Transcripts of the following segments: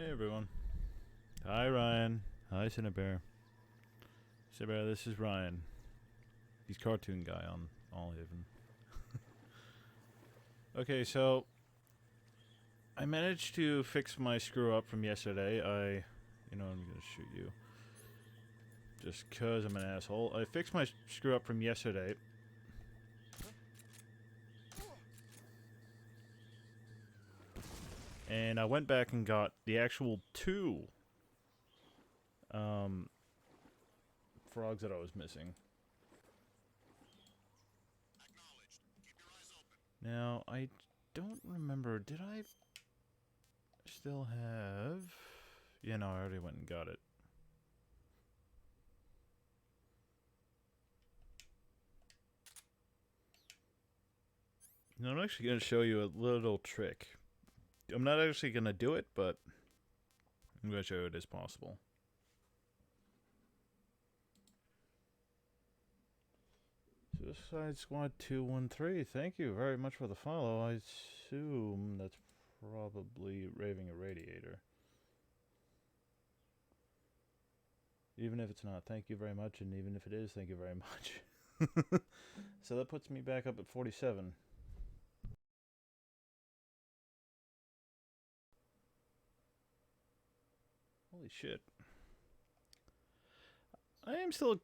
Hey everyone. Hi Ryan. Hi Cinnabear. Cinnabear, this is Ryan. He's cartoon guy on Allhaven. Okay, so I managed to fix my screw up from yesterday. I'm gonna shoot you. Just cause I'm an asshole. I fixed my screw up from yesterday. And I went back and got the actual two frogs that I was missing. Now, I don't remember, did I still have... Yeah, no, I already went and got it. Now, I'm actually going to show you a little trick. I'm not actually going to do it, but I'm going to show you it is possible. Suicide Squad 213, thank you very much for the follow. I assume that's probably Raving a Radiator. Even if it's not, thank you very much, and even if it is, thank you very much. So that puts me back up at 47. Holy shit. I am still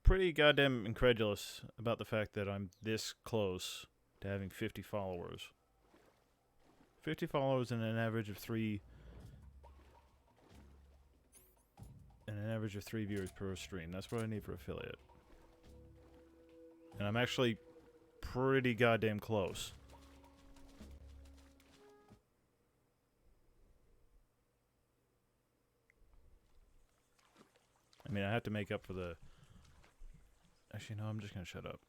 pretty goddamn incredulous about the fact that I'm this close to having 50 followers. 50 followers and an average of 3... And an average of 3 viewers per stream. That's what I need for affiliate. And I'm actually pretty goddamn close. I mean, I have to make up for the... Actually, no, I'm just gonna shut up.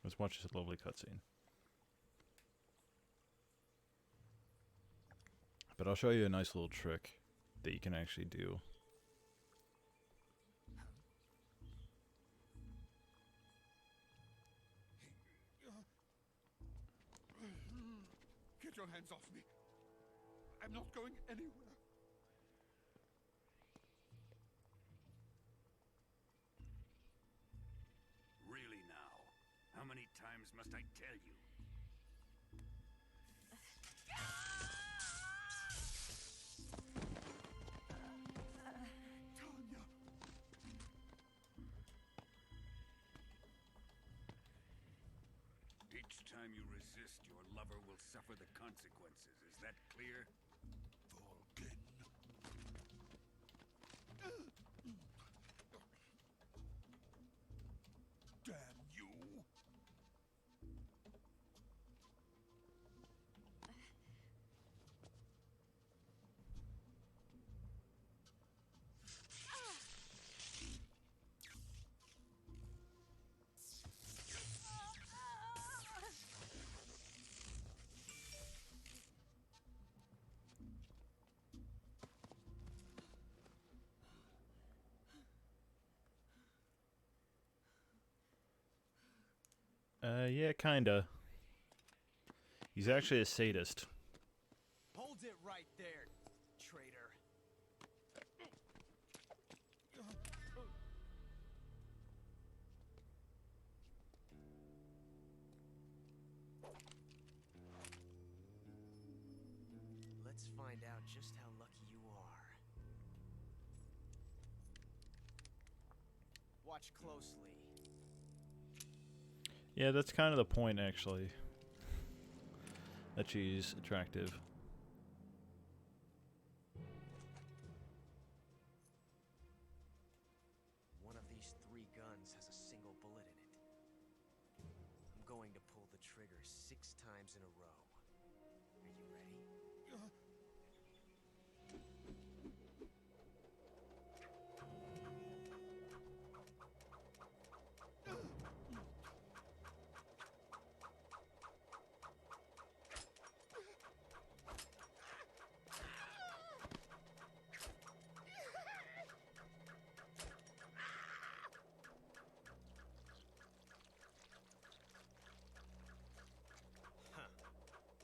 Let's watch this lovely cutscene. But I'll show you a nice little trick that you can actually do. Get your hands off me. I'm not going anywhere. Really now? How many times must I tell you? Tanya. Each time you resist, your lover will suffer the consequences. Is that clear? Vulcan. Damn you. Yeah, kinda. He's actually a sadist. Hold it right there, traitor. Let's find out just how lucky you are. Watch closely. Yeah, that's kind of the point, actually. That she's attractive. One of these 3 guns has a single bullet in it. I'm going to pull the trigger 6 times in a row. Are you ready?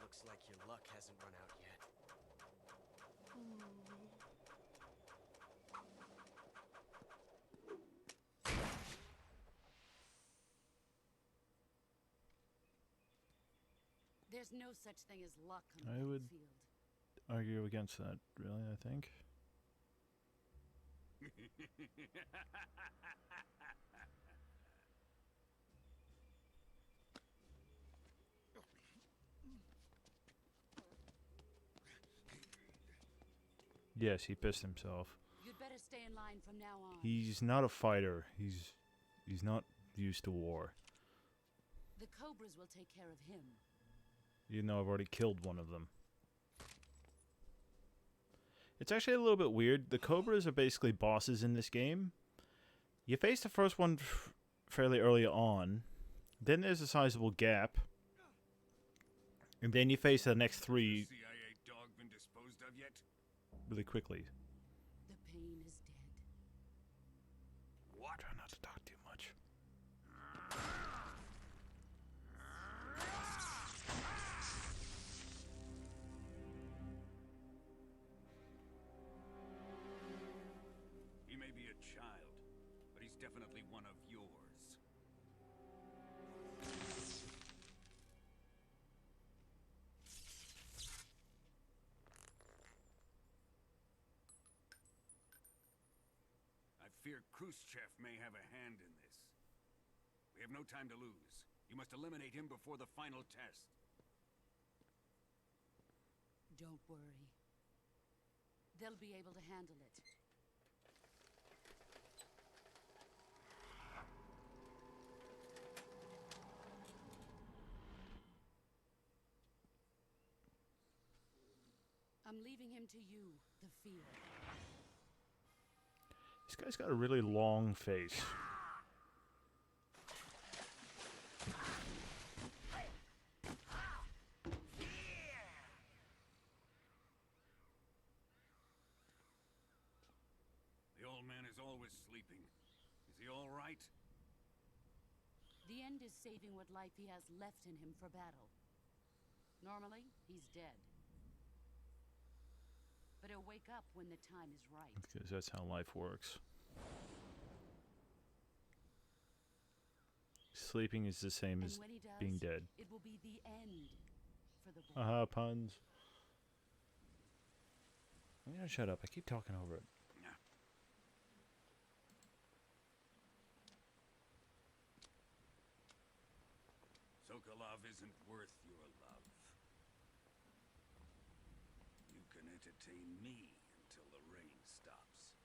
Looks like your luck hasn't run out yet. There's no such thing as luck on I the would- field. Argue against that, really, I think. Yes, he pissed himself. You'd better stay in line from now on. He's not a fighter. He's not used to war. The Cobras will take care of him. You know, I've already killed one of them. It's actually a little bit weird. The Cobras are basically bosses in this game. You face the first one fairly early on. Then there's a sizable gap. And then you face the next three CIA dog been disposed of yet? really quickly. The pain is dead. What? Try not to talk too much. He may be a child, but he's definitely one of yours. I fear Khrushchev may have a hand in this. We have no time to lose. You must eliminate him before the final test. Don't worry. They'll be able to handle it. I'm leaving him to you, the field. This guy's got a really long face. The old man is always sleeping. Is he all right? The end is saving what life he has left in him for battle. Normally, he's dead. But he'll wake up when the time is right. Because that's how life works. Sleeping is the same as And when he does, being dead. it will be the end for the boy. Aha, puns. I'm gonna shut up. I keep talking over it. Yeah. Sokolov isn't worth your love. You can entertain me until the rain stops.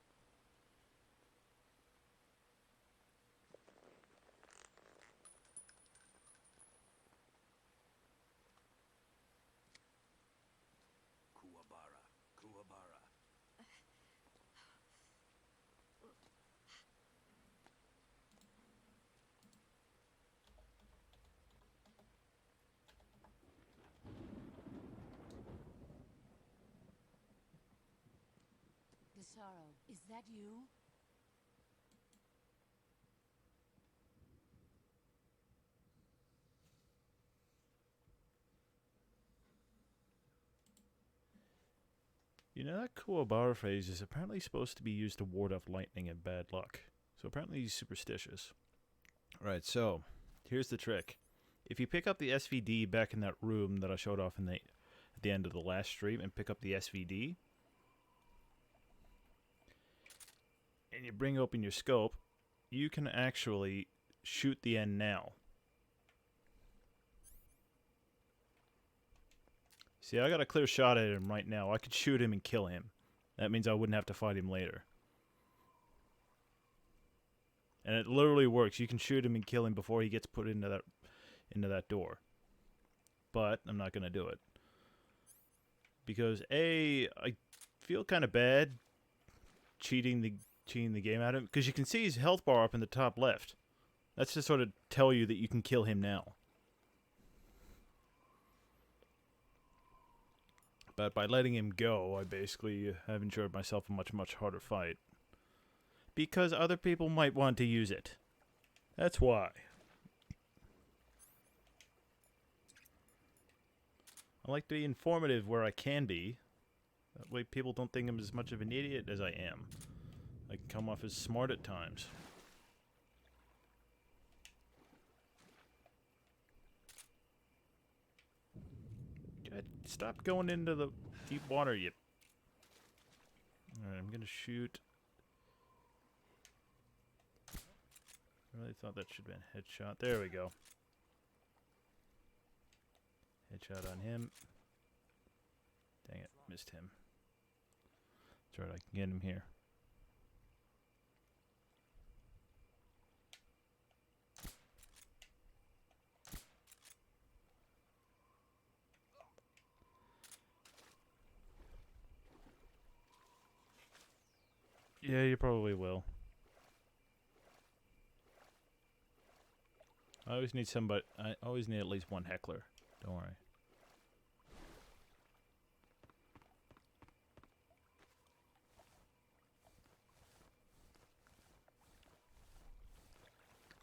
Kuwabara, Kuwabara. The sorrow, is that you? You know, that Kuwabara phrase is apparently supposed to be used to ward off lightning and bad luck. So apparently he's superstitious. Alright, so here's the trick. If you pick up the SVD back in that room that I showed off at the end of the last stream and pick up the SVD, and you bring open your scope, you can actually shoot the end now. See, I got a clear shot at him right now. I could shoot him and kill him. That means I wouldn't have to fight him later. And it literally works. You can shoot him and kill him before he gets put into that door. But I'm not going to do it. Because A, I feel kind of bad cheating the game out of him. Because you can see his health bar up in the top left. That's to sort of tell you that you can kill him now. But by letting him go, I basically have ensured myself a much, much harder fight. Because other people might want to use it. That's why. I like to be informative where I can be. That way people don't think I'm as much of an idiot as I am. I can come off as smart at times. Stop going into the deep water, you... Alright, I'm gonna shoot. I really thought that should have been a headshot. There we go. Headshot on him. Dang it, missed him. That's right, I can get him here. Yeah, you probably will. I always need somebody. I always need at least one heckler. Don't worry.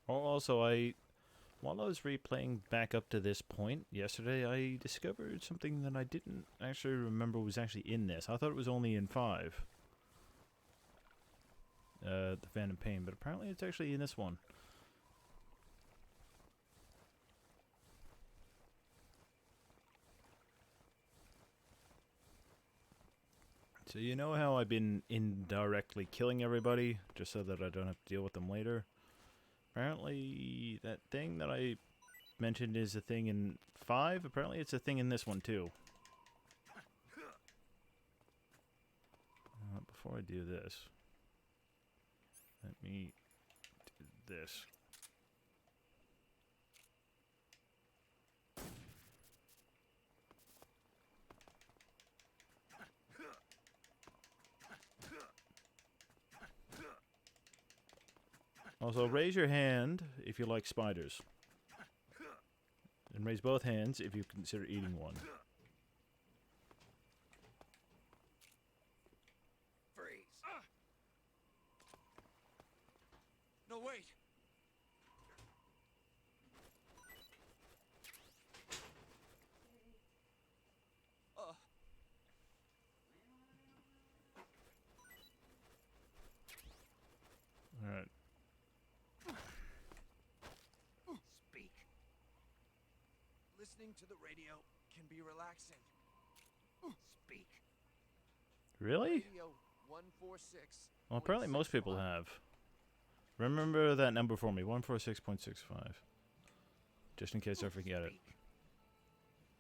Also, while I was replaying back up to this point yesterday, I discovered something that I didn't actually remember was actually in this. I thought it was only in 5. The Phantom Pain, but apparently it's actually in this one. So you know how I've been indirectly killing everybody just so that I don't have to deal with them later? Apparently that thing that I mentioned is a thing in 5. Apparently it's a thing in this one too. Before I do this, let me do this. Also, raise your hand if you like spiders. And raise both hands if you consider eating one. Freeze. No, wait. Alright. Speak. Listening to the radio can be relaxing. Speak. Really? Radio 146. Well, apparently most people have. Remember that number for me, 146.65. Just in case I forget it.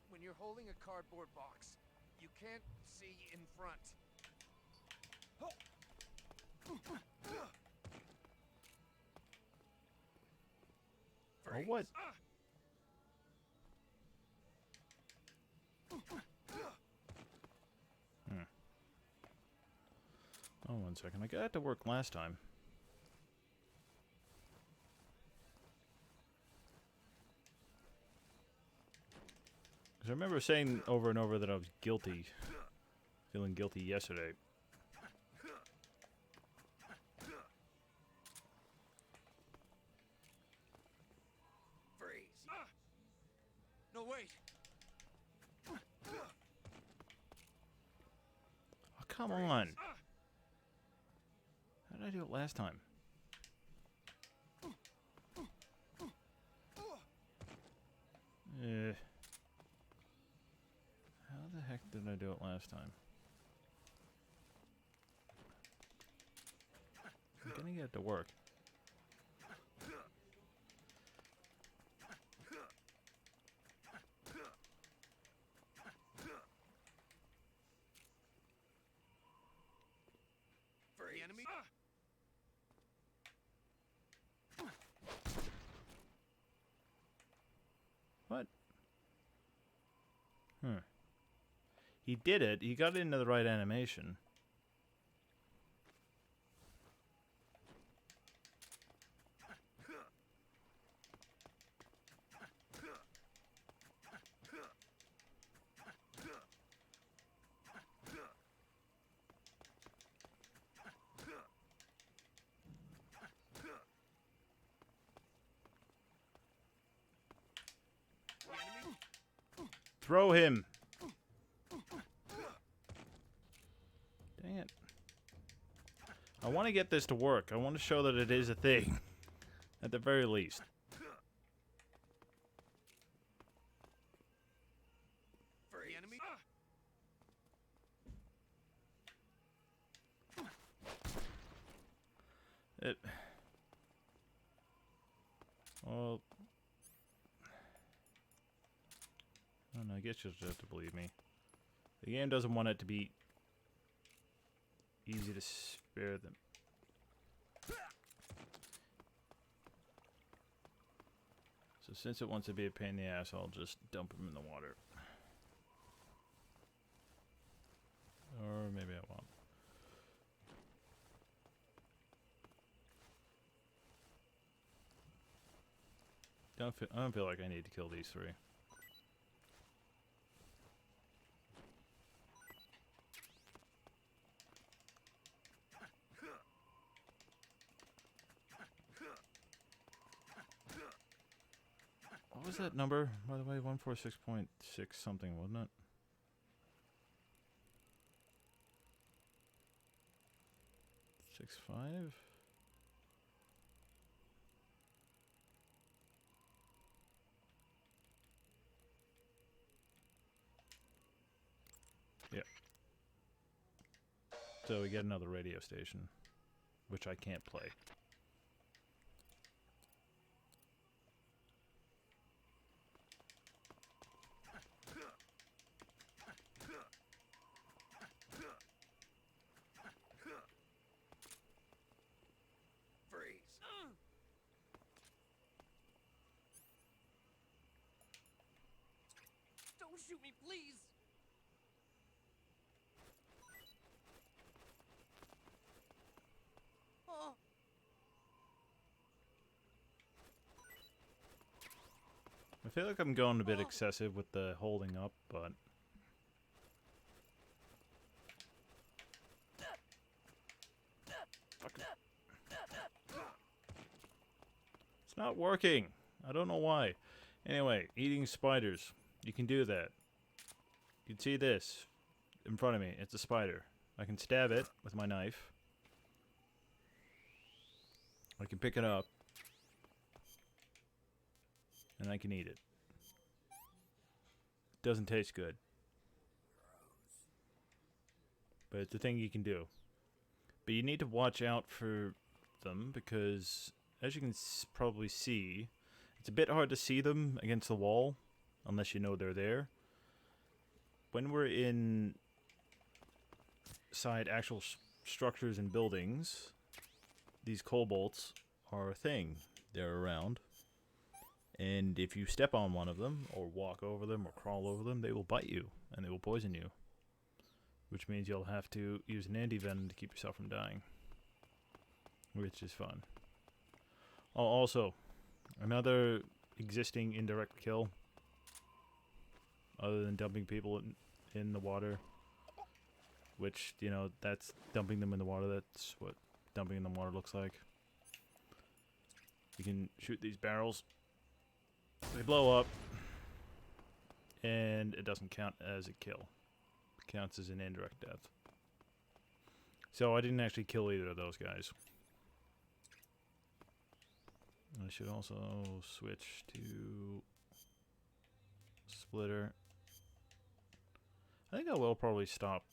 When you're holding a cardboard box, you can't see in front. Oh, what? Oh, 1 second. I got it to work last time. Because I remember saying over and over that I was guilty. Feeling guilty yesterday. Freeze. No, wait. Oh, come on. How did I do it last time? How the heck did I do it last time? I'm gonna get it to work. The enemy. What? He did it. He got into the right animation. Throw him. Dang it. I want to get this to work. I want to show that it is a thing. At the very least. The enemy. It... Well... I don't know, I guess you'll just have to believe me. The game doesn't want it to be easy to spare them. So since it wants to be a pain in the ass, I'll just dump them in the water. Or maybe I won't. I don't feel like I need to kill these three. What was that number, by the way? 146.6 something, wasn't it? Six five? Yep. So we get another radio station, which I can't play. Don't shoot me, please! Oh. I feel like I'm going a bit excessive with the holding up, but... It's not working! I don't know why. Anyway, eating spiders. You can do that. You can see this in front of me. It's a spider. I can stab it with my knife. I can pick it up. And I can eat it. Doesn't taste good. But it's a thing you can do. But you need to watch out for them because, as you can probably see, it's a bit hard to see them against the wall unless you know they're there. When we're inside actual structures and buildings, these kobolds are a thing. They're around. And if you step on one of them, or walk over them, or crawl over them, they will bite you, and they will poison you. Which means you'll have to use an anti-venom to keep yourself from dying. Which is fun. Oh, also, another existing indirect kill, other than dumping people in the water. Which, you know, that's dumping them in the water. That's what dumping in the water looks like. You can shoot these barrels. They blow up, and it doesn't count as a kill. It counts as an indirect death. So I didn't actually kill either of those guys. I should also switch to splitter. I think I will probably stop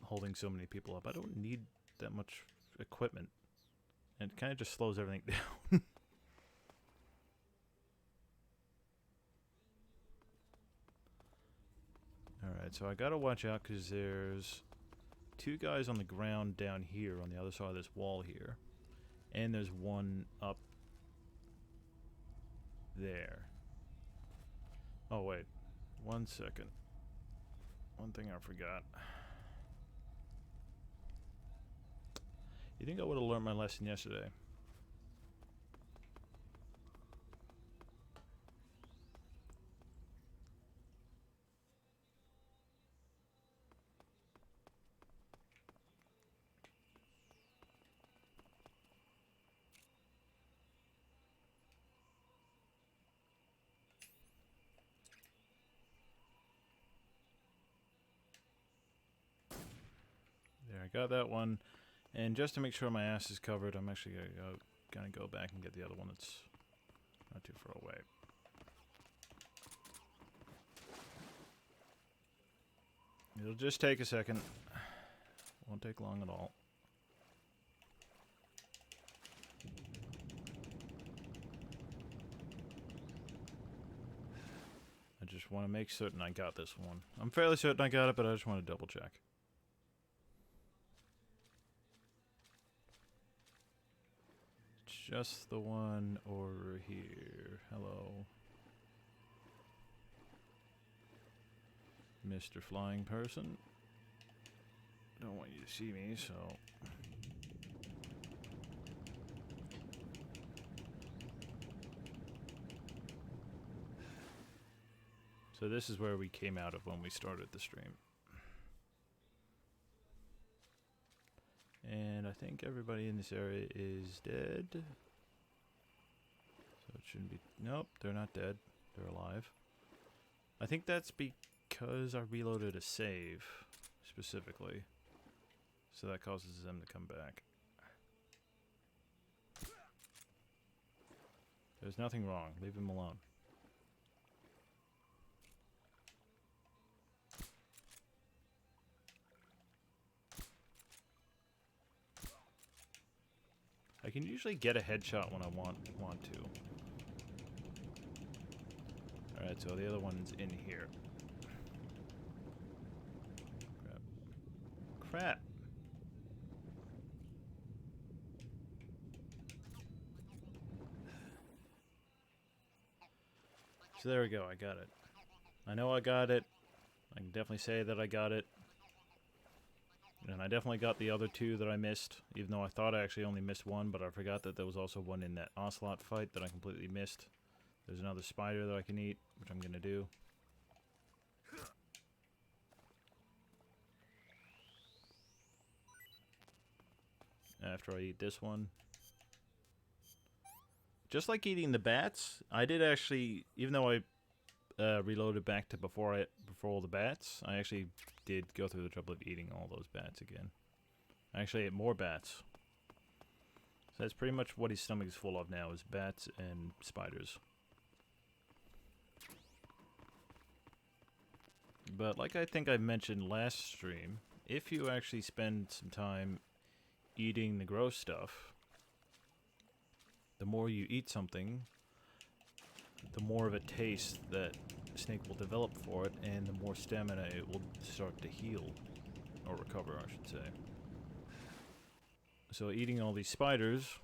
holding so many people up. I don't need that much equipment. And it kind of just slows everything down. Alright, so I gotta watch out because there's two guys on the ground down here on the other side of this wall here. And there's one up there. Oh, wait. 1 second. One thing I forgot. You think I would have learned my lesson yesterday? There, I got that one. And just to make sure my ass is covered, I'm actually gonna go back and get the other one that's not too far away. It'll just take a second. Won't take long at all. want to make certain I got this one. I'm fairly certain I got it, but I just want to double check. Just the one over here. Hello. Mr. Flying Person. Don't want you to see me, so... So this is where we came out of when we started the stream. And I think everybody in this area is dead. So it shouldn't be... Nope, they're not dead. They're alive. I think that's because I reloaded a save, specifically. So that causes them to come back. There's nothing wrong. Leave him alone. I can usually get a headshot when I want to. Alright, so the other one's in here. Crap. So there we go, I got it. I know I got it. I can definitely say that I got it. And I definitely got the other two that I missed, even though I thought I actually only missed one, but I forgot that there was also one in that Ocelot fight that I completely missed. There's another spider that I can eat, which I'm gonna do. After I eat this one. Just like eating the bats, I did actually, even though I reloaded back to before all the bats, I actually did go through the trouble of eating all those bats again. I actually ate more bats. So that's pretty much what his stomach is full of now, is bats and spiders. But like I think I mentioned last stream, if you actually spend some time eating the gross stuff, the more you eat something, the more of a taste that snake will develop for it, and the more stamina it will start to heal, or recover, I should say. So eating all these spiders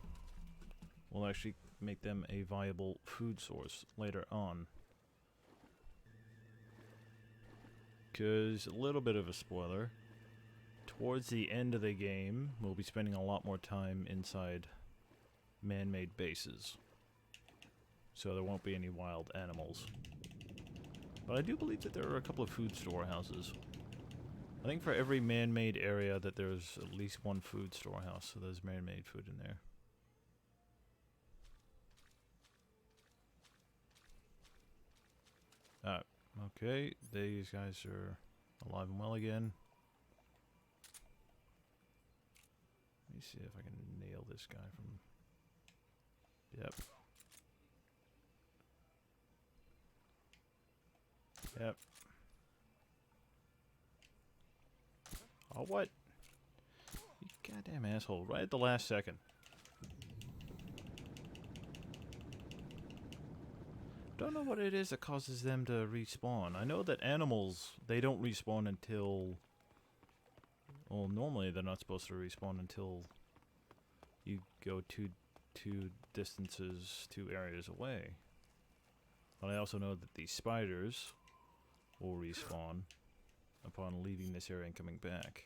will actually make them a viable food source later on. Because, a little bit of a spoiler, towards the end of the game, we'll be spending a lot more time inside man-made bases. So there won't be any wild animals. But I do believe that there are a couple of food storehouses. I think for every man-made area that there's at least one food storehouse, so there's man-made food in there. Okay, these guys are alive and well again. Let me see if I can nail this guy from... Yep. Yep. Oh, what? You goddamn asshole. Right at the last second. Don't know what it is that causes them to respawn. I know that animals, they don't respawn until... Well, normally they're not supposed to respawn until you go two areas away. But I also know that these spiders will respawn upon leaving this area and coming back.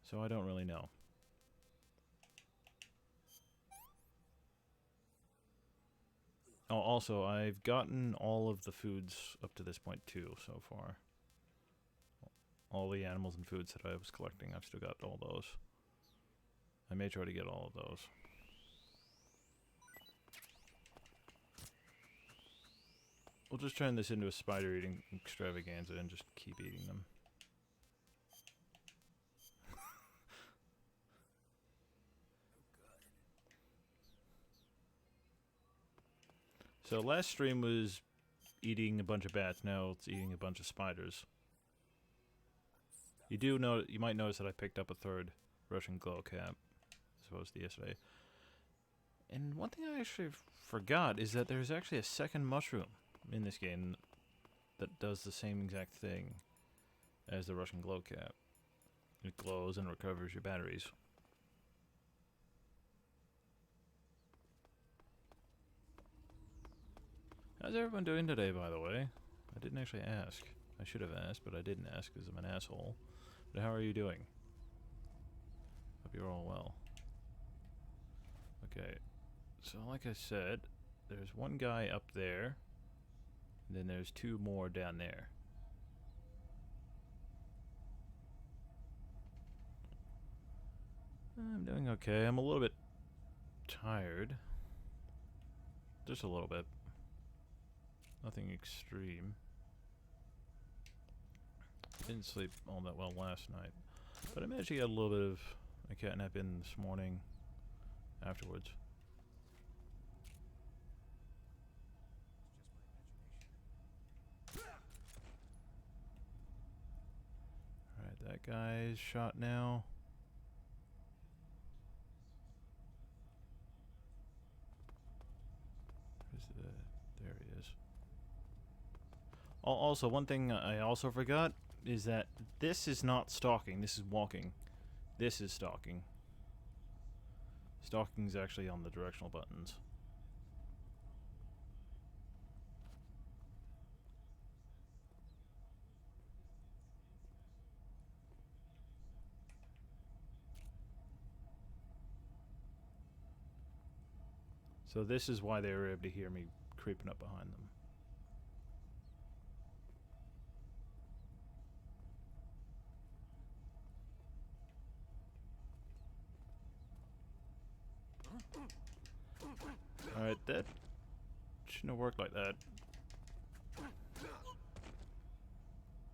So I don't really know. Oh, also, I've gotten all of the foods up to this point too, so far. All the animals and foods that I was collecting, I've still got all those. I may try to get all of those. We'll just turn this into a spider eating extravaganza and just keep eating them. So last stream was eating a bunch of bats, now it's eating a bunch of spiders. You might notice that I picked up a third Russian glow cap, as opposed to yesterday. And one thing I actually forgot is that there's actually a second mushroom in this game. that does the same exact thing as the Russian glow cap. It glows and recovers your batteries. How's everyone doing today, by the way? I didn't actually ask. I should have asked, but I didn't ask because I'm an asshole. But how are you doing? Hope you're all well. Okay, so like I said, there's one guy up there, and then there's two more down there. I'm doing okay. I'm a little bit tired. Just a little bit. Nothing extreme. Didn't sleep all that well last night, but I managed to get a little bit of a catnap in this morning afterwards. Alright, that guy's shot now. There he is. Also, one thing I also forgot is that this is not stalking, this is walking. This is stalking. Stalking is actually on the directional buttons. So this is why they were able to hear me creeping up behind them. Alright, that shouldn't have worked like that.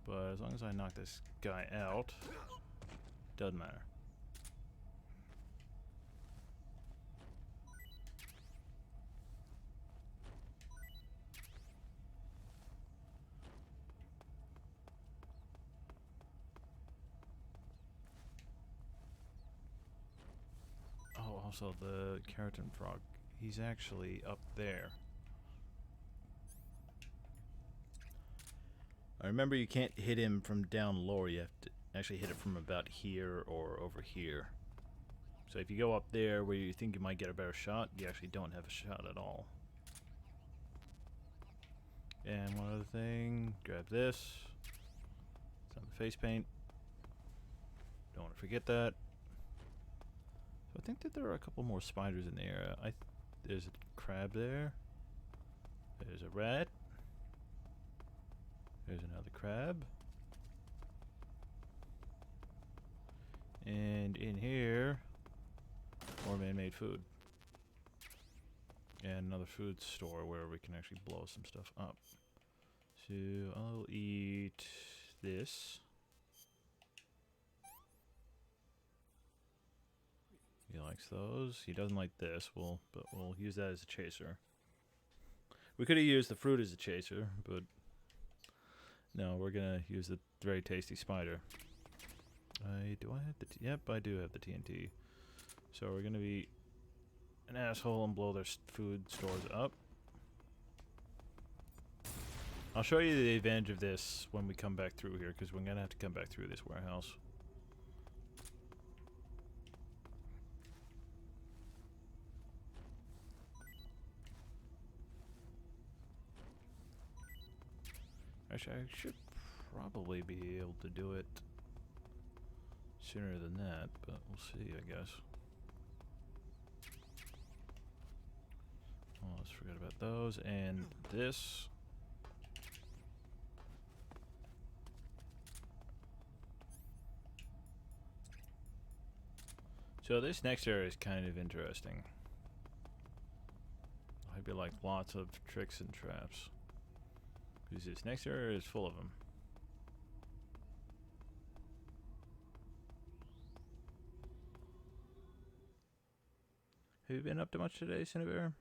But as long as I knock this guy out, doesn't matter. Oh, also the keratin frog. He's actually up there. I remember you can't hit him from down lower, you have to actually hit it from about here or over here. So if you go up there where you think you might get a better shot, you actually don't have a shot at all. And one other thing, grab this. It's on the face paint. Don't want to forget that. So I think that there are a couple more spiders in the area. There's a crab there. There's a rat. There's another crab. And in here, more man-made food. And another food store where we can actually blow some stuff up. So I'll eat this. He likes those. He doesn't like this. But we'll use that as a chaser. We could have used the fruit as a chaser, but no, we're gonna use the very tasty spider. Do I have the yep, I do have the TNT. So we're gonna be an asshole and blow their food stores up. I'll show you the advantage of this when we come back through here, because we're gonna have to come back through this warehouse. Actually, I should probably be able to do it sooner than that, but we'll see, I guess. Oh, let's forget about those. And this. So this next area is kind of interesting. I'd be like lots of tricks and traps. Because this next area is full of them. Have you been up to much today, Cinebear?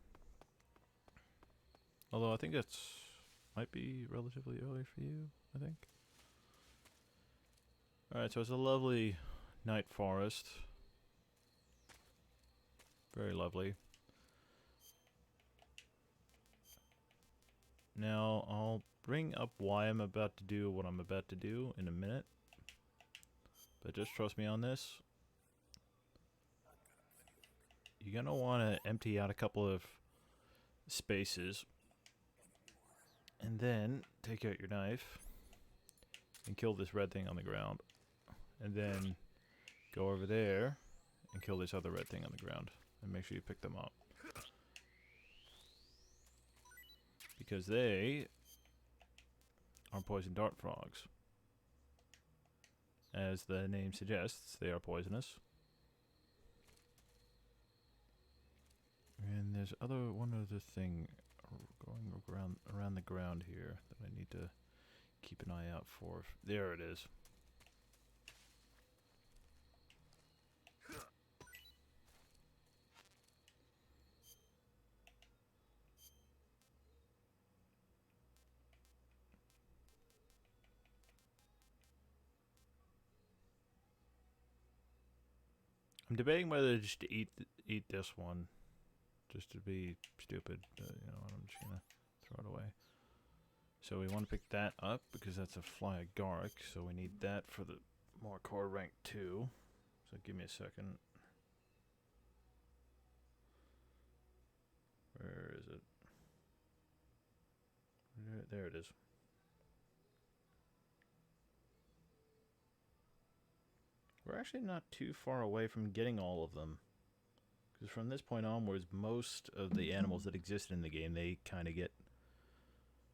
Although I think that's might be relatively early for you, I think. Alright, so it's a lovely night forest. Very lovely. Now I'll bring up why I'm about to do what I'm about to do in a minute. But just trust me on this. You're going to want to empty out a couple of spaces. And then take out your knife and kill this red thing on the ground. And then go over there and kill this other red thing on the ground. And make sure you pick them up. Because they are poison dart frogs. As the name suggests, they are poisonous. And there's one other thing going around the ground here that I need to keep an eye out for. There it is. I'm debating whether just to eat this one, just to be stupid. You know, I'm just gonna throw it away. So we want to pick that up because that's a fly agaric. So we need that for the more core rank 2. So give me a second. Where is it? There it is. We're actually not too far away from getting all of them. Because from this point onwards, most of the animals that exist in the game, they kind of get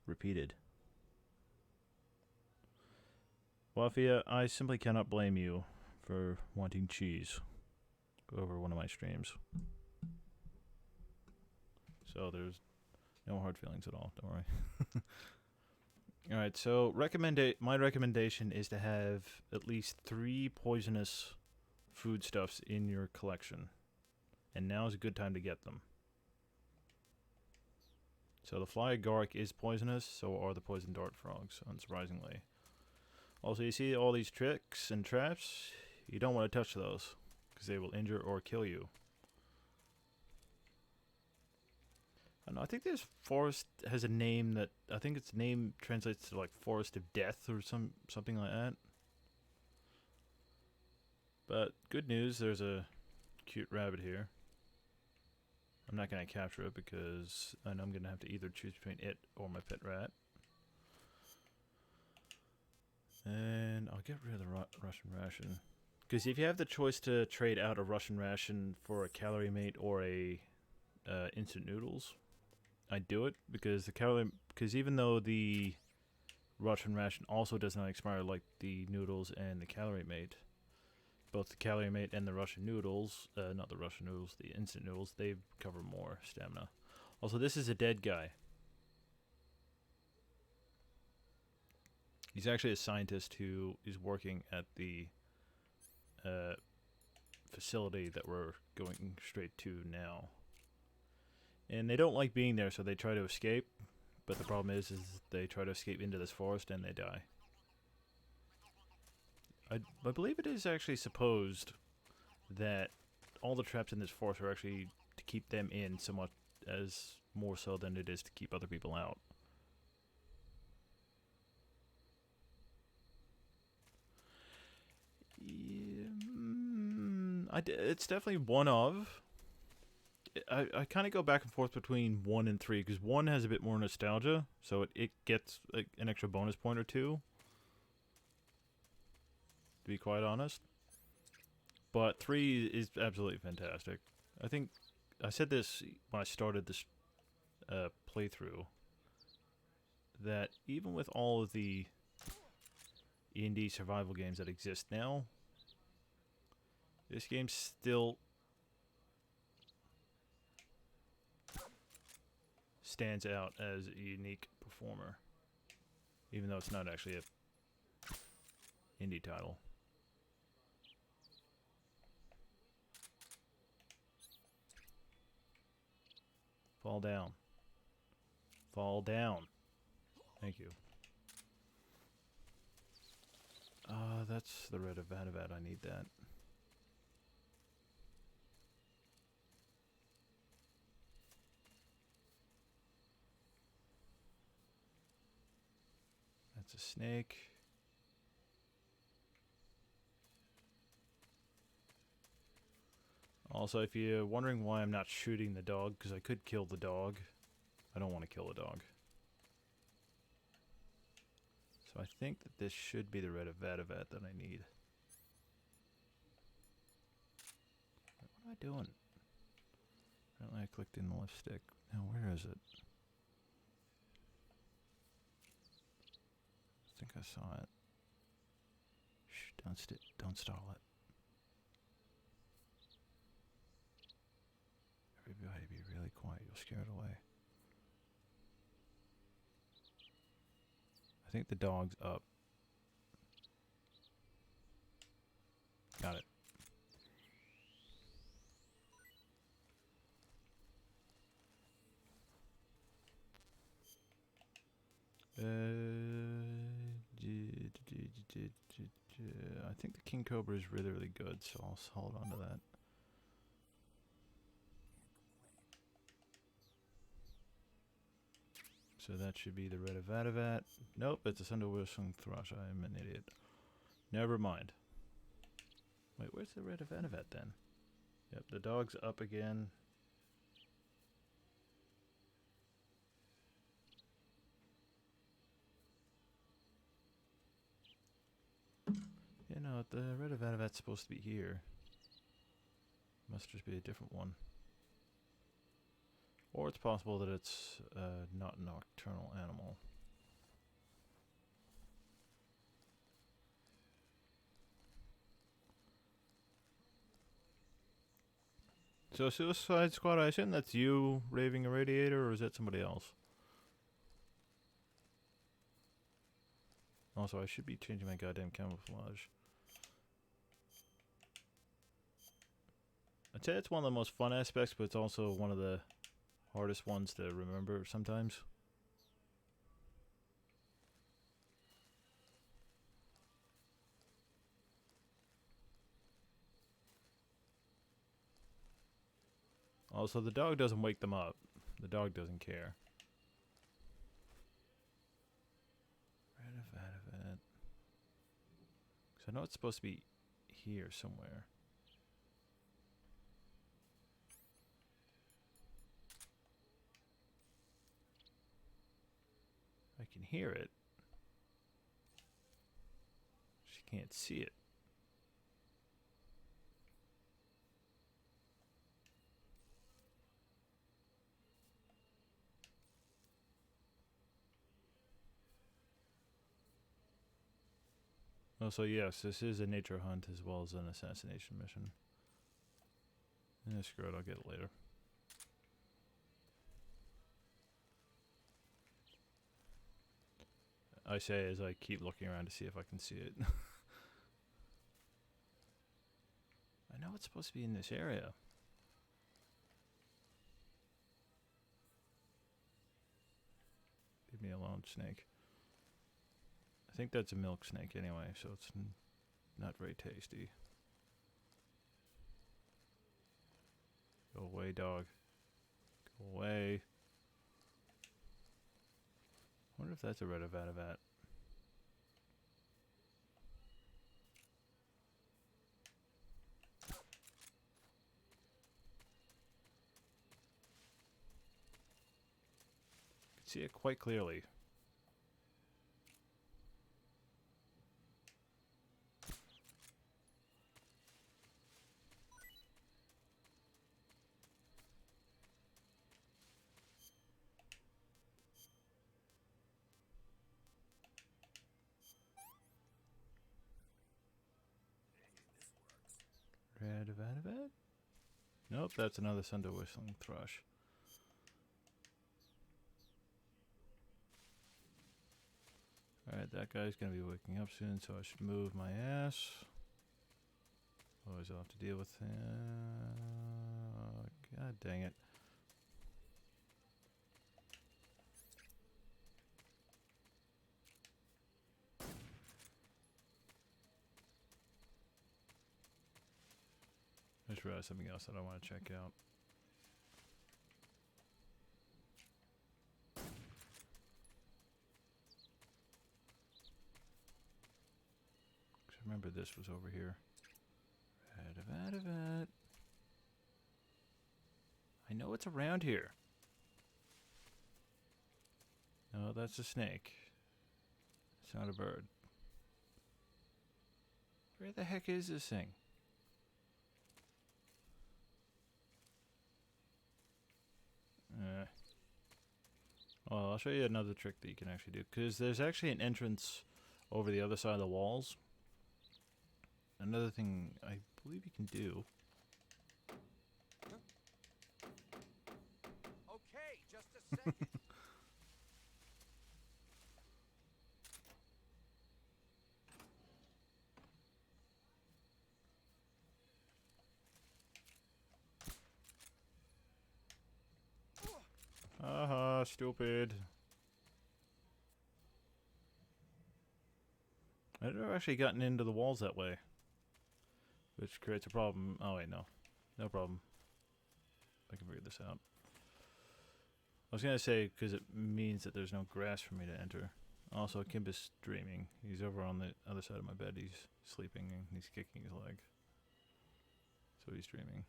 repeated. Wafia, I simply cannot blame you for wanting cheese. Go over one of my streams. So there's no hard feelings at all, don't worry. Alright, so my recommendation is to have at least 3 poisonous foodstuffs in your collection. And now is a good time to get them. So the fly agaric is poisonous, so are the poison dart frogs, unsurprisingly. Also, you see all these tricks and traps? You don't want to touch those, because they will injure or kill you. I don't know, I think this forest has a name that, I think its name translates to like Forest of Death or something like that. But good news, there's a cute rabbit here. I'm not going to capture it because I know I'm going to have to either choose between it or my pet rat. And I'll get rid of the Russian ration. Because if you have the choice to trade out a Russian ration for a calorie mate or a instant noodles, I'd do it because because even though the Russian ration also does not expire like the noodles and the calorie mate, both the calorie mate and the Russian noodles, not the Russian noodles, the instant noodles, they cover more stamina. Also, this is a dead guy. He's actually a scientist who is working at the facility that we're going straight to now. And they don't like being there, so they try to escape. But the problem is they try to escape into this forest and they die. I believe it is actually supposed that all the traps in this forest are actually to keep them in so much as more so than it is to keep other people out. It's definitely one of. I kind of go back and forth between 1 and 3 because 1 has a bit more nostalgia, so it gets like an extra bonus point or 2. To be quite honest, but 3 is absolutely fantastic. I think I said this when I started this playthrough that even with all of the E&D survival games that exist now, this game still stands out as a unique performer, even though it's not actually a indie title. Fall down. Fall down. Thank you. That's the red Avadavat. I need that. That's a snake. Also, if you're wondering why I'm not shooting the dog, because I could kill the dog. I don't want to kill the dog. So I think that this should be the red Vatavat that I need. What am I doing? Apparently I clicked in the left stick. Now where is it? I think I saw it. Shh, don't stall it. Everybody be really quiet, you'll scare it away. I think the dog's up. Got it. I think the King Cobra is really, really good, so I'll hold on to that. So that should be the red Vatavat. Nope, it's a Thunder Whistling Thrush. I'm an idiot. Never mind. Wait, where's the red Vatavat then? Yep, the dog's up again. You know, the red Vatavat's supposed to be here. Must just be a different one. Or it's possible that it's not a nocturnal animal. So Suicide Squad, I assume that's you raving a radiator, or is that somebody else? Also, I should be changing my goddamn camouflage. I'd say it's one of the most fun aspects, but it's also one of the hardest ones to remember sometimes. Also, the dog doesn't wake them up. The dog doesn't care. Ratavat. Because I know it's supposed to be here somewhere. I can hear it. She can't see it. Oh, so yes, this is a nature hunt as well as an assassination mission. Yeah, screw it, I'll get it later. I say as I keep looking around to see if I can see it. I know it's supposed to be in this area. Leave me alone, snake. I think that's a milk snake anyway, so it's not very tasty. Go away, dog. Go away. I wonder if that's a red Vatavat. I can see it quite clearly. Red Vatavat? Nope, that's another Thunder Whistling Thrush. Alright, that guy's gonna be waking up soon, so I should move my ass. Always I'll have to deal with God dang it. I just realized something else that I want to check out. remember this was over here. Radavat. I know it's around here. No, that's a snake. It's not a bird. Where the heck is this thing? Well, I'll show you another trick that you can actually do. Because there's actually an entrance over the other side of the walls. Another thing I believe you can do. Okay, just a second. Haha, stupid. I've never actually gotten into the walls that way. Which creates a problem. Oh wait, no. No problem. I can figure this out. I was gonna say, because it means that there's no grass for me to enter. Also, Kimba's dreaming. He's over on the other side of my bed. He's sleeping and he's kicking his leg. So he's dreaming.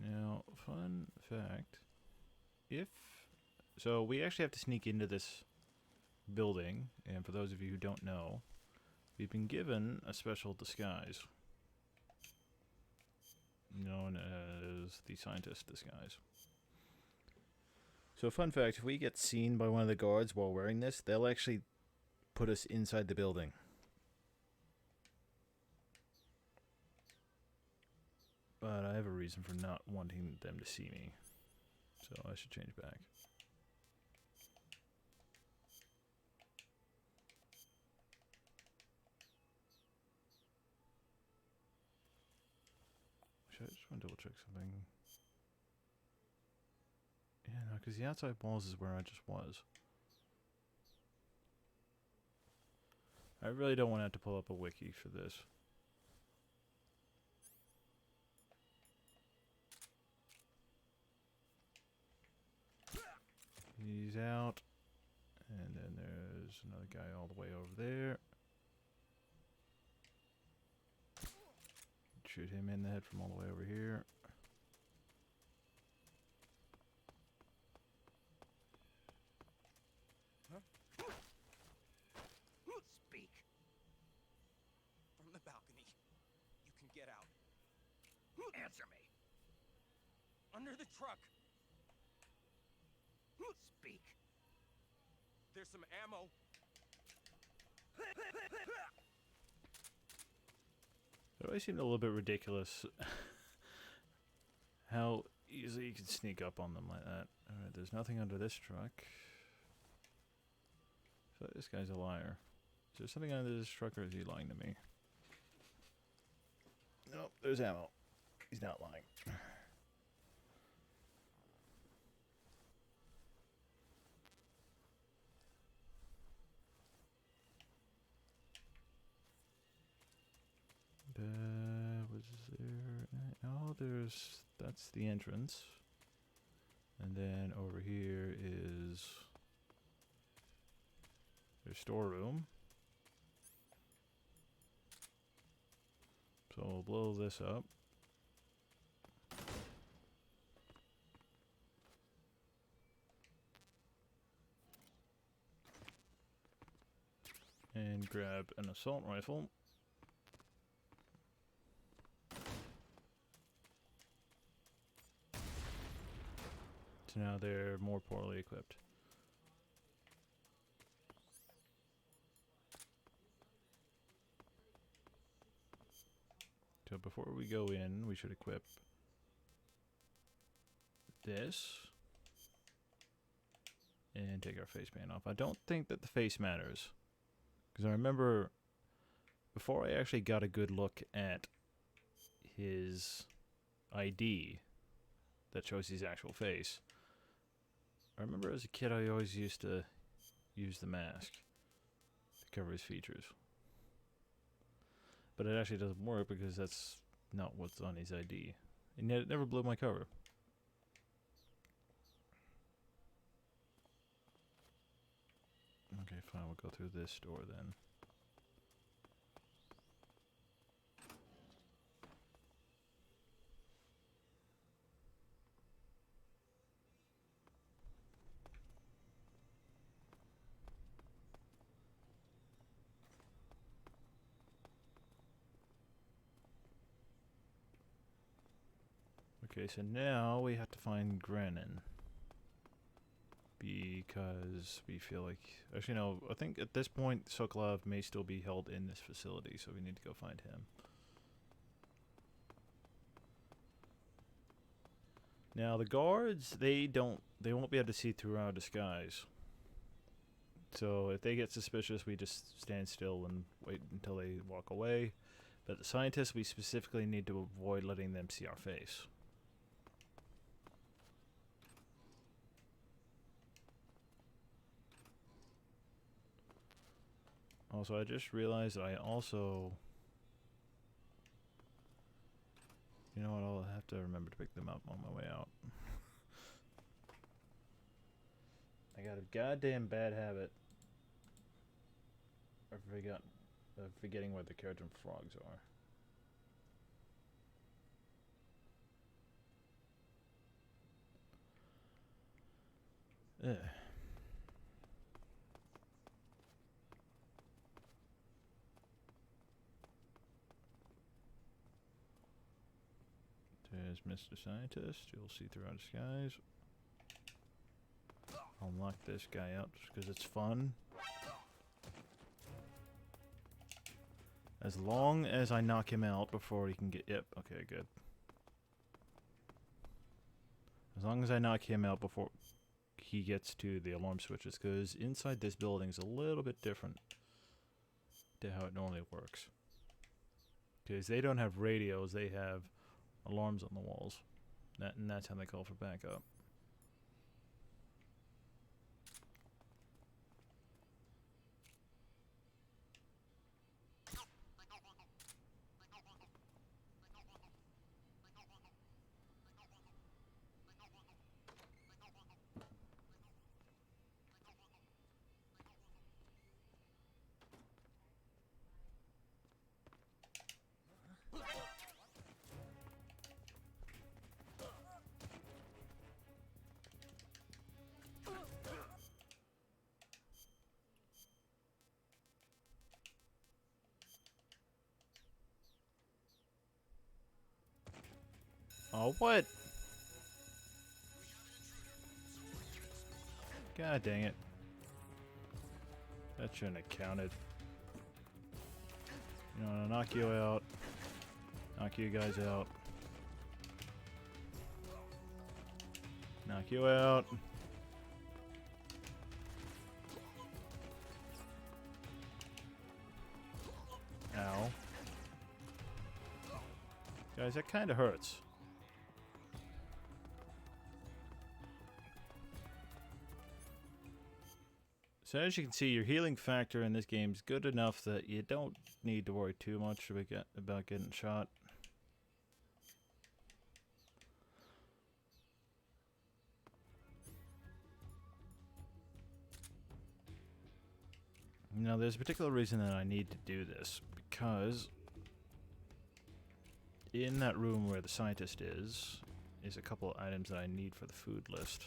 Now, fun fact. So we actually have to sneak into this building. And for those of you who don't know, we've been given a special disguise. Known as the scientist disguise. So fun fact, if we get seen by one of the guards while wearing this, they'll actually put us inside the building. But I have a reason for not wanting them to see me. So I should change back. I just want to double check something. Yeah, no, because the outside walls is where I just was. I really don't want to have to pull up a wiki for this. He's out. And then there's another guy all the way over there. Shoot him in the head from all the way over here. Speak. From the balcony. You can get out. Answer me. Under the truck. Speak. There's some ammo. It always seemed a little bit ridiculous how easily you can sneak up on them like that. Alright, there's nothing under this truck. So this guy's a liar. Is there something under this truck or is he lying to me? Nope, there's ammo. He's not lying. Was there? Oh, that's the entrance. And then over here is their storeroom. So we'll blow this up. And grab an assault rifle. So now they're more poorly equipped. So before we go in, we should equip this and take our face paint off. I don't think that the face matters, because I remember before I actually got a good look at his ID that shows his actual face, I remember as a kid I always used to use the mask to cover his features. But it actually doesn't work because that's not what's on his ID. And yet it never blew my cover. Okay, fine, we'll go through this door then. Okay, so now we have to find Grennan. Because we feel like... Actually, no. I think at this point, Sokolov may still be held in this facility, so we need to go find him. Now, the guards, they won't be able to see through our disguise. So, if they get suspicious, we just stand still and wait until they walk away. But the scientists, we specifically need to avoid letting them see our face. Also, I just realized I also... You know what, I'll have to remember to pick them up on my way out. I got a goddamn bad habit of forgetting where the carrots and frogs are. Ugh. There's Mr. Scientist. You'll see through our disguise. I'll knock this guy out just because it's fun. As long as I knock him out before he can get... Yep, okay, good. As long as I knock him out before he gets to the alarm switches, because inside this building is a little bit different to how it normally works. Because they don't have radios, they have alarms on the walls. And that's how they call for backup. Oh, what? God dang it. That shouldn't have counted. You know, I'll knock you out. Knock you guys out. Knock you out. Ow. Guys, that kind of hurts. So as you can see, your healing factor in this game is good enough that you don't need to worry too much about getting shot. Now, there's a particular reason that I need to do this, because in that room where the scientist is a couple of items that I need for the food list.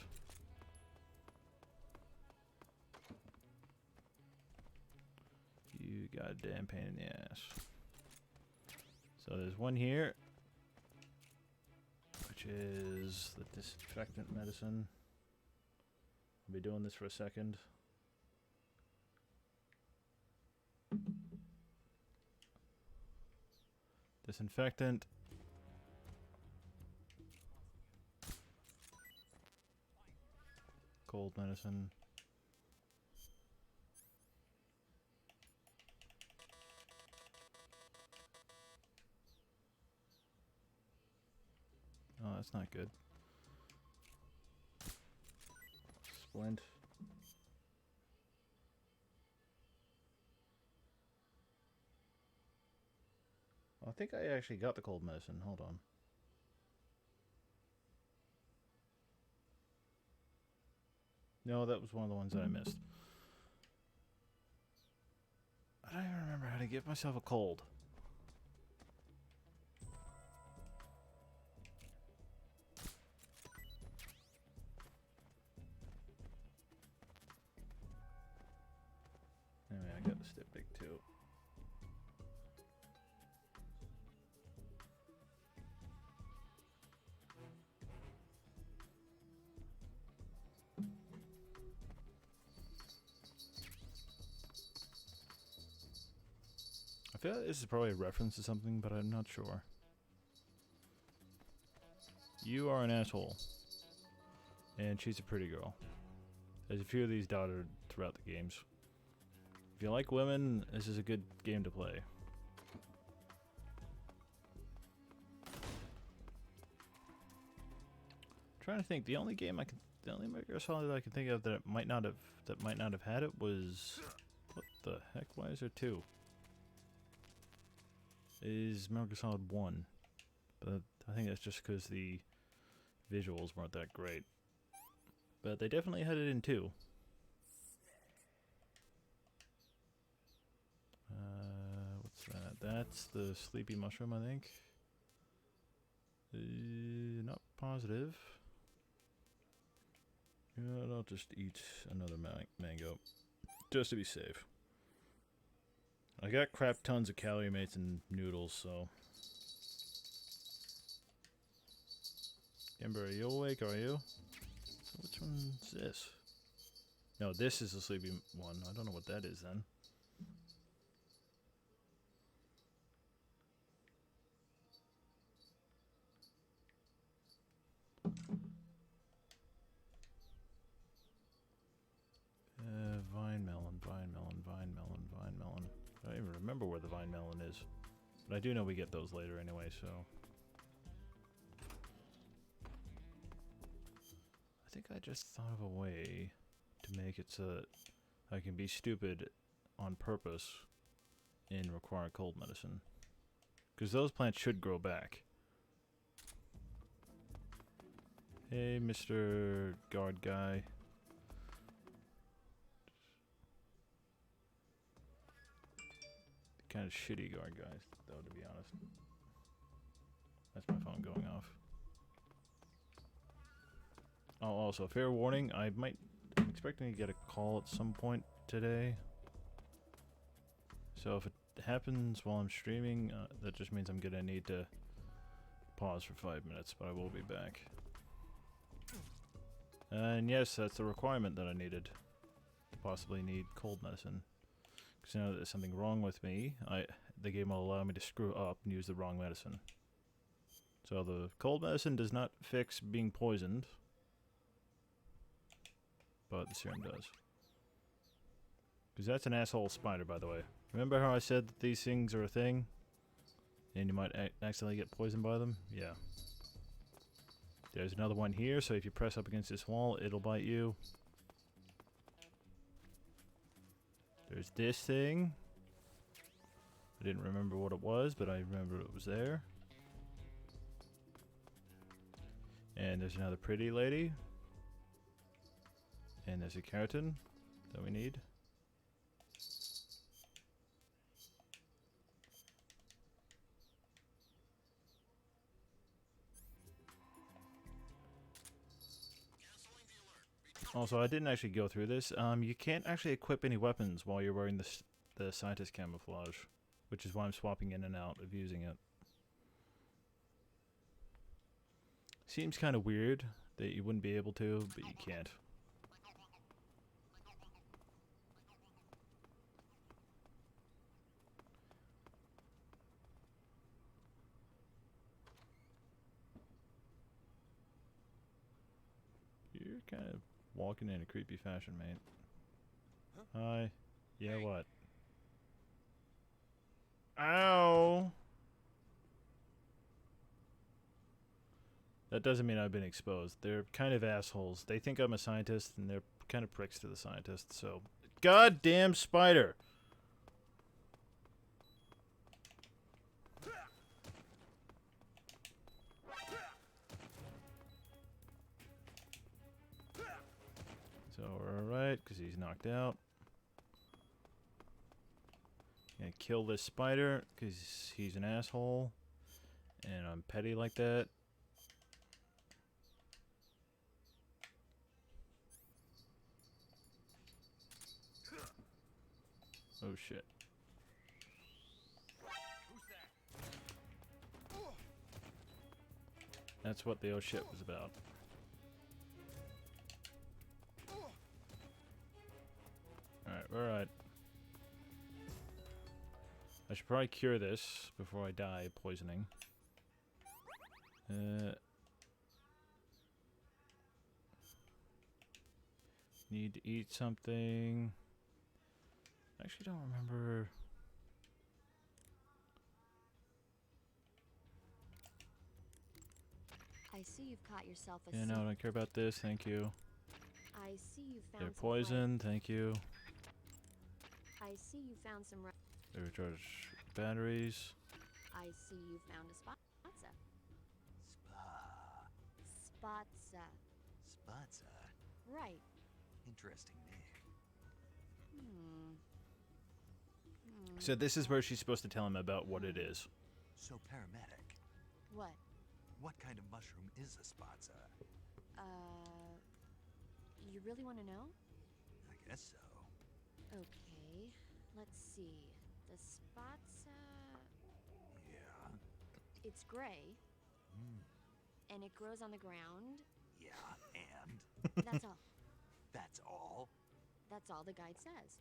You goddamn pain in the ass. So there's one here, which is the disinfectant medicine. I'll be doing this for a second. Disinfectant. Cold medicine. Oh, that's not good. Splint. I think I actually got the cold medicine. Hold on. No, that was one of the ones that I missed. I don't even remember how to give myself a cold. Anyway, I got the styptic too. feel like this is probably a reference to something, but I'm not sure. You are an asshole. And she's a pretty girl. There's a few of these dotted throughout the games. If you like women, this is a good game to play. Trying to think, the only Metal Gear Solid that I can think of that might not have had it was, what the heck? Why is there two? Is Metal Gear Solid 1, but I think that's just because the visuals weren't that great. But they definitely had it in 2. What's that? That's the sleepy mushroom, I think. Not positive. Yeah, I'll just eat another mango, just to be safe. I got crap tons of calorie mates and noodles, so. Amber, are you awake? Are you? Which one's this? No, this is the sleepy one. I don't know what that is then. Vine melon, vine melon, vine melon, vine melon. I don't even remember where the vine melon is. But I do know we get those later anyway, so. I think I just thought of a way to make it so that I can be stupid on purpose and require cold medicine. Because those plants should grow back. Hey, Mr. Guard Guy. Kind of shitty guard guys, though, to be honest. That's my phone going off. Oh, also, fair warning, I'm expecting to get a call at some point today. So if it happens while I'm streaming, that just means I'm gonna need to pause for 5 minutes, but I will be back. And yes, that's the requirement that I needed. To possibly need cold medicine. Because now that there's something wrong with me, the game will allow me to screw up and use the wrong medicine. So the cold medicine does not fix being poisoned, but the serum does. Because that's an asshole spider, by the way. Remember how I said that these things are a thing? And you might accidentally get poisoned by them? Yeah. There's another one here, so if you press up against this wall, it'll bite you. There's this thing. I didn't remember what it was, but I remember it was there. And there's another pretty lady. And there's a keratin that we need. Also, I didn't actually go through this. You can't actually equip any weapons while you're wearing the scientist camouflage, which is why I'm swapping in and out of using it. Seems kind of weird that you wouldn't be able to, but you can't. You're kind of walking in a creepy fashion, mate. Hi. Yeah, hey. What? Ow! That doesn't mean I've been exposed. They're kind of assholes. They think I'm a scientist, and they're kind of pricks to the scientists, so... Goddamn spider! So we're alright, because he's knocked out. Gonna kill this spider, because he's an asshole. And I'm petty like that. Oh shit. That's what the oh shit was about. Alright, we're alright. I should probably cure this before I die of poisoning. Need to eat something. I actually don't remember. I see you've caught yourself a Yeah, no, I don't care about this. Thank you. I see you found They're some quiet- poison. Thank you. I see you found some They recharge batteries. I see you found a spotza. Spotza. Spotza. Right. Interesting name. So this is where she's supposed to tell him about what it is. So, paramedic, What? what kind of mushroom is a spotza? You really want to know? I guess so. Okay. Let's see. The spotza. Yeah. It's gray, Hmm. and it grows on the ground. Yeah, and? That's all. That's all? That's all the guide says.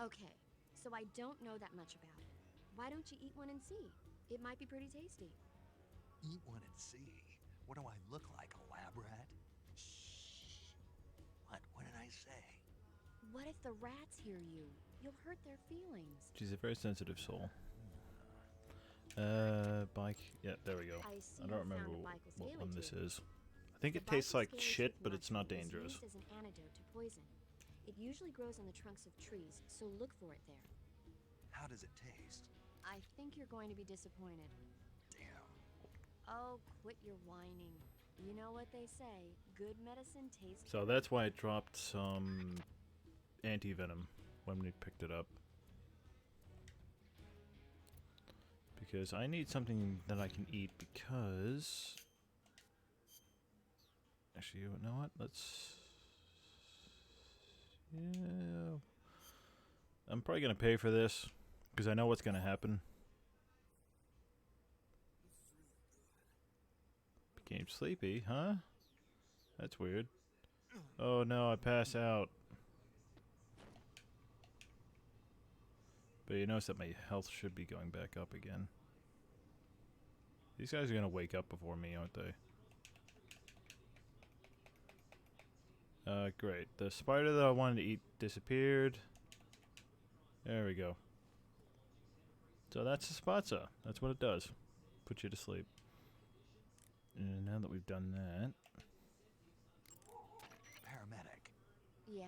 Okay, so I don't know that much about it. Why don't you eat one and see? It might be pretty tasty. Eat one and see. What do I look like, a lab rat? Shh. What did I say? What if the rats hear you? You'll hurt their feelings. She's a very sensitive soul. Bike. Yeah, there we go. I see I you don't remember found a what Bical one scaly this tooth. is. I think The it tastes Bical like scaly shit, tooth but it's not mushroom is dangerous. used as an antidote to poison. It usually grows on the trunks of trees, so look for it there. How does it taste? I think you're going to be disappointed. Damn. Oh, quit your whining. You know what they say, good medicine tastes... So that's why I dropped some anti-venom when we picked it up. Because I need something that I can eat because... Actually, you know what? Let's... Yeah... I'm probably going to pay for this because I know what's going to happen. Became sleepy, huh? That's weird. Oh no, I pass out. But you notice that my health should be going back up again. These guys are gonna wake up before me, aren't they? Great. The spider that I wanted to eat disappeared. There we go. So that's a spotza. That's what it does. Put you to sleep. And now that we've done that... Paramedic, Yeah?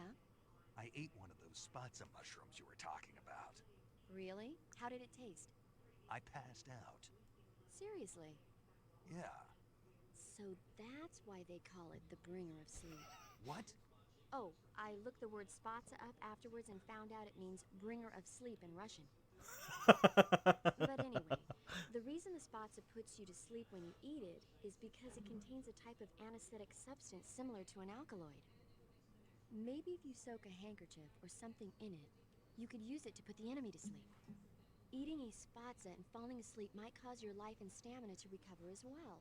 I ate one of those spotza mushrooms you were talking about. Really? How did it taste? I passed out. Seriously? Yeah. So that's why they call it the bringer of sleep. What? Oh, I looked the word spotza up afterwards and found out it means bringer of sleep in Russian. But anyway, the reason the spotza puts you to sleep when you eat it is because it contains a type of anesthetic substance similar to an alkaloid. Maybe if you soak a handkerchief or something in it, you could use it to put the enemy to sleep. Eating a spotza and falling asleep might cause your life and stamina to recover as well.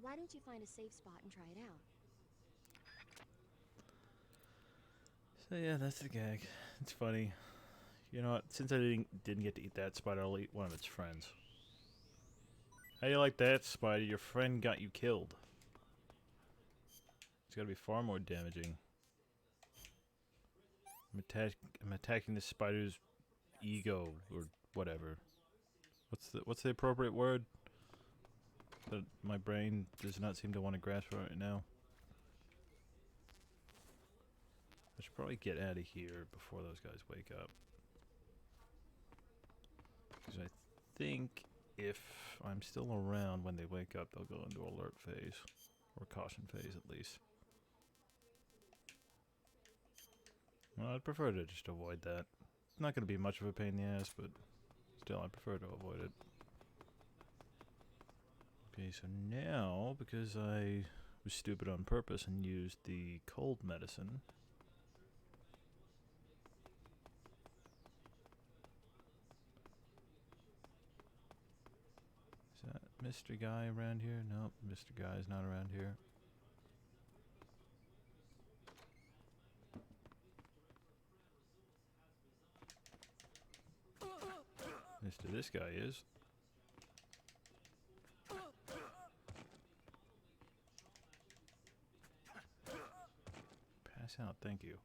Why don't you find a safe spot and try it out? So yeah, that's the gag. It's funny. You know what? Since I didn't get to eat that spider, I'll eat one of its friends. How do you like that, spider? Your friend got you killed. It's gotta be far more damaging. I'm attacking this spider's ego or whatever. What's the appropriate word that my brain does not seem to want to grasp right now? I should probably get out of here before those guys wake up. Because I think if I'm still around when they wake up, they'll go into alert phase. Or caution phase, at least. Well, I'd prefer to just avoid that. It's not going to be much of a pain in the ass, but still, I prefer to avoid it. Okay, so now, because I was stupid on purpose and used the cold medicine... Is that Mr. Guy around here? Nope, Mr. Guy's not around here. Mr. This guy is. Pass out, thank you.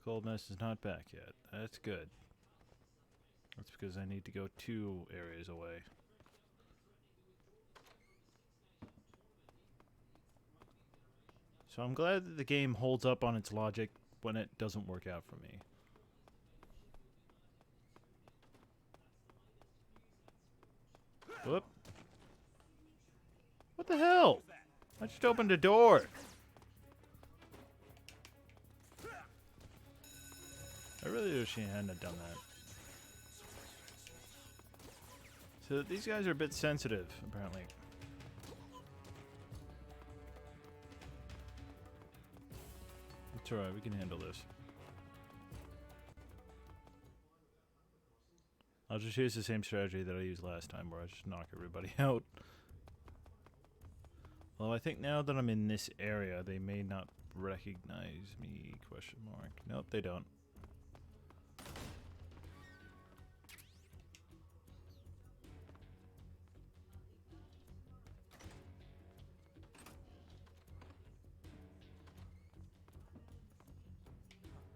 Cold Mess is not back yet. That's good. That's because I need to go 2 areas away. So I'm glad that the game holds up on its logic when it doesn't work out for me. Whoop. What the hell? I just opened a door. I really wish she hadn't done that. So these guys are a bit sensitive, apparently. It's alright, we can handle this. I'll just use the same strategy that I used last time, where I just knock everybody out. Well, I think now that I'm in this area, they may not recognize me, question mark. Nope, they don't.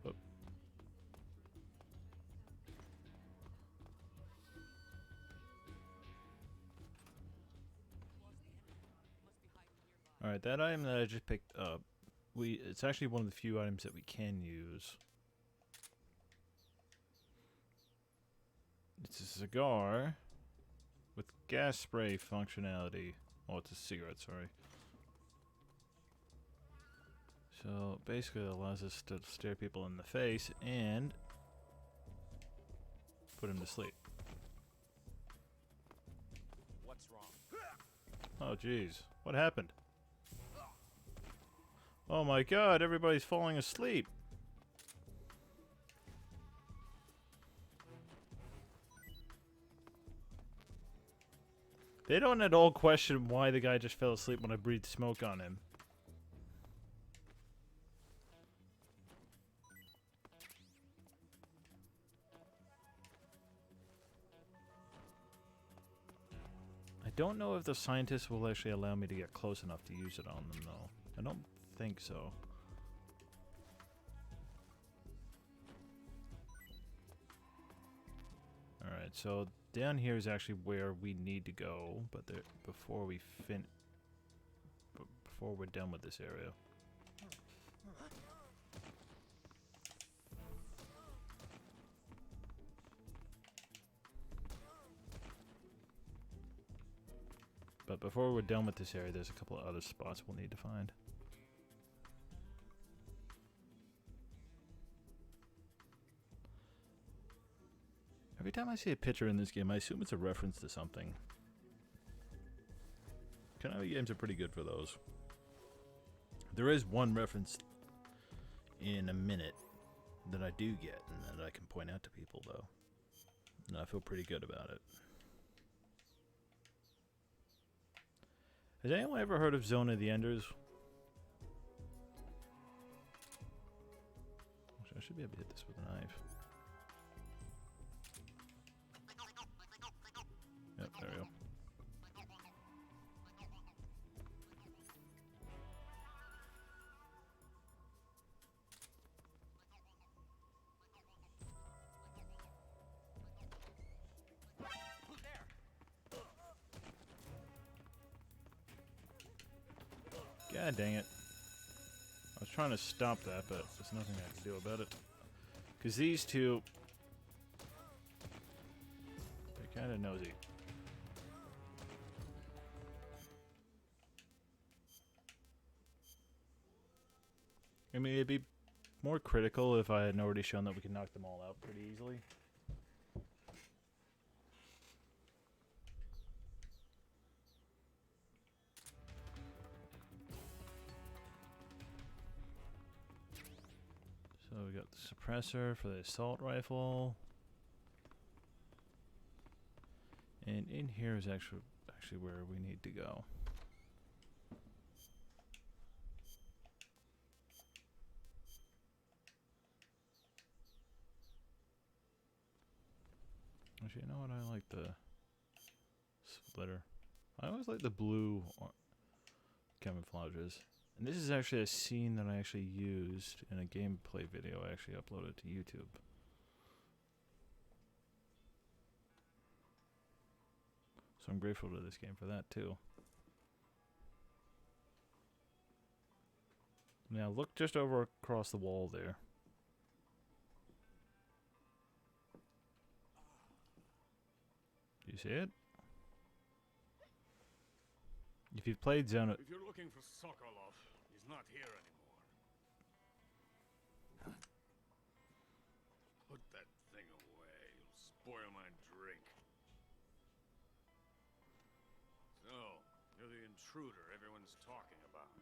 Whoop. Alright, that item that I just picked up, it's actually one of the few items that we can use. It's a cigar with gas spray functionality. Oh, it's a cigarette, sorry. So basically it allows us to stare people in the face and put them to sleep. What's wrong? Oh jeez, what happened? Oh my god, everybody's falling asleep. They don't at all question why the guy just fell asleep when I breathed smoke on him. I don't know if the scientists will actually allow me to get close enough to use it on them, though. I don't think so. Alright, so down here is actually where we need to go, but there, before we're done with this area. But before we're done with this area, there's a couple of other spots we'll need to find. Every time I see a picture in this game, I assume it's a reference to something. Konami games are pretty good for those. There is one reference in a minute that I do get, and that I can point out to people, though. And I feel pretty good about it. Has anyone ever heard of Zone of the Enders? I should be able to hit this with a knife. Yep, there we go. God dang it. I was trying to stop that, but there's nothing I can do about it. Because these two... they're kind of nosy. I mean, it'd be more critical if I hadn't already shown that we can knock them all out pretty easily. So we got the suppressor for the assault rifle. And in here is actually where we need to go. Actually, you know what? I like the splitter. I always like the blue camouflages. And this is actually a scene that I actually used in a gameplay video I actually uploaded to YouTube. So I'm grateful to this game for that too. Now look just over across the wall there. Do you see it? If you've played Zone... If you're looking for Sokolov, he's not here anymore. Put that thing away. You'll spoil my drink. So, you're the intruder everyone's talking about.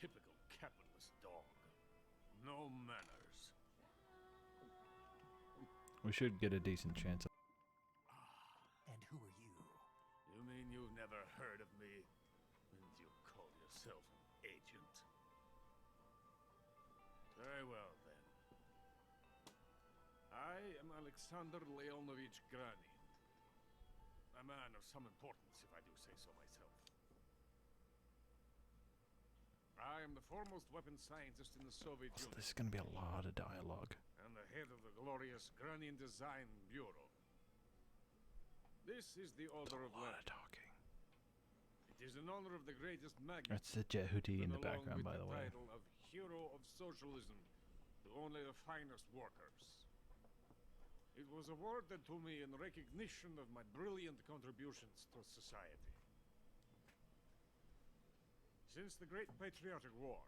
Typical capitalist dog. No manners. We should get a decent chance. And who are you? You mean you've never heard of me? And you call yourself an agent? Very well, then. I am Alexander Leonovich Granin. A man of some importance, if I do say so myself. I am the foremost weapons scientist in the Soviet So Union. this is going to be a lot of dialogue. And the head of the glorious Granin Design Bureau. This is the Order of A lot of Lenin. talking. It is in honor of the greatest magnate. That's the Jet Hoodie in the and along background, with by the way. title of Hero of Socialism to only the finest workers. It was awarded to me in recognition of my brilliant contributions to society. Since the Great Patriotic War,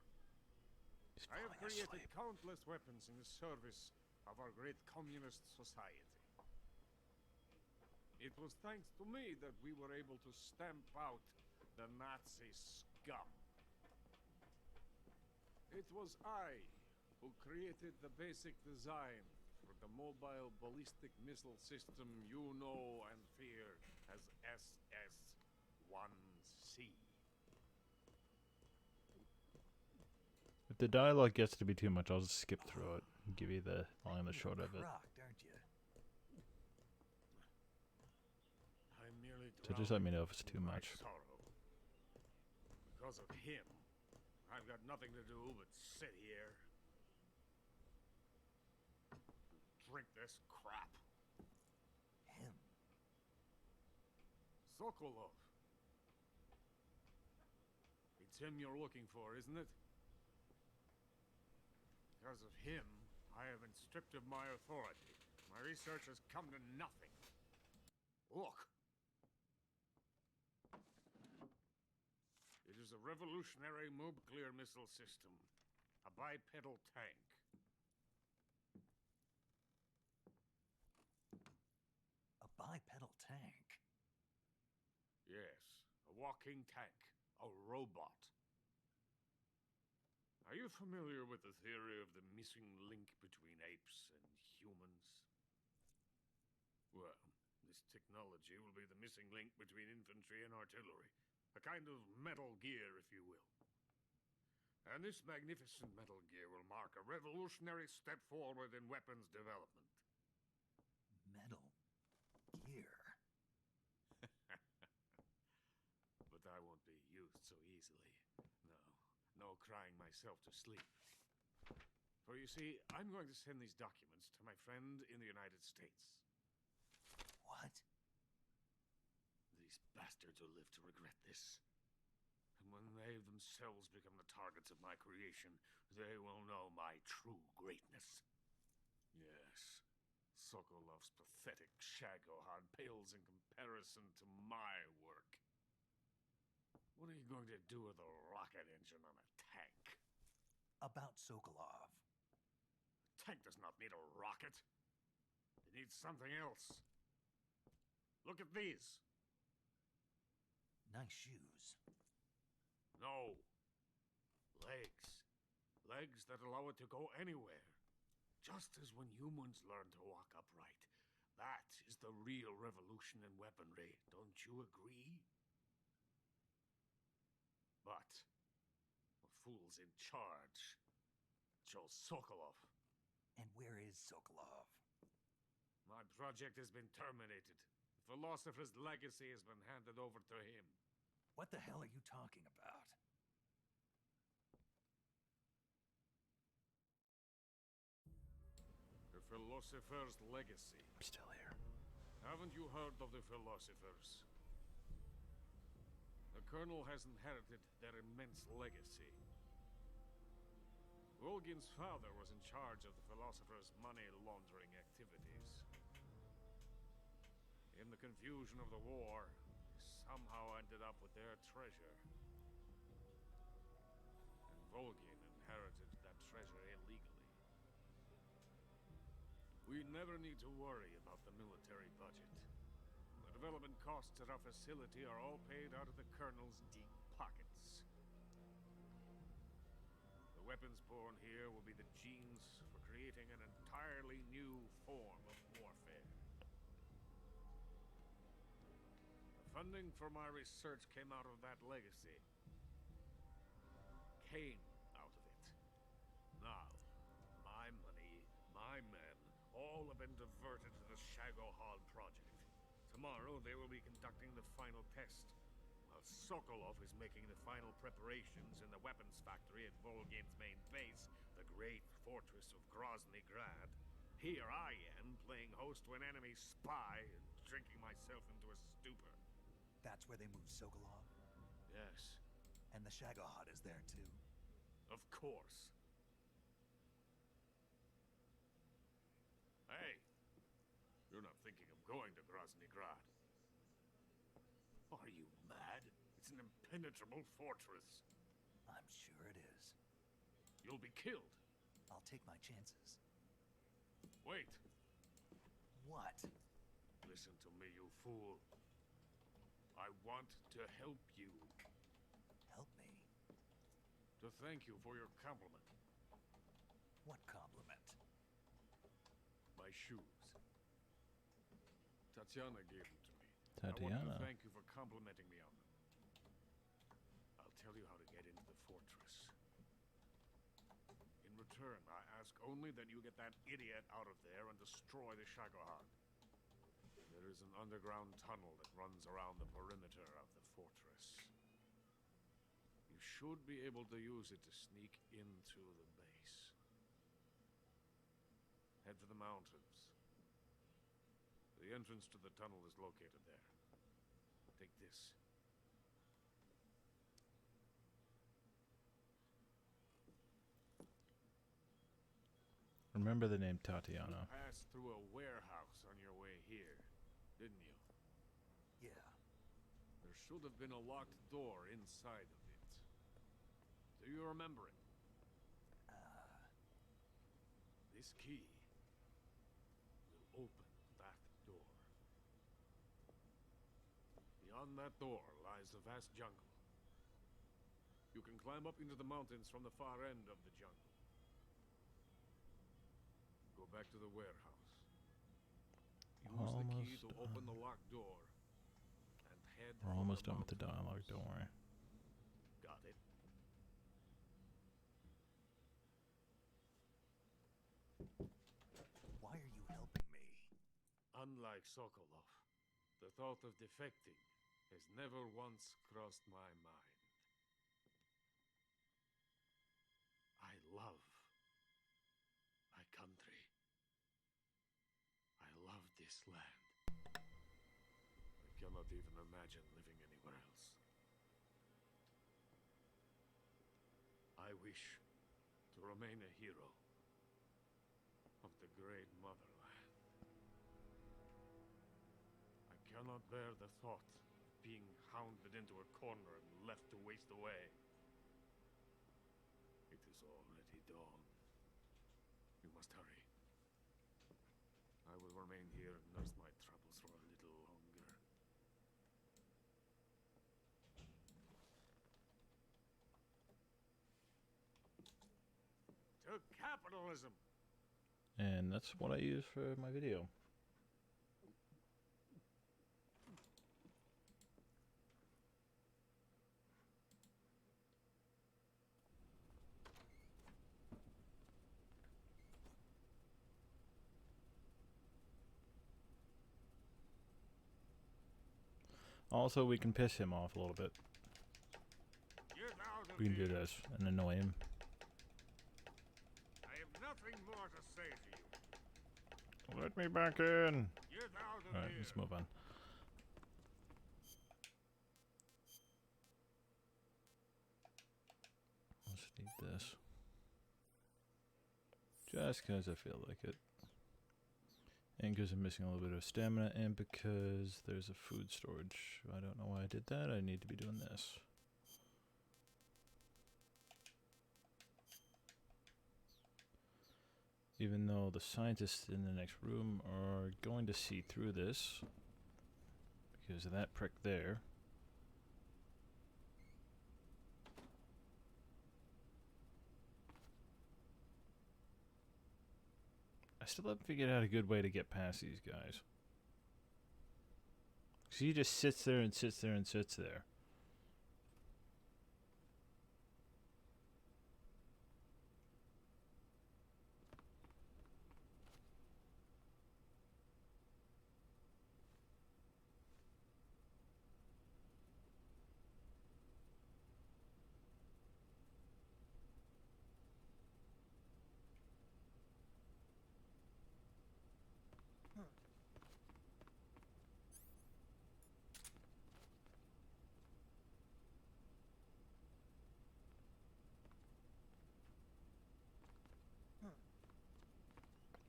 He's I have falling created asleep. countless weapons in the service of our great communist society. It was thanks to me that we were able to stamp out the Nazi scum. It was I who created the basic design for the mobile ballistic missile system you know and fear as SS-1C. If the dialogue gets to be too much, I'll just skip through it and give you the long and the You're short of it. crocked, aren't you? I merely So just let me know if it's drowned too in my much. sorrow. Because of him, I've got nothing to do but sit here, drink this crap. Him. Sokolov. It's him you're looking for, isn't it? Because of him, I have been stripped of my authority. My research has come to nothing. Look. It is a revolutionary nuclear missile system. A bipedal tank. A bipedal tank. Yes, a walking tank. A robot. Are you familiar with the theory of the missing link between apes and humans? Well, this technology will be the missing link between infantry and artillery. A kind of metal gear, if you will. And this magnificent metal gear will mark a revolutionary step forward in weapons development. Metal gear. But I won't be used so easily. No crying myself to sleep. For you see, I'm going to send these documents to my friend in the United States. What? These bastards will live to regret this. And when they themselves become the targets of my creation, they will know my true greatness. Yes, Sokolov's pathetic shagohod pales in comparison to my work. What are you going to do with a rocket engine on a tank? About Sokolov. A tank does not need a rocket. It needs something else. Look at these. Nice shoes. No. Legs. Legs that allow it to go anywhere. Just as when humans learn to walk upright. That is the real revolution in weaponry. Don't you agree? But the fool's in charge. Joe Sokolov. And where is Sokolov? My project has been terminated. The Philosopher's legacy has been handed over to him. What the hell are you talking about? The Philosopher's legacy. I'm still here. Haven't you heard of the Philosophers? The Colonel has inherited their immense legacy. Volgin's father was in charge of the Philosopher's money laundering activities. In the confusion of the war, he somehow ended up with their treasure. And Volgin inherited that treasure illegally. We never need to worry about the military budget. The development costs at our facility are all paid out of the Colonel's deep pockets. The weapons born here will be the genes for creating an entirely new form of warfare. The funding for my research came out of that legacy. Came out of it. Now, my money, my men, all have been diverted to the Shagohod project. Tomorrow, they will be conducting the final test, while Sokolov is making the final preparations in the weapons factory at Volgin's main base, the great fortress of Grozny Grad. Here I am, playing host to an enemy spy and drinking myself into a stupor. That's where they moved Sokolov? Yes, And the Shagohod is there too? of course. Hey, you're not thinking of going to Grozny Grad. Are you mad? It's an impenetrable fortress. I'm sure it is. You'll be killed. I'll take my chances. Wait, What? listen to me, you fool. I want to help you. Help me? To thank you for your compliment. What compliment? My shoes. Tatiana gave them to me. I wanted to Tatiana. thank you for complimenting me on them. I'll tell you how to get into the fortress. In return, I ask only that you get that idiot out of there and destroy the Shagohod. There is an underground tunnel that runs around the perimeter of the fortress. You should be able to use it to sneak into the base. Head for the mountains. The entrance to the tunnel is located there. Take this. Remember the name You Tatiana. passed through a warehouse on your way here, didn't you? Yeah. There should have been a locked door inside of it. Do you remember it? This key will open that door. Beyond that door lies the vast jungle. You can climb up into the mountains from the far end of the jungle. Go back to the warehouse. Use the key to Almost open done. the locked door and head We're for almost the done with the dialogue, mountains. don't worry. Got it. Why are you helping me? Unlike Sokolov, the thought of defecting has never once crossed my mind. I love my country. I love this land. I cannot even imagine living anywhere else. I wish to remain a hero of the great motherland. I cannot bear the thought of being hounded into a corner and left to waste away. It is already dawn. You must hurry. I will remain here and nurse my troubles for a little longer. To capitalism! And that's what I use for my video. Also, we can piss him off a little bit. Get out of We can do here. this and annoy him. I have nothing more to say to you. Let me back in. Get out of Alright, here. let's move on. Let's need this. Just because I feel like it. And because I'm missing a little bit of stamina, and because there's a food storage. I don't know why I did that. I need to be doing this. Even though the scientists in the next room are going to see through this. Because of that prick there. I still haven't figured out a good way to get past these guys. Because he just sits there and sits there and sits there.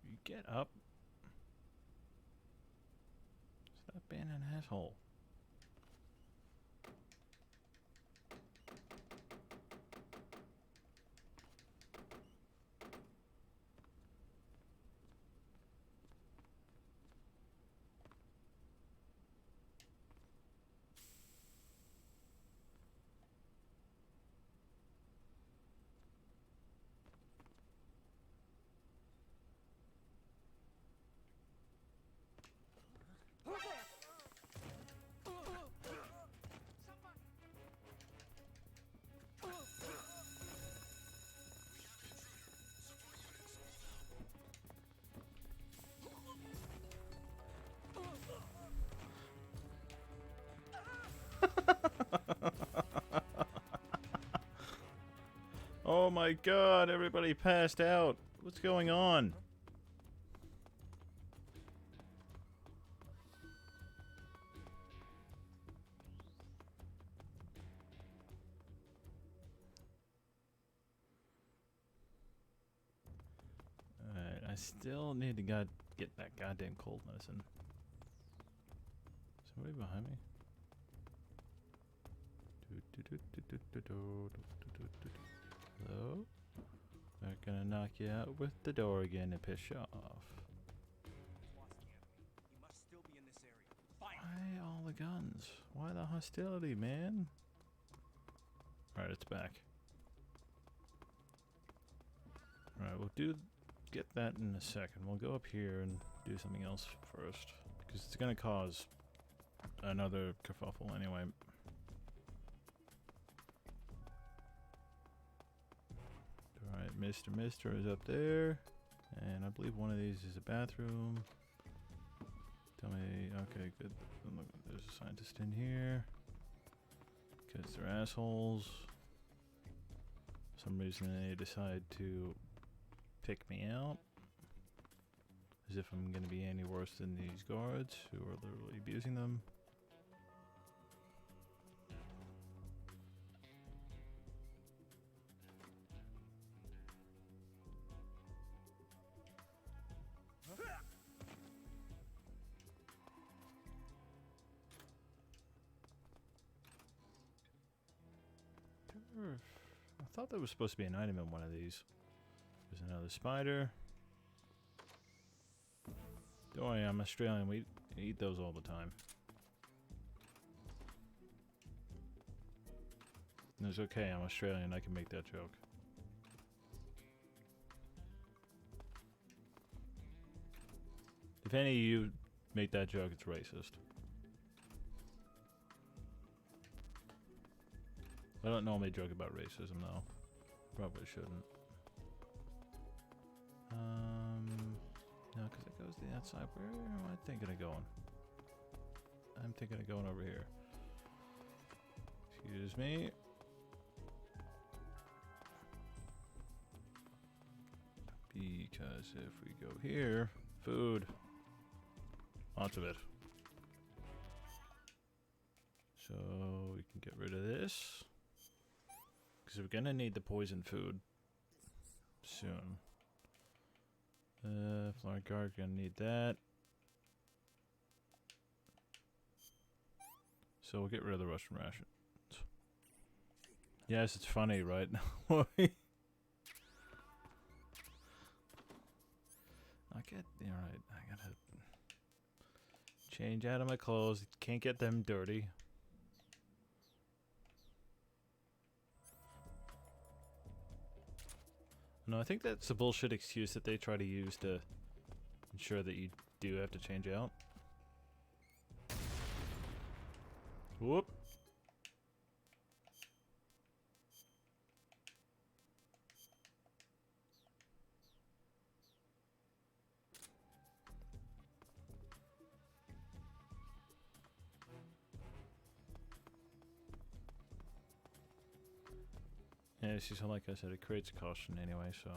You get up. Stop being an asshole. Oh my god, everybody passed out. What's going on? Alright, I still need to get that goddamn cold medicine. Somebody behind me? Hello? They're gonna knock you out with the door again and piss you off. You must still be in this area. Fight! Why all the guns? Why the hostility, man? Alright, it's back. Alright, we'll get that in a second. We'll go up here and do something else first. Because it's gonna cause another kerfuffle anyway. Alright, Mr. Mister is up there. And I believe one of these is a bathroom. Tell me, okay, good. Look, there's a scientist in here. Because they're assholes. For some reason they decide to pick me out. As if I'm going to be any worse than these guards who are literally abusing them. I thought there was supposed to be an item in one of these. There's another spider. Don't worry, I'm Australian. We eat those all the time. And it's okay, I'm Australian. I can make that joke. If any of you make that joke, it's racist. I don't normally joke about racism, though. Probably shouldn't. No, because it goes to the outside. Where am I thinking of going? I'm thinking of going over here. Excuse me. Because if we go here, food. Lots of it. So we can get rid of this. Because we're going to need the poison food soon. Flying guard, going to need that. So we'll get rid of the Russian rations. Yes, it's funny, right? I get, alright, I gotta change out of my clothes. Can't get them dirty. No, I think that's a bullshit excuse that they try to use to ensure that you do have to change out. Whoop. Yeah, see, so like I said, it creates caution anyway, so.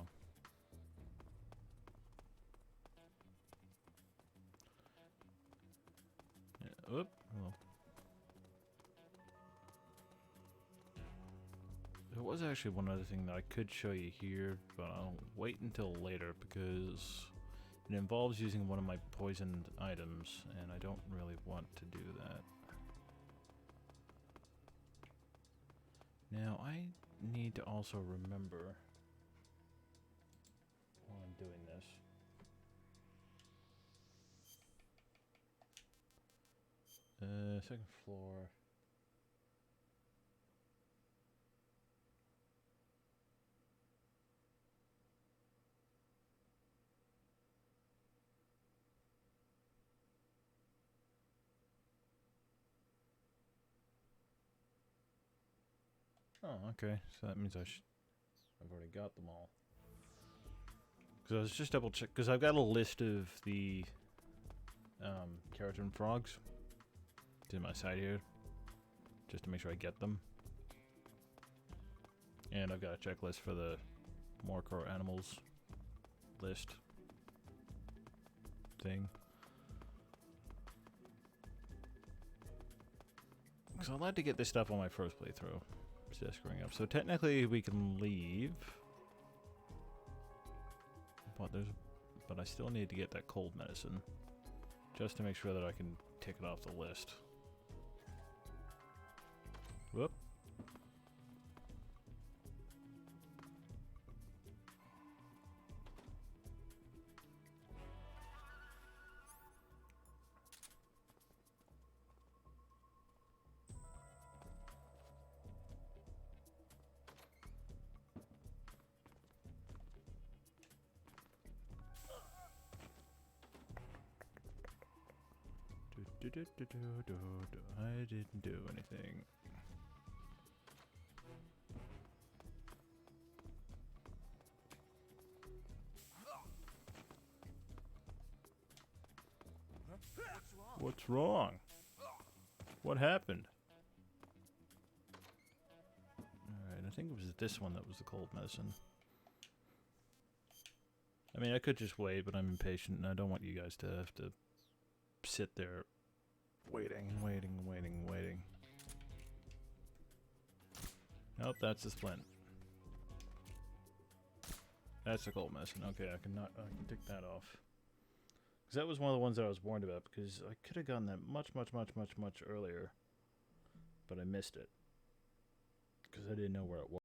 Yeah, oop, well. There was actually one other thing that I could show you here, but I'll wait until later because it involves using one of my poisoned items, and I don't really want to do that. Now, I need to also remember while I'm doing this. Second floor. Oh, okay. So that means I've already got them all. Because I was just double check. Because I've got a list of the keratin frogs. To my side here, just to make sure I get them. And I've got a checklist for the more core animals list thing. So I'd like to get this stuff on my first playthrough. Just screwing up. So technically we can leave. But I still need to get that cold medicine. Just to make sure that I can tick it off the list. Whoop. I didn't do anything. What's wrong? What happened? Alright, I think it was this one that was the cold medicine. I mean, I could just wait, but I'm impatient and I don't want you guys to have to sit there waiting. Nope, that's the splint. That's the cold medicine. Okay, I can tick that off. Because that was one of the ones that I was warned about, because I could have gotten that much earlier, but I missed it. Because I didn't know where it was.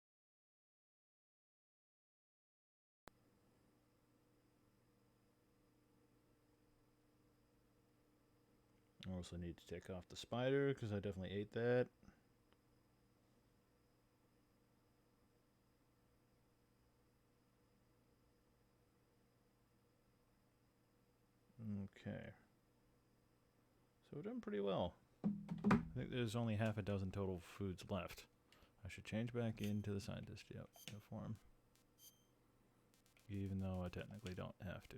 I also need to take off the spider, because I definitely ate that. Okay. So we're doing pretty well. I think there's only half a dozen total foods left. I should change back into the scientist uniform. Even though I technically don't have to.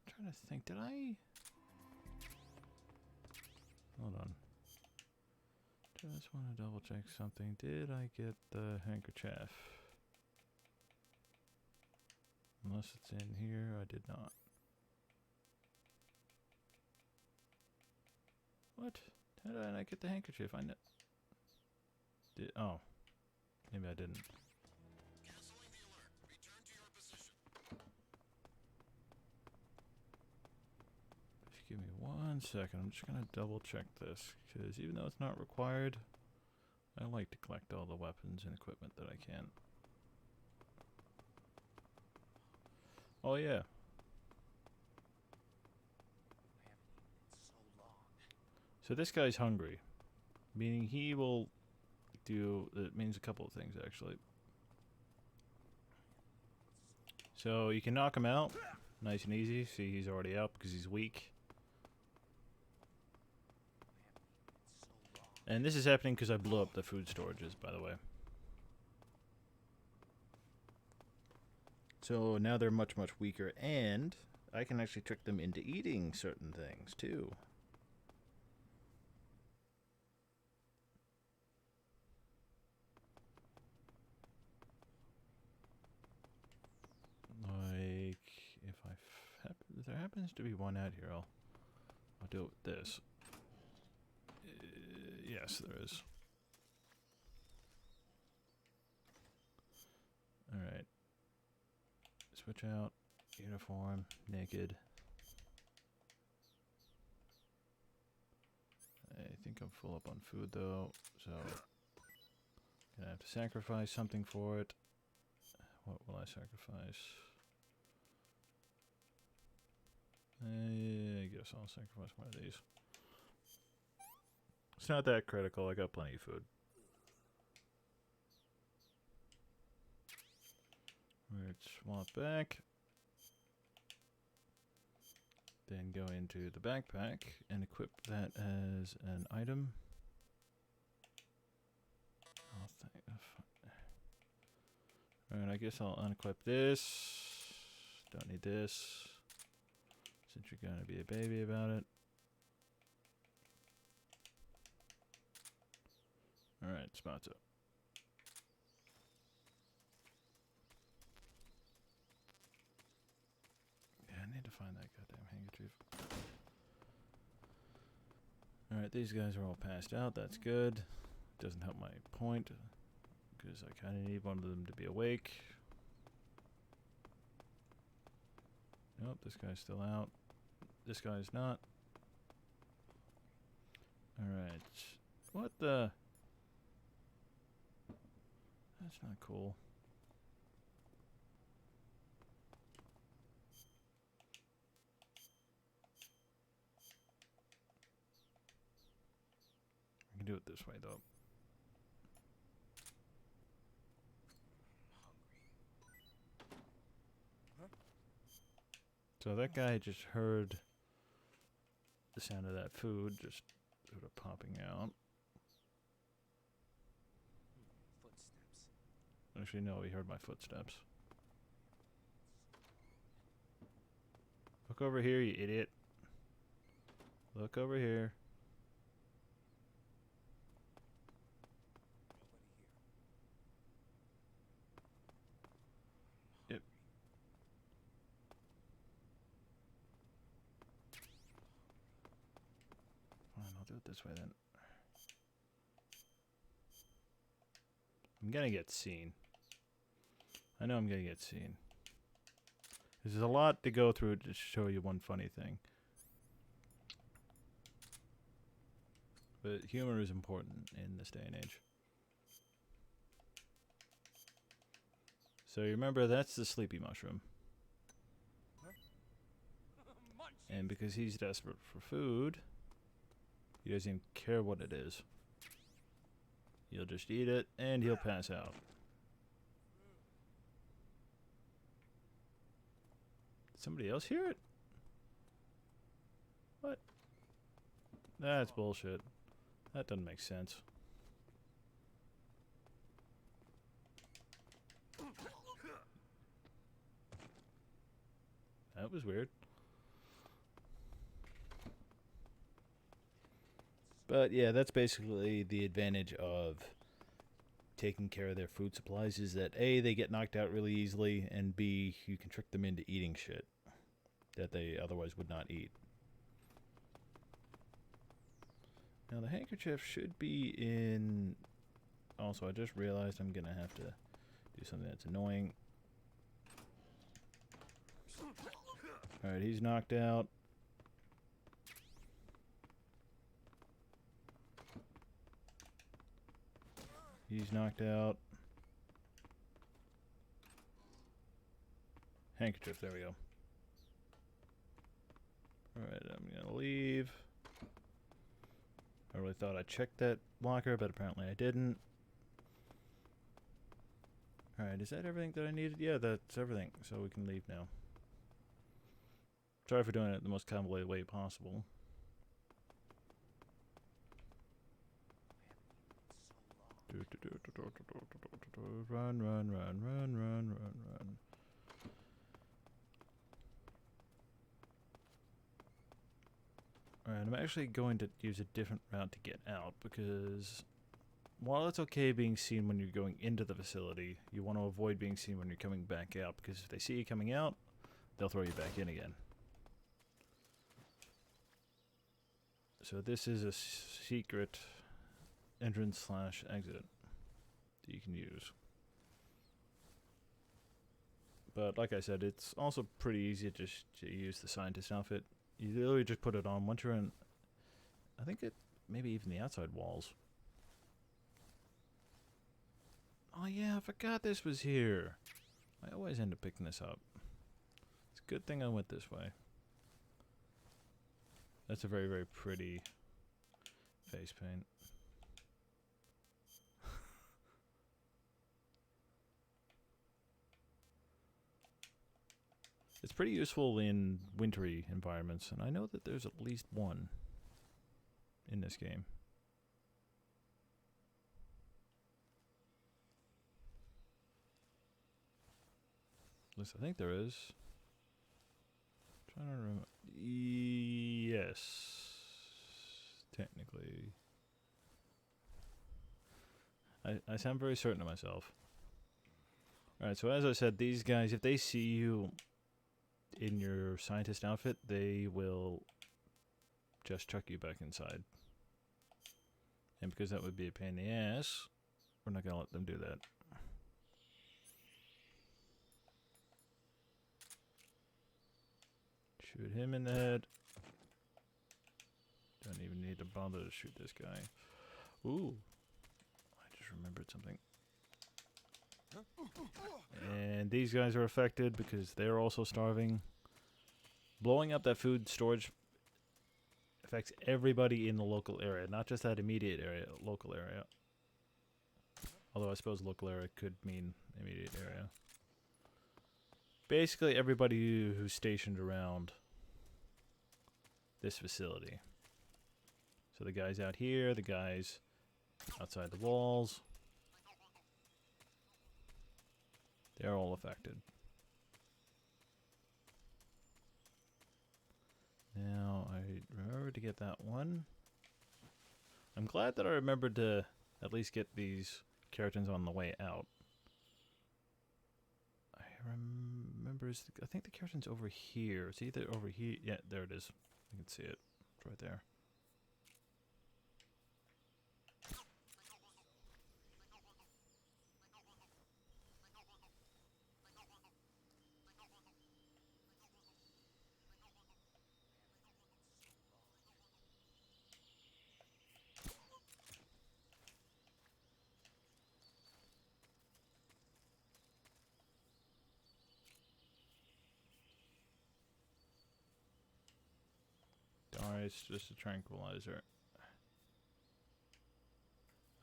I'm trying to think, did I... Hold on. Just want to double check something. Did I get the handkerchief? Unless it's in here, I did not. What? How did I not get the handkerchief? I know. Did, oh. Maybe I didn't. Canceling the alert. Return to your position. Just give me 1 second. I'm just gonna double check this, because even though it's not required, I like to collect all the weapons and equipment that I can. Oh yeah. I haven't eaten in so long. So this guy's hungry, meaning he will do. It means a couple of things actually. So you can knock him out, nice and easy. See, he's already out because he's weak. And this is happening because I blew up the food storages, by the way. So now they're much, much weaker, and I can actually trick them into eating certain things, too. Like, if there happens to be one out here, I'll do it with this. Yes, there is. Alright. Switch out. Uniform. Naked. I think I'm full up on food though, so gonna have to sacrifice something for it. What will I sacrifice? I guess I'll sacrifice one of these. It's not that critical, I got plenty of food. Let's swap back. Then go into the backpack and equip that as an item. Alright, I guess I'll unequip this. Don't need this. Since you're gonna be a baby about it. Alright, spots up. Yeah, I need to find that goddamn handkerchief. Alright, these guys are all passed out. That's good. Doesn't help my point, because I kind of need one of them to be awake. Nope, this guy's still out. This guy's not. Alright. What the? That's not cool. I can do it this way, though. So that guy just heard the sound of that food just sort of popping out. Footsteps. Actually, no, he heard my footsteps. Look over here, you idiot. Look over here. Yep. Fine, I'll do it this way then. I'm gonna get seen. I know I'm gonna get seen. There's a lot to go through to show you one funny thing. But humor is important in this day and age. So you remember, that's the sleepy mushroom. And because he's desperate for food, he doesn't even care what it is. He'll just eat it, and he'll pass out. Did somebody else hear it? What? That's bullshit. That doesn't make sense. That was weird. But yeah, that's basically the advantage of taking care of their food supplies, is that A, they get knocked out really easily, and B, you can trick them into eating shit that they otherwise would not eat. Now the handkerchief should be in... Also, I just realized I'm gonna have to do something that's annoying. Alright, he's knocked out. He's knocked out. Handkerchief, there we go. Alright, I'm gonna leave. I really thought I checked that locker, but apparently I didn't. Alright, is that everything that I needed? Yeah, that's everything, so we can leave now. Sorry for doing it the most convoluted way possible. Run, run, run, run, run, run, run. Alright, I'm actually going to use a different route to get out, because while it's okay being seen when you're going into the facility, you want to avoid being seen when you're coming back out, because if they see you coming out, they'll throw you back in again. So this is a secret entrance/exit that you can use. But like I said, it's also pretty easy just to use the scientist outfit. You literally just put it on once you're in, I think it, maybe even the outside walls. Oh yeah, I forgot this was here. I always end up picking this up. It's a good thing I went this way. That's a very, very pretty face paint. It's pretty useful in wintry environments, and I know that there's at least one in this game. At least I think there is. Trying to remember. Yes, technically. I sound very certain of myself. Alright, so as I said, these guys, if they see you in your scientist outfit, they will just chuck you back inside. And because that would be a pain in the ass, we're not going to let them do that. Shoot him in the head. Don't even need to bother to shoot this guy. Ooh. I just remembered something. And these guys are affected because they're also starving. Blowing up that food storage affects everybody in the local area, not just that immediate area, local area. Although I suppose local area could mean immediate area. Basically everybody who's stationed around this facility. So the guys out here, the guys outside the walls, they're all affected. Now, I remembered to get that one. I'm glad that I remembered to at least get these keratins on the way out. I remember, I think the keratin's over here. It's either over here. Yeah, there it is. You can see it. It's right there. Alright, it's just a tranquilizer.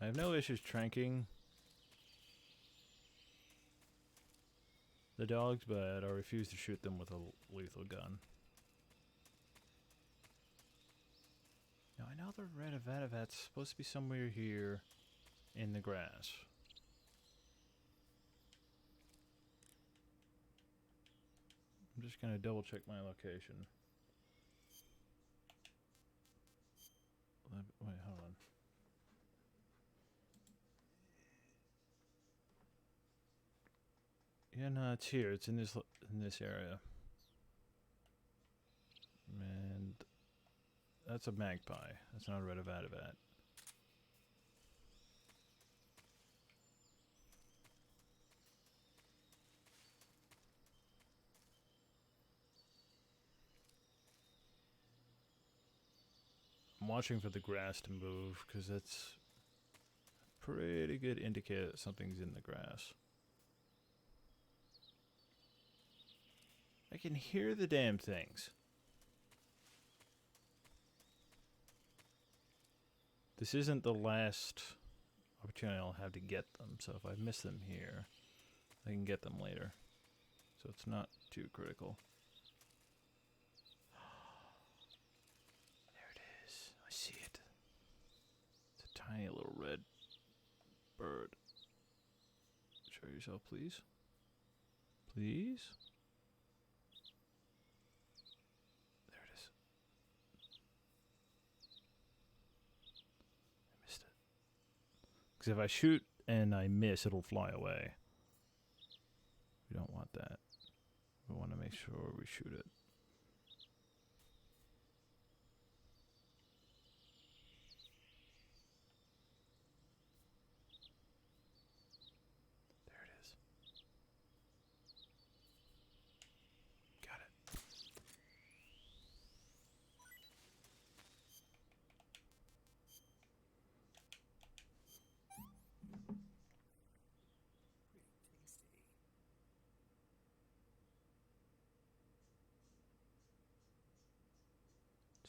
I have no issues tranking the dogs, but I refuse to shoot them with a lethal gun. Now I know the red Avadavat's supposed to be somewhere here in the grass. I'm just gonna double check my location. Wait, hold on. Yeah, no, it's here. It's in this area. And that's a magpie. That's not a red avatabat. I'm watching for the grass to move because that's a pretty good indicator that something's in the grass. I can hear the damn things. This isn't the last opportunity I'll have to get them, so if I miss them here, I can get them later. So it's not too critical. There it is. I see it. It's a tiny little red bird. Show yourself, please. Please? There it is. I missed it. Because if I shoot and I miss, it'll fly away. We don't want that. We want to make sure we shoot it. There it is. Got it.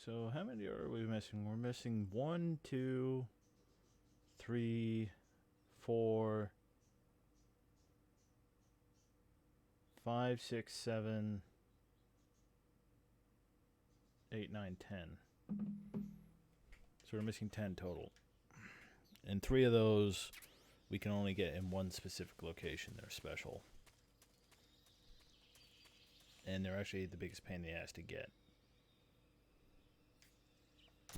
So how many are we missing? We're missing 1, 2, 3, 4, 5, 6, 7, 8, 9, 10. So we're missing 10 total. And 3 of those we can only get in one specific location. They're special. And they're actually the biggest pain in the ass to get.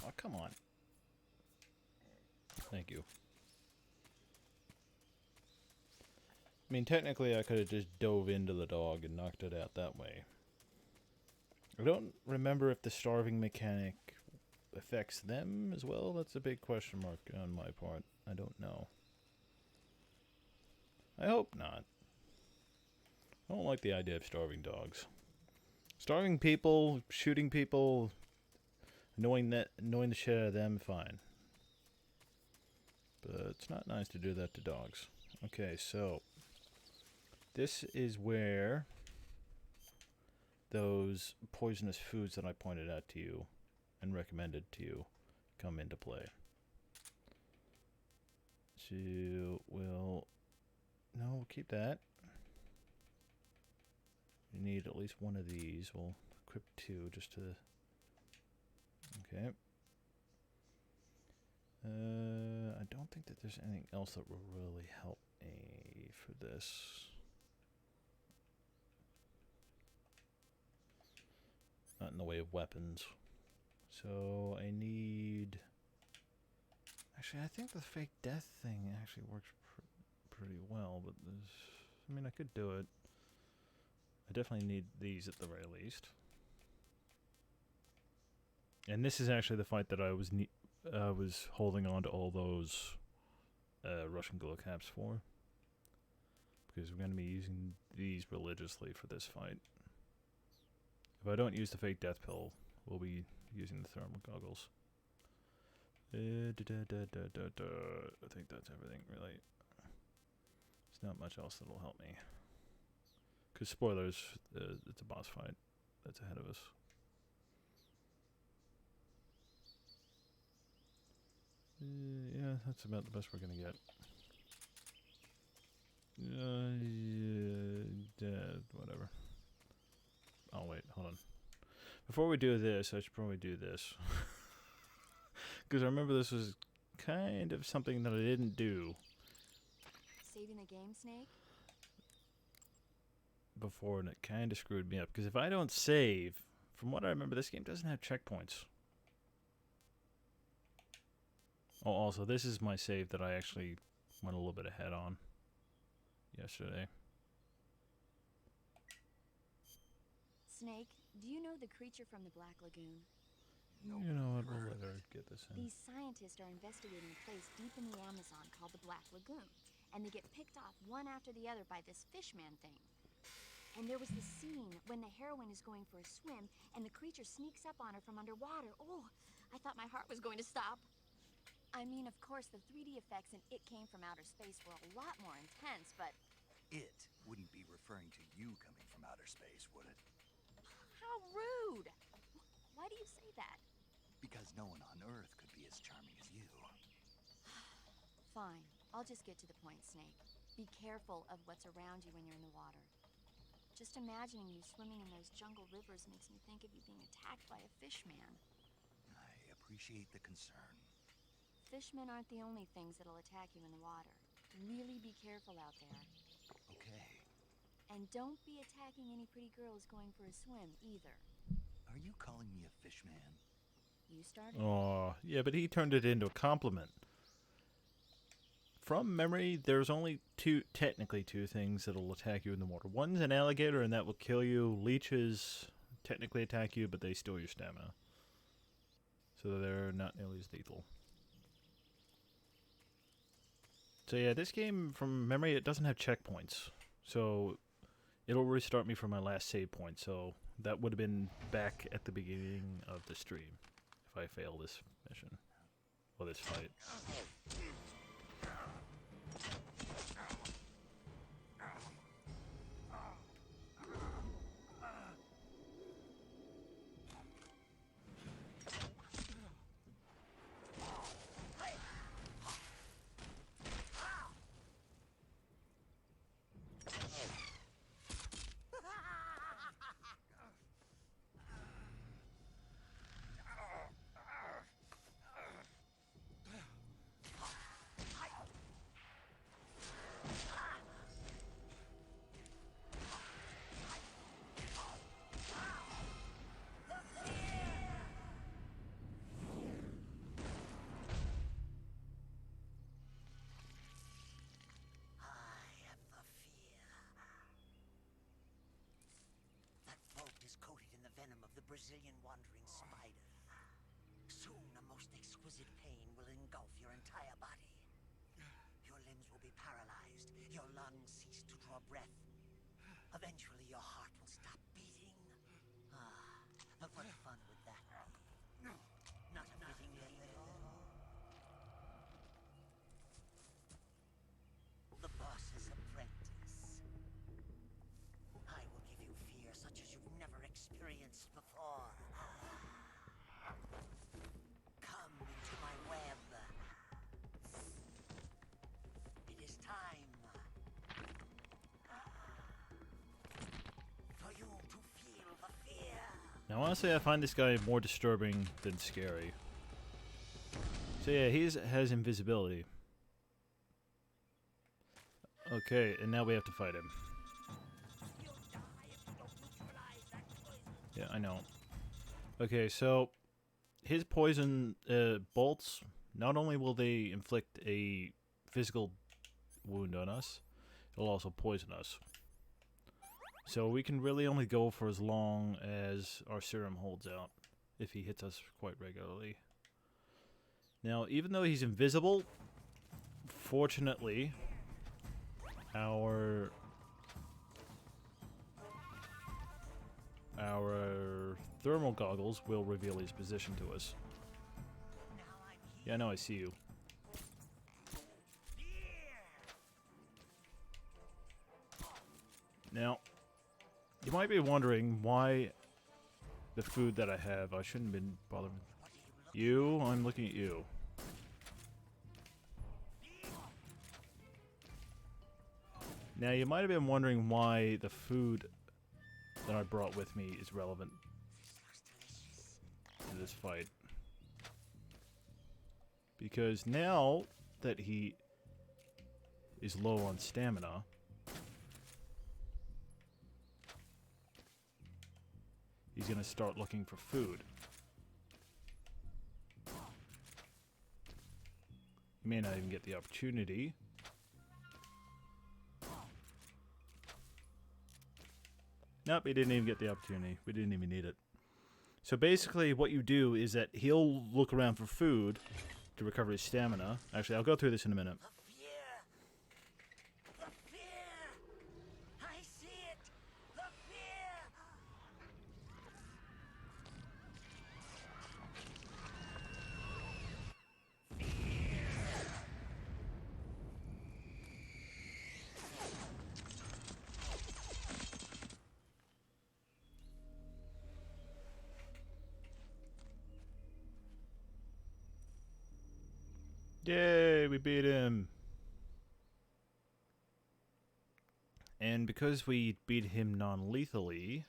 Oh, come on. Thank you. I mean, technically I could have just dove into the dog and knocked it out that way. I don't remember if the starving mechanic affects them as well. That's a big question mark on my part. I don't know. I hope not. I don't like the idea of starving dogs. Starving people, shooting people, annoying the shit out of them, fine. But it's not nice to do that to dogs. Okay, so this is where those poisonous foods that I pointed out to you and recommended to you come into play. So we'll keep that. We need at least one of these. We'll equip 2 just to. Okay. I don't think that there's anything else that will really help me for this. Not in the way of weapons. So I need. Actually, I think the fake death thing actually works pretty well, but there's. I mean, I could do it. I definitely need these at the very least. And this is actually the fight that I was holding on to all those Russian glow caps for. Because we're going to be using these religiously for this fight. If I don't use the fake death pill, we'll be using the thermal goggles. I think that's everything, really. There's not much else that'll help me. Because spoilers, it's a boss fight that's ahead of us. Yeah, that's about the best we're gonna get. Whatever. Oh wait, hold on. Before we do this, I should probably do this. Because I remember this was kind of something that I didn't do. Saving the game, Snake? Before, and it kind of screwed me up. Because if I don't save, from what I remember, this game doesn't have checkpoints. Oh, also, this is my save that I actually went a little bit ahead on yesterday. Snake, do you know the creature from the Black Lagoon? You know what? We'll let her get this in. These scientists are investigating a place deep in the Amazon called the Black Lagoon, and they get picked off one after the other by this fishman thing. And there was this scene when the heroine is going for a swim, and the creature sneaks up on her from underwater. Oh, I thought my heart was going to stop. I mean, of course, the 3D effects in It Came From Outer Space were a lot more intense, but... It wouldn't be referring to you coming from outer space, would it? How rude! Why do you say that? Because no one on Earth could be as charming as you. Fine, I'll just get to the point, Snake. Be careful of what's around you when you're in the water. Just imagining you swimming in those jungle rivers makes me think of you being attacked by a fishman. I appreciate the concern. Fishmen aren't the only things that'll attack you in the water. Really be careful out there. Okay. And don't be attacking any pretty girls going for a swim, either. Are you calling me a fish man? You started. Oh, yeah, but he turned it into a compliment. From memory, there's only technically two things that'll attack you in the water. One's an alligator, and that will kill you. Leeches technically attack you, but they steal your stamina. So they're not nearly as lethal. So yeah, this game, from memory, it doesn't have checkpoints. So it'll restart me from my last save point. So that would have been back at the beginning of the stream if I fail this mission. Or this fight. Coated in the venom of the Brazilian wandering spider. Soon a most exquisite pain will engulf your entire body. Your limbs will be paralyzed, your lungs cease to draw breath. Eventually your heart will stop beating. But what fun would that be? Not a fitting end at all. The boss's apprentice. I will give you fear such as you've never experienced before. Come into my web. It is time for you to feel the fear. Now honestly, I find this guy more disturbing than scary. So yeah, he has invisibility. Okay, and now we have to fight him. You'll die if you don't neutralize that poison. Yeah, I know. Okay, so his poison bolts, not only will they inflict a physical wound on us, it'll also poison us. So we can really only go for as long as our serum holds out, if he hits us quite regularly. Now, even though he's invisible, fortunately, our thermal goggles will reveal his position to us. Now I'm here. Yeah, I know, I see you. Now, you might be wondering why the food that I have, I shouldn't have been bothering you. I'm looking at you. Now, you might have been wondering why the food that I brought with me is relevant to this fight. Because now that he is low on stamina, he's going to start looking for food. He may not even get the opportunity. Nope, he didn't even get the opportunity. We didn't even need it. So basically what you do is that he'll look around for food to recover his stamina. Actually, I'll go through this in a minute. The fear! The fear! I see it! The fear! Yay, we beat him. And because we beat him non-lethally,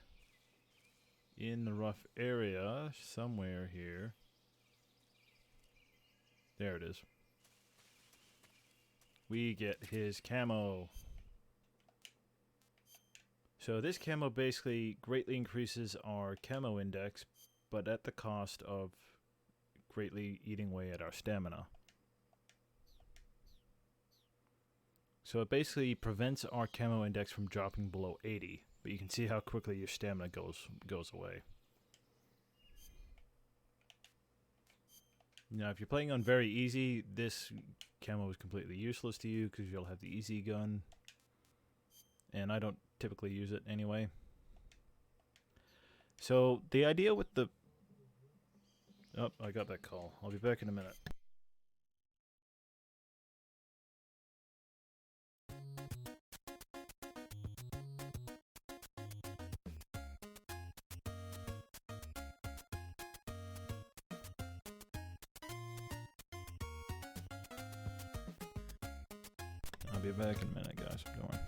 in the rough area, somewhere here. There it is. We get his camo. So this camo basically greatly increases our camo index, but at the cost of greatly eating away at our stamina. So it basically prevents our camo index from dropping below 80, but you can see how quickly your stamina goes away. Now, if you're playing on very easy, this camo is completely useless to you because you'll have the easy gun, and I don't typically use it anyway. So the idea with the... Oh, I got that call. I'll be back in a minute. I'll be back in a minute, guys. Don't worry.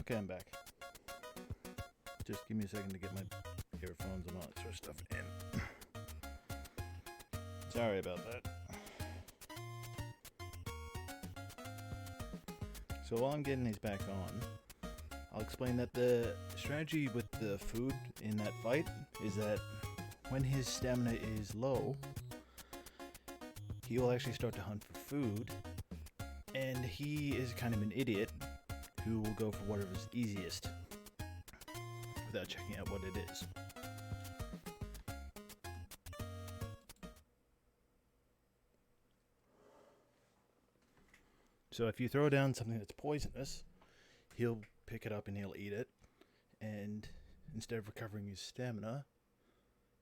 Okay, I'm back. Just give me a second to get my earphones and all that sort of stuff in. Sorry about that. So while I'm getting these back on, I'll explain that the strategy with the food in that fight is that when his stamina is low, he will actually start to hunt for food, and he is kind of an idiot who will go for whatever's easiest without checking out what it is. So if you throw down something that's poisonous, he'll pick it up and he'll eat it, and instead of recovering his stamina,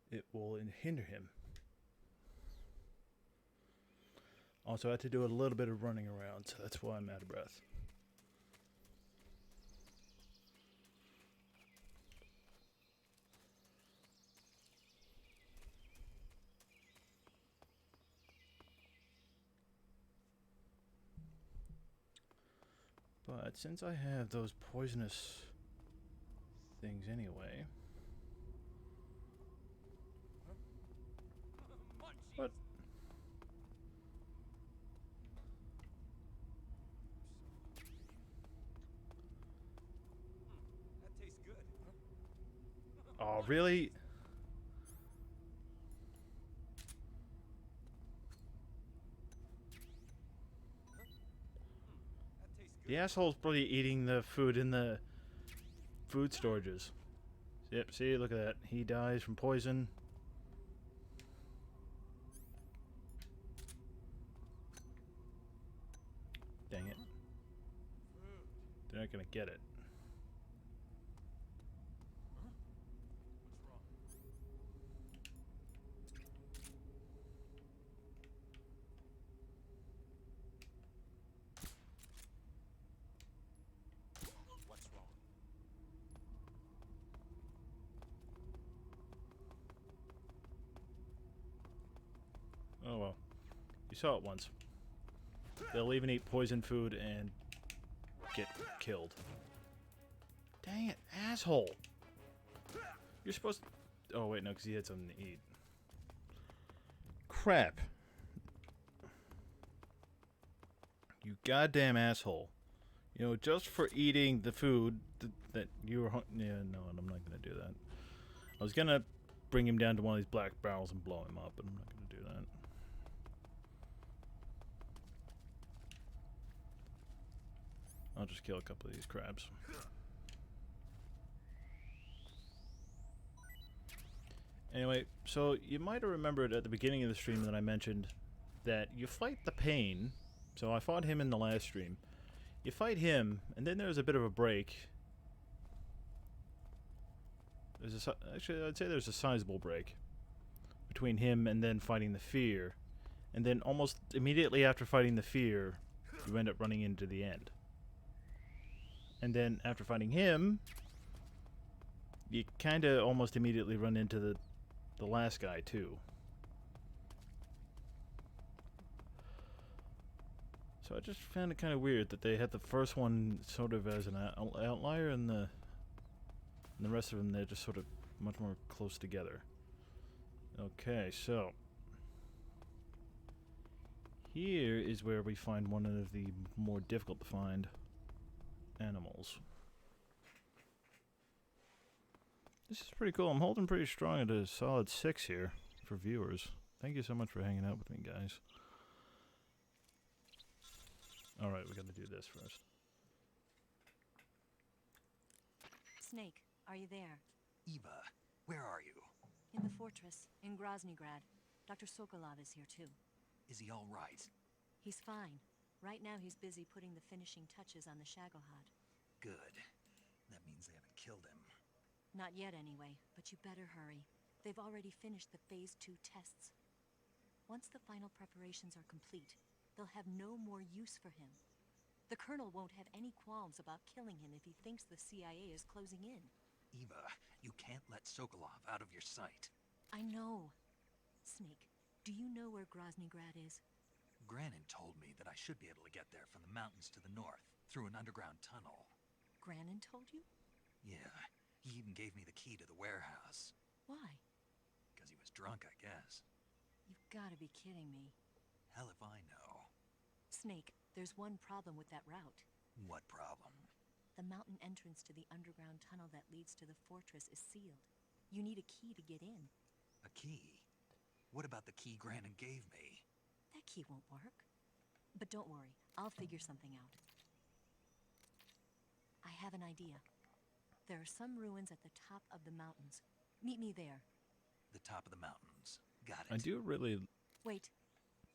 it will hinder him. Also, I had to do a little bit of running around, so that's why I'm out of breath. But since I have those poisonous things anyway... What? That tastes good. Oh, really? The asshole's probably eating the food in the food storages. Yep, see, look at that. He dies from poison. Dang it. They're not gonna get it. What's wrong? Oh well. You saw it once. They'll even eat poison food and get killed. Dang it, asshole! You're supposed to... Oh wait, no, because he had something to eat. Crap. You goddamn asshole. You know, just for eating the food that you were... Yeah, no, I'm not going to do that. I was going to bring him down to one of these black barrels and blow him up, but I'm not going to do that. I'll just kill a couple of these crabs. Anyway, so you might have remembered at the beginning of the stream that I mentioned that you fight the pain. So I fought him in the last stream. You fight him, and then there's a bit of a break. Actually, I'd say there's a sizable break between him and then fighting the fear. And then almost immediately after fighting the fear, you end up running into the end. And then after fighting him, you kind of almost immediately run into the last guy too. So I just found it kind of weird that they had the first one sort of as an outlier, and the rest of them they're just sort of much more close together. Okay, so here is where we find one of the more difficult to find animals. This is pretty cool. I'm holding pretty strong at a solid 6 here for viewers. Thank you so much for hanging out with me, guys. Alright, we gotta do this first. Snake, are you there? Eva, where are you? In the fortress, in Groznygrad. Dr. Sokolov is here too. Is he all right? He's fine. Right now he's busy putting the finishing touches on the Shagohod. Good. That means they haven't killed him. Not yet anyway, but you better hurry. They've already finished the Phase 2 tests. Once the final preparations are complete, they'll have no more use for him. The Colonel won't have any qualms about killing him if he thinks the CIA is closing in. Eva, you can't let Sokolov out of your sight. I know. Snake, do you know where Groznygrad is? Granin told me that I should be able to get there from the mountains to the north, through an underground tunnel. Granin told you? Yeah, he even gave me the key to the warehouse. Why? Because he was drunk, I guess. You've gotta be kidding me. Hell if I know. Snake, there's one problem with that route. What problem? The mountain entrance to the underground tunnel that leads to the fortress is sealed. You need a key to get in. A key? What about the key Granin gave me? That key won't work. But don't worry, I'll figure something out. I have an idea. There are some ruins at the top of the mountains. Meet me there. The top of the mountains. Got it. I do really... Wait,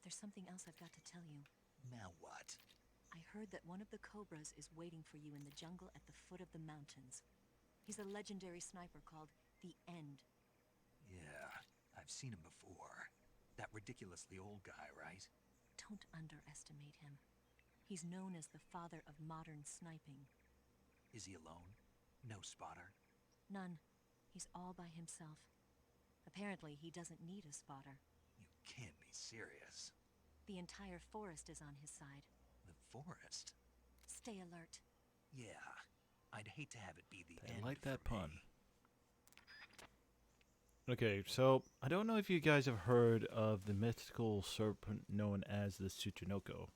there's something else I've got to tell you. Now what? I heard that one of the Cobras is waiting for you in the jungle at the foot of the mountains. He's a legendary sniper called the End. Yeah, I've seen him before. That ridiculously old guy, right? Don't underestimate him. He's known as the father of modern sniping. Is he alone? No spotter? None. He's all by himself. Apparently, he doesn't need a spotter. You can't be serious. The entire forest is on his side. The forest? Stay alert. Yeah, I'd hate to have it be the I end like that for pun. me. Okay, so I don't know if you guys have heard of the mythical serpent known as the Tsuchinoko.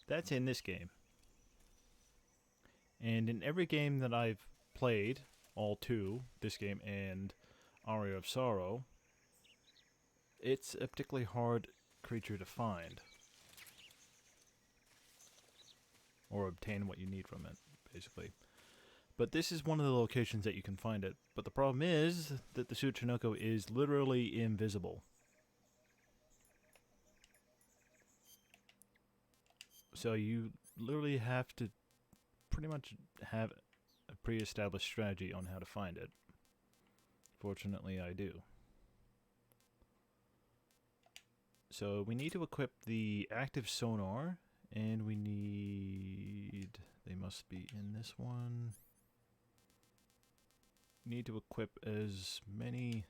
That's in this game. And in every game that I've played, all two, this game and Aria of Sorrow, it's a particularly hard creature to find. Or obtain what you need from it, basically. But this is one of the locations that you can find it. But the problem is that the Tsuchinoko is literally invisible. So you literally have to pretty much have a pre-established strategy on how to find it. Fortunately, I do. So we need to equip the active sonar, and we need... They must be in this one. Need to equip as many...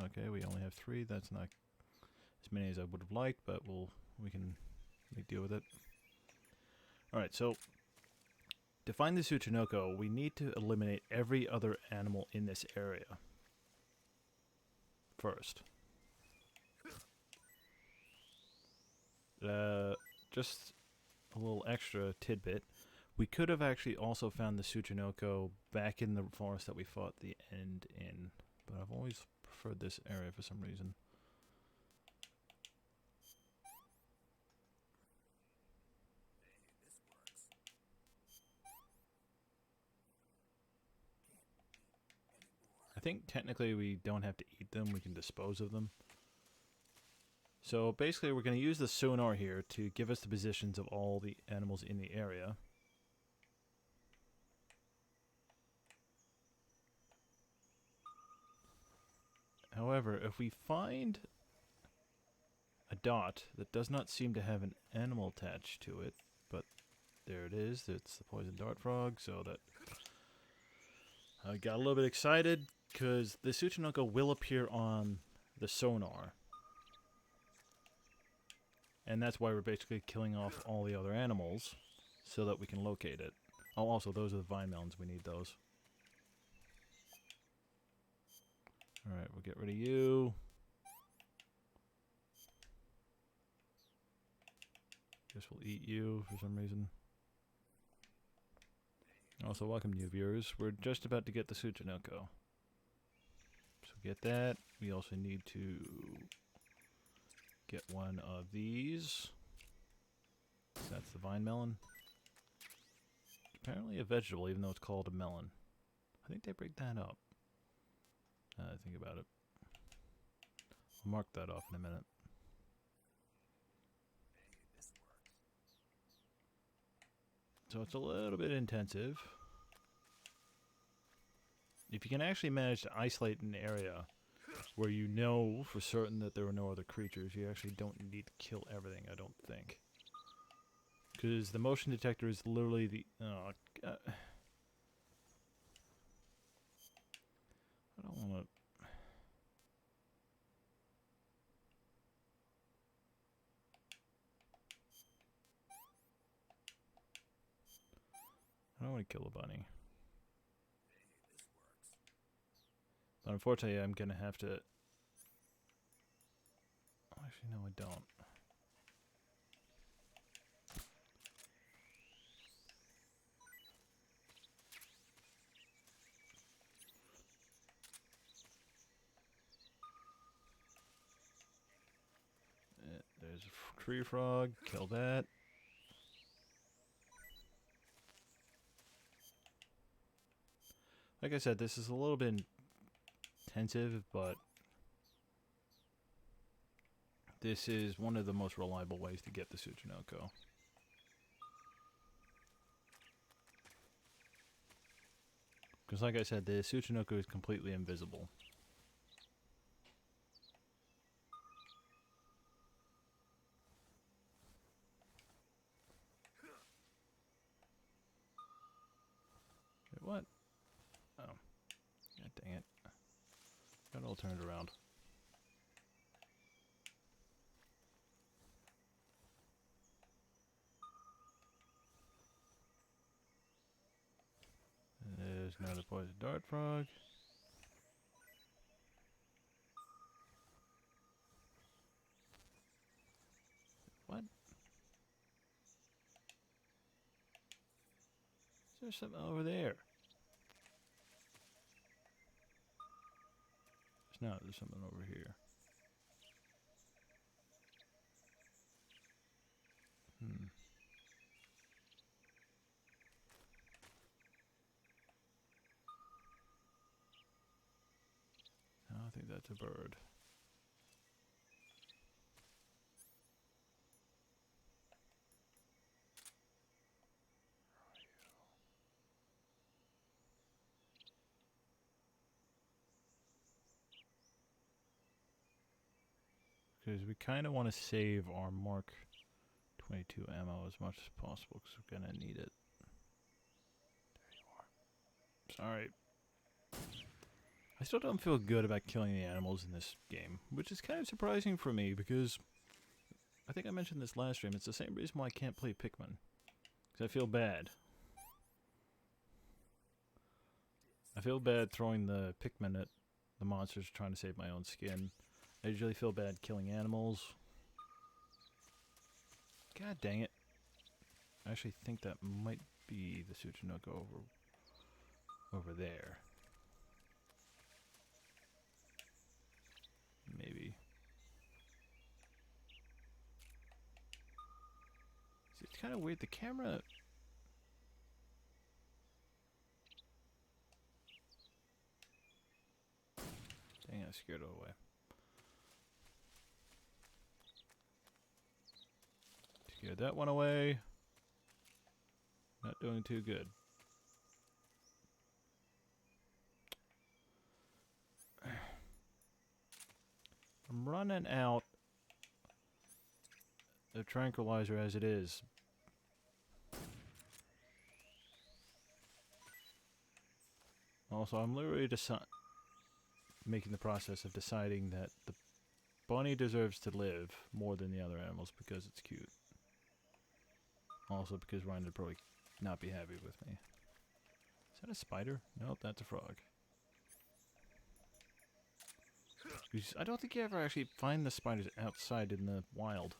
Okay, we only have 3. That's not as many as I would have liked, but we can deal with it. Alright, so to find the Tsuchinoko, we need to eliminate every other animal in this area first. Just a little extra tidbit. We could have actually also found the Tsuchinoko back in the forest that we fought the End in, but I've always preferred this area for some reason. I think technically we don't have to eat them, we can dispose of them. So basically we're going to use the sonar here to give us the positions of all the animals in the area. However, if we find a dot that does not seem to have an animal attached to it, but there it is, it's the poison dart frog, so that I got a little bit excited because the Tsuchinoko will appear on the sonar. And that's why we're basically killing off all the other animals so that we can locate it. Oh, also, those are the vine melons. We need those. Alright, we'll get rid of you. Guess we'll eat you for some reason. Also, welcome new viewers. We're just about to get the Tsuchinoko. So get that. We also need to get one of these. That's the vine melon. Apparently a vegetable, even though it's called a melon. I think they break that up. I think about it. I'll mark that off in a minute. So it's a little bit intensive. If you can actually manage to isolate an area where you know for certain that there are no other creatures, you actually don't need to kill everything, I don't think. Because the motion detector is literally the... I don't want to... I I don't want to kill the bunny. But unfortunately, I'm going to have to... Actually, no, I don't. There's a tree frog. Kill that. Like I said, this is a little bit intensive, but this is one of the most reliable ways to get the Tsuchinoko. Because like I said, the Tsuchinoko is completely invisible. Wait, what? Oh. God dang it. Got it all turned around. There's another poison dart frog. What? Is there something over there? There's not. There's something over here. Hmm. I think that's a bird. Because we kind of want to save our Mark 22 ammo as much as possible because we're going to need it. There you are. Sorry. I still don't feel good about killing the animals in this game, which is kind of surprising for me because I think I mentioned this last stream. It's the same reason why I can't play Pikmin. Because I feel bad. I feel bad throwing the Pikmin at the monsters trying to save my own skin. I usually feel bad killing animals. God dang it. I actually think that might be the Tsuchinoko over there. Maybe. See, it's kind of weird. The camera... Dang, I scared it away. Scared that one away. Not doing too good. I'm running out of tranquilizer as it is. Also, I'm literally making the process of deciding that the bunny deserves to live more than the other animals because it's cute. Also because Ryan would probably not be happy with me. Is that a spider? Nope, that's a frog. I don't think you ever actually find the spiders outside in the wild.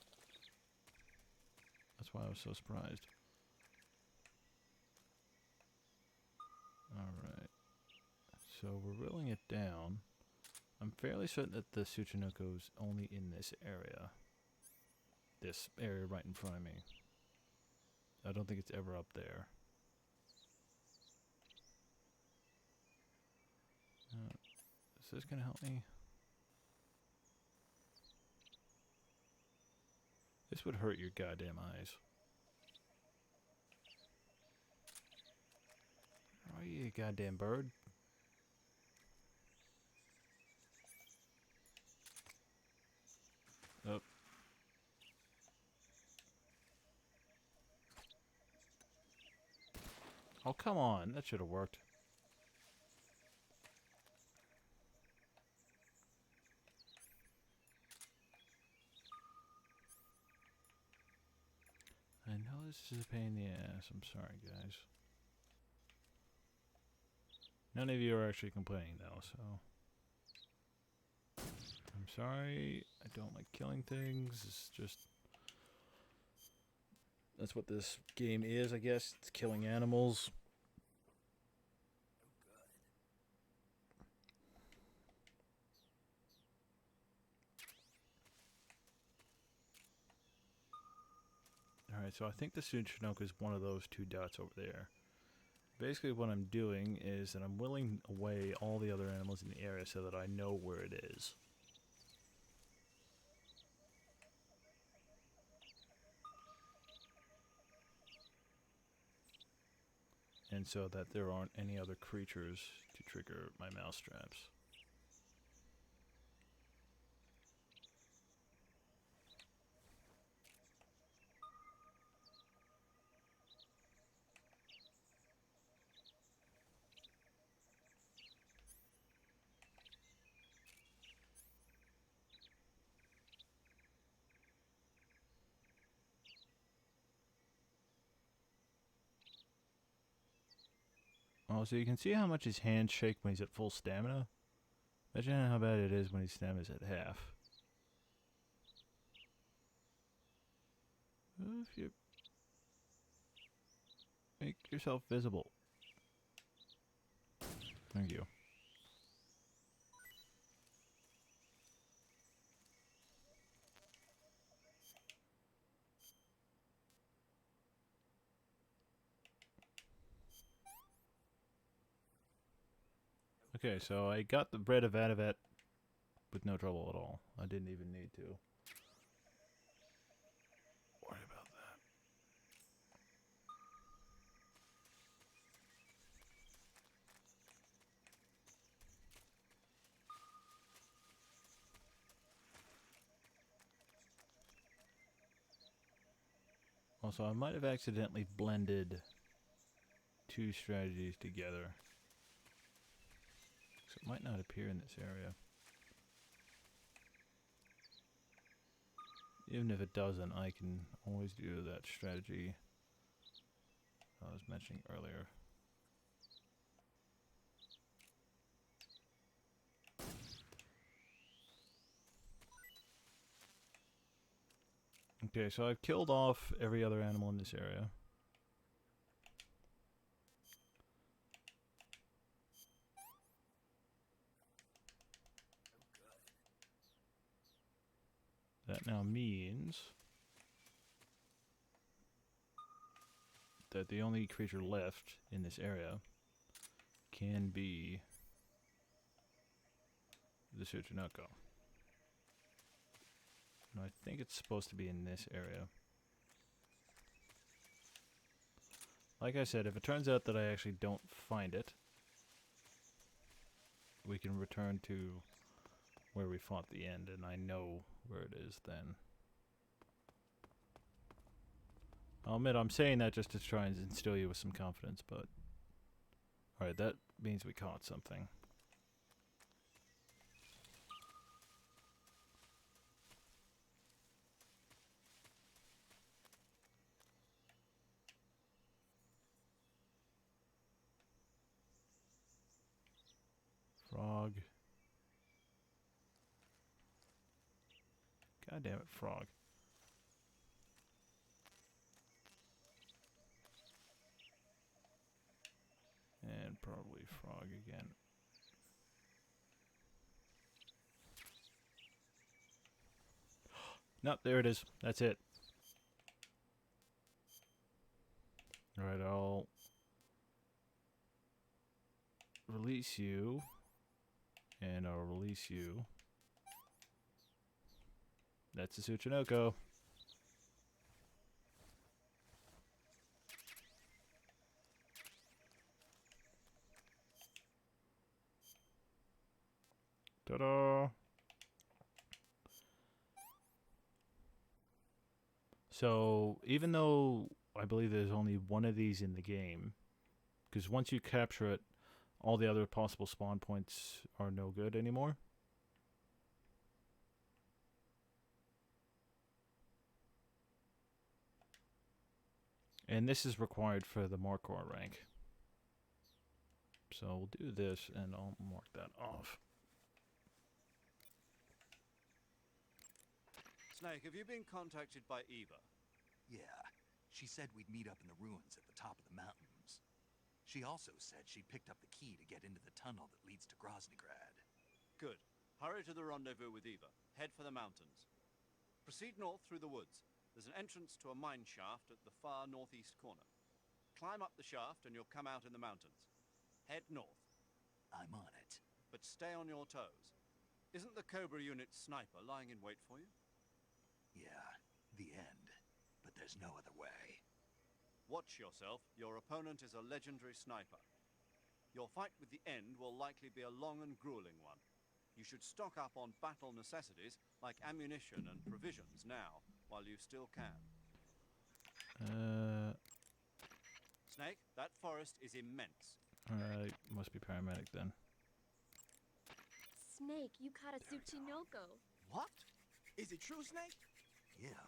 That's why I was so surprised. Alright. So we're rolling it down. I'm fairly certain that the Tsuchinoko's only in this area. This area right in front of me. I don't think it's ever up there. Is this gonna help me? This would hurt your goddamn eyes. Where are you, goddamn bird? Oh. Oh, come on. That should have worked. I know this is a pain in the ass. I'm sorry, guys. None of you are actually complaining though, so I'm sorry. I don't like killing things. It's just that's what this game is, I guess. It's killing animals. Alright, so I think the Tsuchinoka is one of those two dots over there. Basically what I'm doing is that I'm willing away all the other animals in the area so that I know where it is. And so that there aren't any other creatures to trigger my mouse traps. Oh, so you can see how much his hands shake when he's at full stamina? Imagine how bad it is when his stamina's at half. If you make yourself visible. Thank you. Okay, so I got the bread of Adavet with no trouble at all. I didn't even need to worry about that. Also, I might have accidentally blended two strategies together. So it might not appear in this area. Even if it doesn't, I can always do that strategy I was mentioning earlier. Okay, so I've killed off every other animal in this area. That now means that the only creature left in this area can be the Tsuchinoko. And I think it's supposed to be in this area. Like I said, if it turns out that I actually don't find it, we can return to where we fought the end, and I know where it is then. I'll admit I'm saying that just to try and instill you with some confidence, but... Alright, that means we caught something. Frog. God damn it, frog. And probably frog again. Nope, there it is. That's it. Alright, I'll release you. And I'll release you. That's the Tsuchinoko. Ta-da! So, even though I believe there's only one of these in the game, because once you capture it, all the other possible spawn points are no good anymore. And this is required for the Markor rank. So we'll do this, and I'll mark that off. Snake, have you been contacted by Eva? Yeah, she said we'd meet up in the ruins at the top of the mountains. She also said she picked up the key to get into the tunnel that leads to Groznygrad. Good. Hurry to the rendezvous with Eva. Head for the mountains. Proceed north through the woods. There's an entrance to a mine shaft at the far northeast corner. Climb up the shaft and you'll come out in the mountains. Head north. I'm on it. But stay on your toes. Isn't the Cobra Unit's sniper lying in wait for you? Yeah, the end. But there's no other way. Watch yourself. Your opponent is a legendary sniper. Your fight with the End will likely be a long and grueling one. You should stock up on battle necessities like ammunition and provisions now, while you still can. Snake, that forest is immense. Must be paramedic then. Snake, you caught a Tsuchinoko. What? Is it true, Snake? Yeah.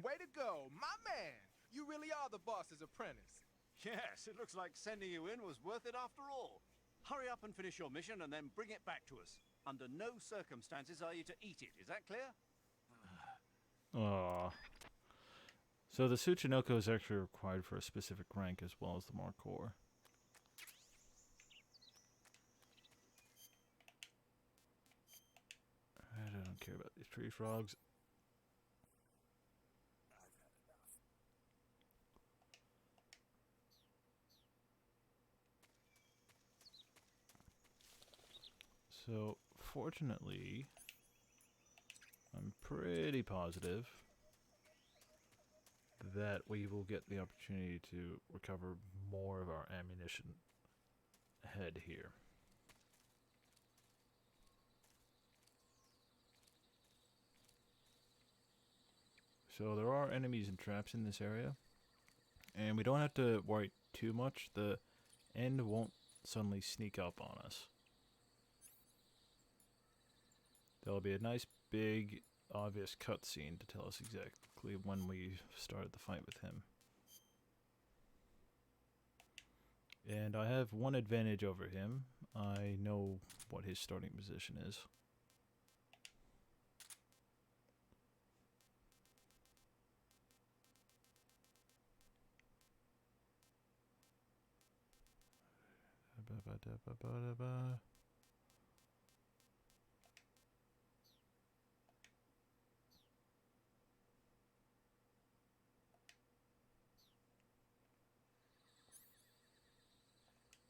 Way to go, my man! You really are the boss's apprentice. Yes, it looks like sending you in was worth it after all. Hurry up and finish your mission and then bring it back to us. Under no circumstances are you to eat it, is that clear? Aww. So the Tsuchinoko is actually required for a specific rank as well as the Markor. I don't care about these tree frogs. So, fortunately, I'm pretty positive that we will get the opportunity to recover more of our ammunition ahead here. So there are enemies and traps in this area, and we don't have to worry too much. The End won't suddenly sneak up on us. There'll be a nice big obvious cutscene to tell us exactly when we started the fight with him. And I have one advantage over him. I know what his starting position is.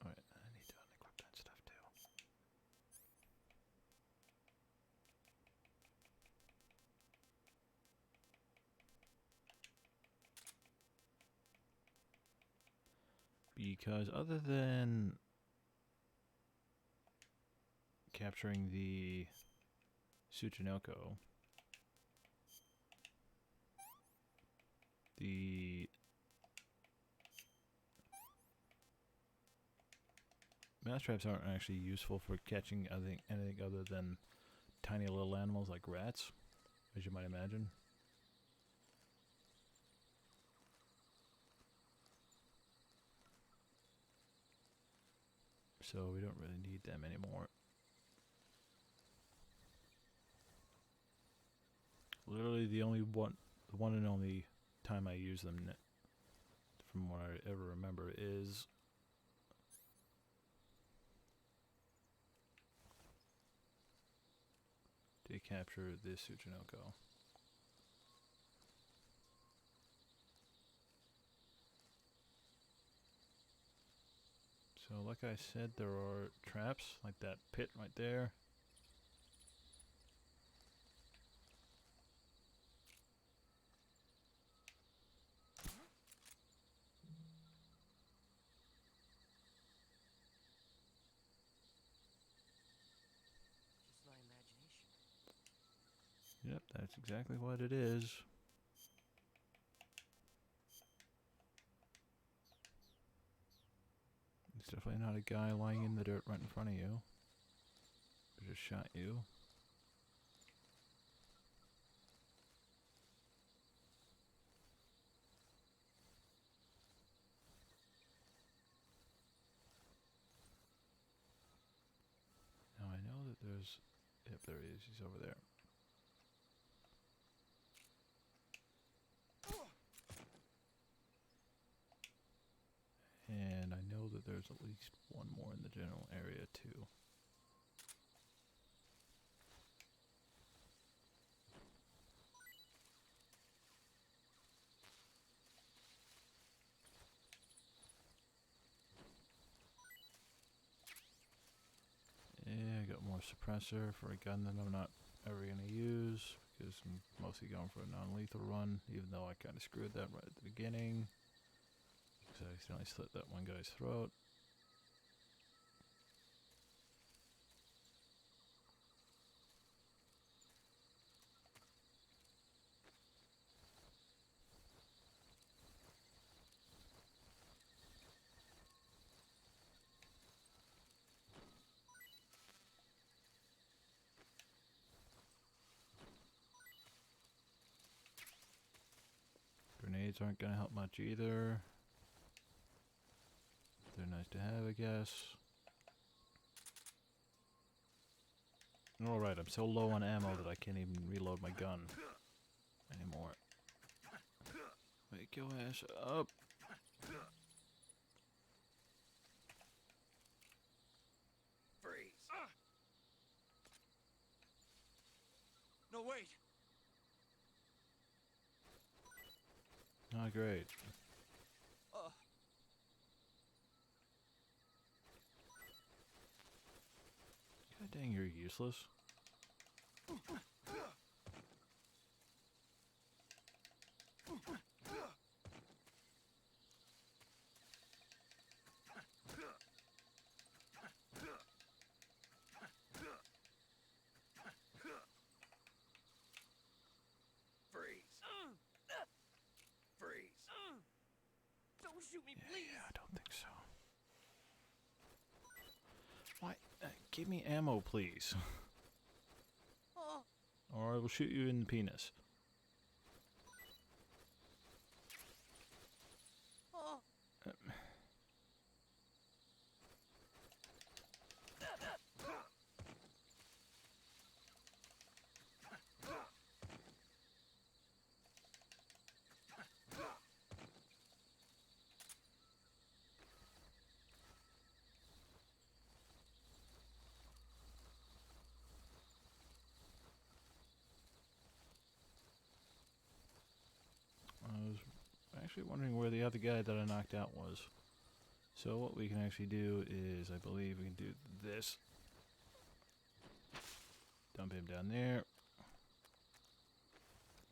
Alright, I need to unequip that stuff too. Because other than capturing the Tsuchinoko, the mouse traps aren't actually useful for catching anything other than tiny little animals like rats, as you might imagine. So we don't really need them anymore. Literally the one and only time I use them, from what I ever remember, is to capture this Tsuchinoko. So like I said, there are traps, like that pit right there. Just my imagination. Yep, that's exactly what it is. It's definitely not a guy lying in the dirt right in front of you who just shot you. Where's... Yep, there he is. He's over there. And I know that there's at least one more in the general area too. Yeah, I got more suppressor for a gun that I'm not ever going to use because I'm mostly going for a non-lethal run, even though I kind of screwed that right at the beginning because I accidentally slit that one guy's throat. Grenades aren't going to help much either. They're nice to have, I guess. Alright, I'm so low on ammo that I can't even reload my gun anymore. Wake your ass up. Freeze! No, wait! Oh, great. God dang, you're useless. Freeze! Freeze! Don't shoot me, please! Yeah, I don't think so. Why? Give me ammo, please. Oh. Or I will shoot you in the penis. Oh. I was actually wondering where the other guy that I knocked out was. So what we can actually do is, I believe we can do this. Dump him down there.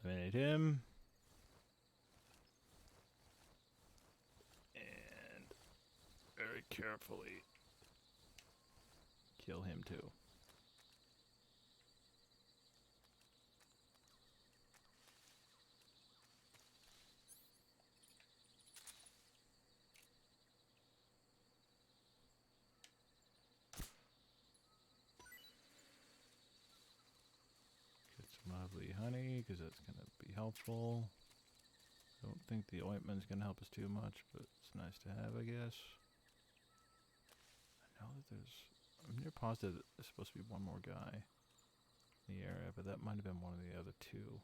Eliminate him. And very carefully kill him too. Get some lovely honey, because that's going to be helpful. I don't think the ointment's going to help us too much, but it's nice to have, I guess. I know that I'm near positive that there's supposed to be one more guy in the area, but that might have been one of the other two.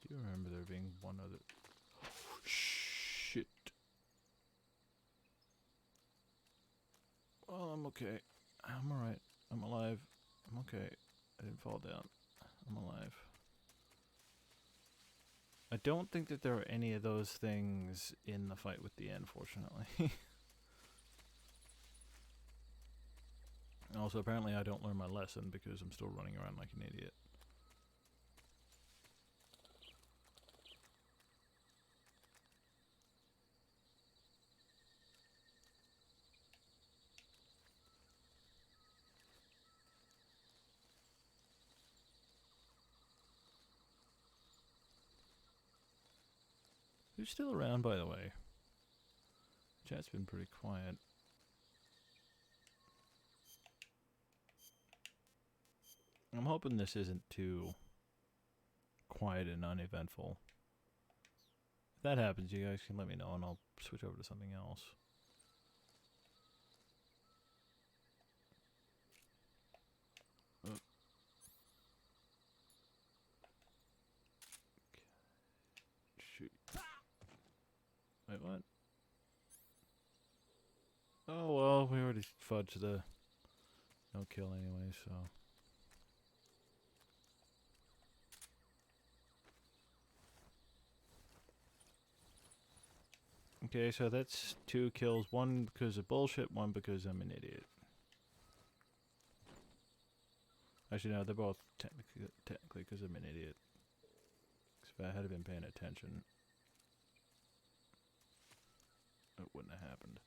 I do remember there being one other... Shit. Well, I'm okay. I'm alright. I'm alive. I'm okay. I didn't fall down. I'm alive. I don't think that there are any of those things in the fight with the end, fortunately. Also, apparently I don't learn my lesson because I'm still running around like an idiot. Who's still around, by the way? Chat's been pretty quiet. I'm hoping this isn't too quiet and uneventful. If that happens, you guys can let me know and I'll switch over to something else. Shoot. Wait, what? Oh well, we already fudged the no kill anyway, so. Okay, so that's 2 kills. 1 because of bullshit, 1 because I'm an idiot. Actually, no, they're both technically because I'm an idiot. 'Cause if I had been paying attention, it wouldn't have happened.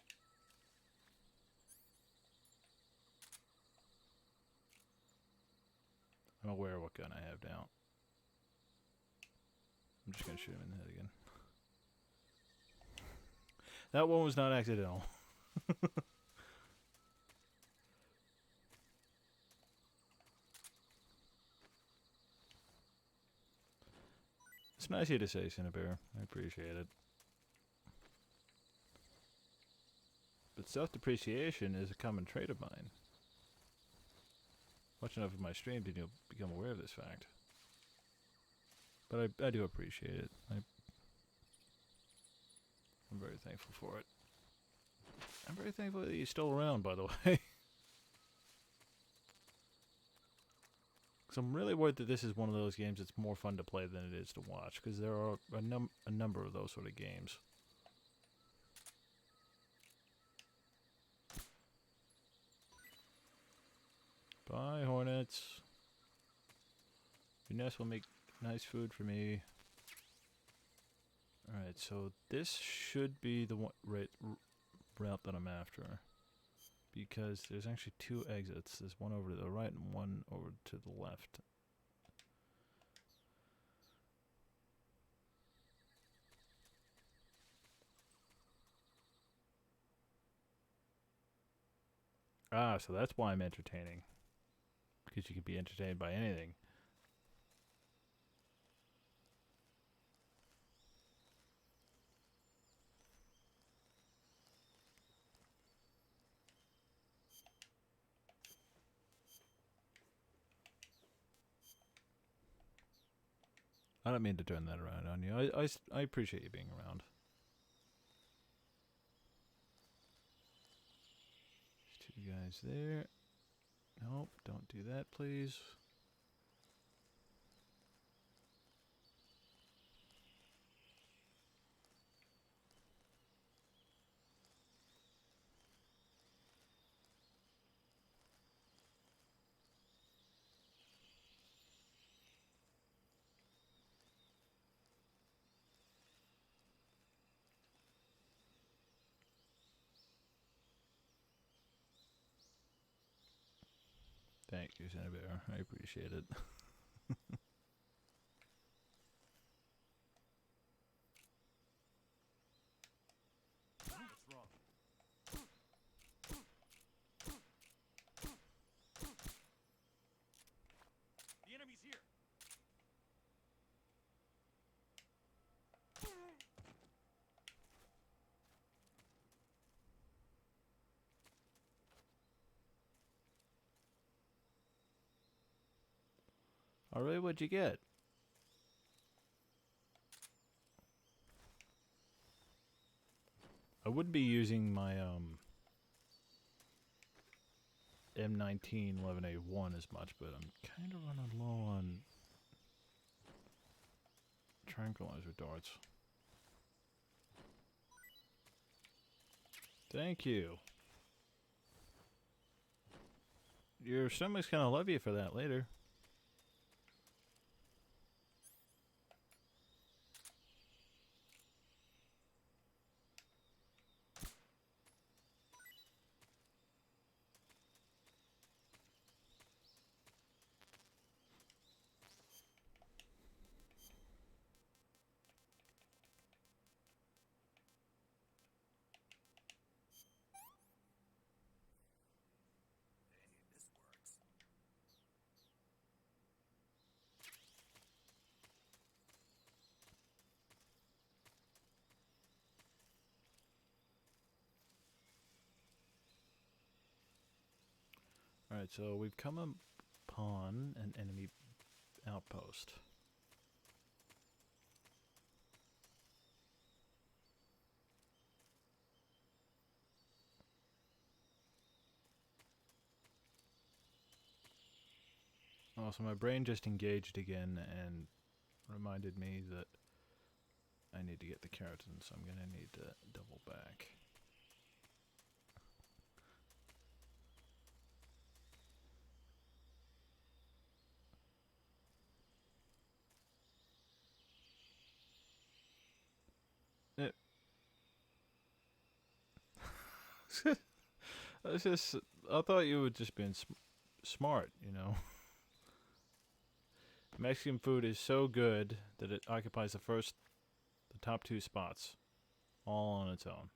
I'm aware of what gun I have now. I'm just gonna shoot him in the head again. That one was not accidental. It's nice of you to say, Cinnabear. I appreciate it. But self-depreciation is a common trait of mine. Watch enough of my streams and you'll become aware of this fact. But I do appreciate it. I'm very thankful for it. I'm very thankful that he's still around, by the way. Because I'm really worried that this is one of those games that's more fun to play than it is to watch. Because there are a number of those sort of games. Bye, hornets. Your nest will make nice food for me. Alright, so this should be the one route that I'm after. Because there's actually 2 exits. There's one over to the right and one over to the left. Ah, so that's why I'm entertaining. Because you can be entertained by anything. I don't mean to turn that around on you. I appreciate you being around. There's 2 guys there. Nope, don't do that, please. Thank you, Cinnabear. I appreciate it. What's wrong? The enemy's here. Alright, what'd you get? I would be using my M19 11A1 as much, but I'm kind of running low on tranquilizer darts. Thank you. Your stomach's gonna love you for that later. Alright, so we've come upon an enemy outpost. Oh, so my brain just engaged again and reminded me that I need to get the keratin, so I'm gonna need to double back. I thought you would just been smart, you know. Mexican food is so good that it occupies the top 2 spots, all on its own.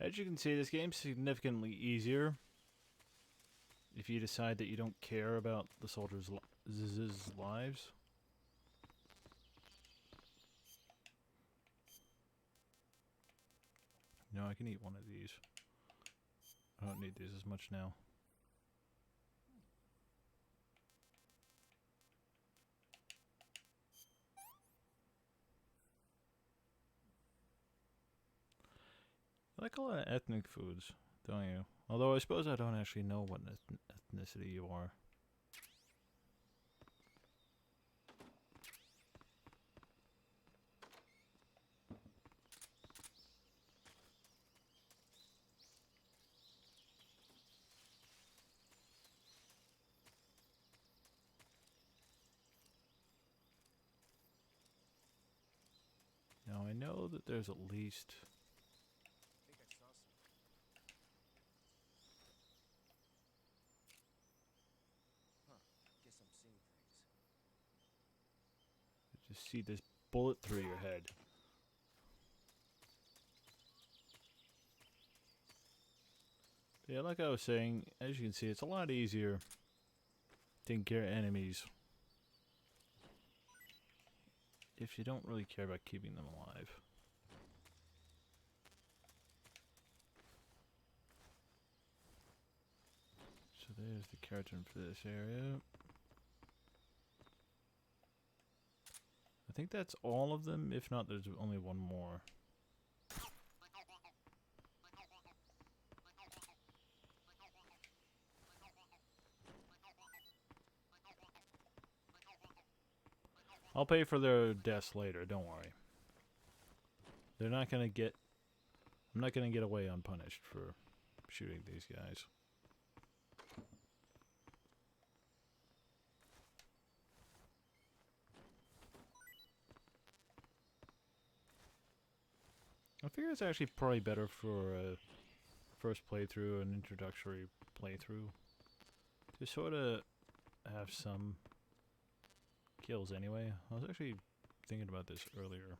As you can see, this game's significantly easier if you decide that you don't care about the soldiers' lives. No, I can eat one of these. I don't need these as much now. I like a lot of ethnic foods, don't you? Although I suppose I don't actually know what ethnicity you are. Now I know that there's at least... I think I saw some. Huh. Guess I'm seeing things. Just see this bullet through your head. Yeah, like I was saying, as you can see, it's a lot easier taking care of enemies if you don't really care about keeping them alive. So there's the keratin for this area. I think that's all of them. If not, there's only one more. I'll pay for their deaths later, don't worry. They're not gonna get... I'm not gonna get away unpunished for shooting these guys. I figure it's actually probably better for a first playthrough, an introductory playthrough, to sort of have some kills anyway. I was actually thinking about this earlier.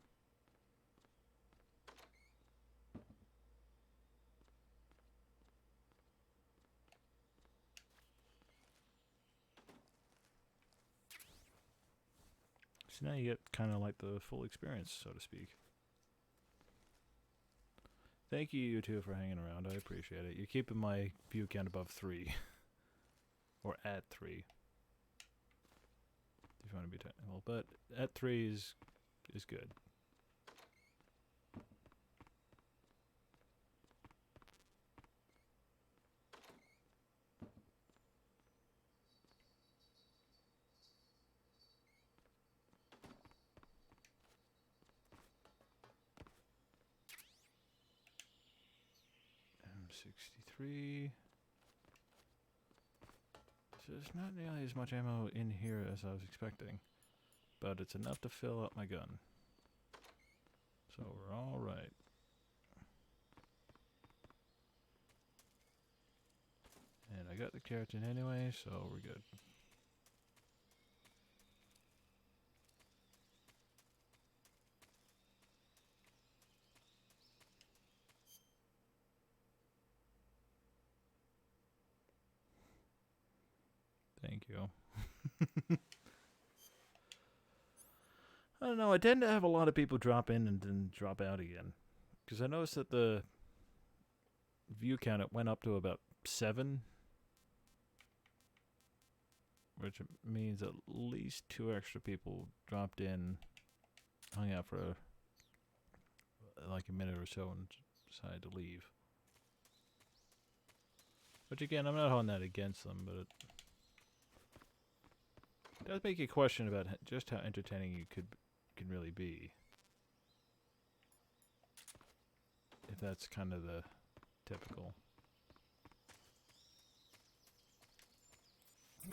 So now you get kind of like the full experience, so to speak. Thank you, you two, for hanging around. I appreciate it. You're keeping my view count above 3. Or at 3. If you want to be technical. But at 3 is good. M63. So there's not nearly as much ammo in here as I was expecting. But it's enough to fill up my gun. So we're alright. And I got the keratin anyway, so we're good. Thank you. I don't know, I tend to have a lot of people drop in and then drop out again. Because I noticed that the view count, it went up to about 7. Which means at least 2 extra people dropped in, hung out for like a minute or so and decided to leave. Which again, I'm not holding that against them, but it does make you question about just how entertaining you can really be. If that's kind of the typical.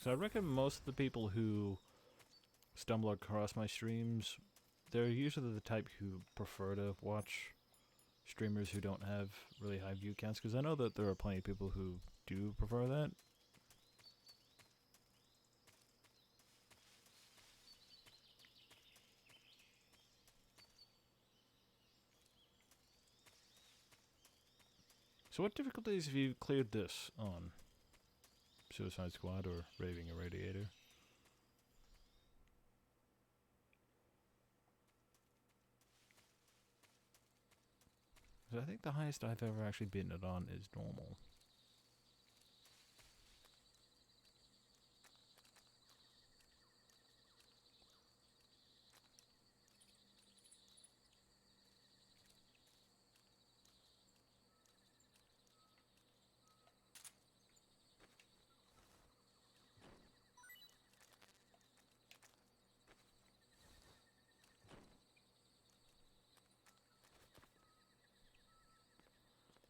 So I reckon most of the people who stumble across my streams, they're usually the type who prefer to watch streamers who don't have really high view counts, because I know that there are plenty of people who do prefer that. So what difficulties have you cleared this on? Suicide Squad or Raving Irradiator? I think the highest I've ever actually beaten it on is normal.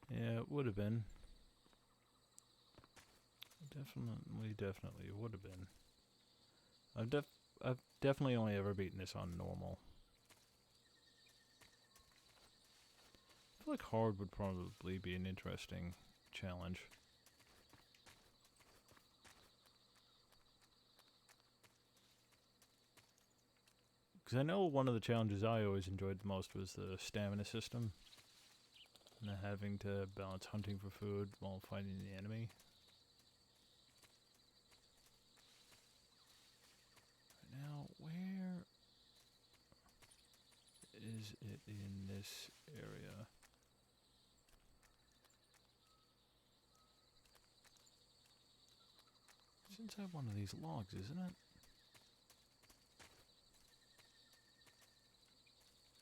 Yeah, it would have been. Definitely would have been. I've definitely only ever beaten this on normal. I feel like hard would probably be an interesting challenge. Because I know one of the challenges I always enjoyed the most was the stamina system. And having to balance hunting for food while fighting the enemy. Now, where is it in this area? It's inside one of these logs, isn't it?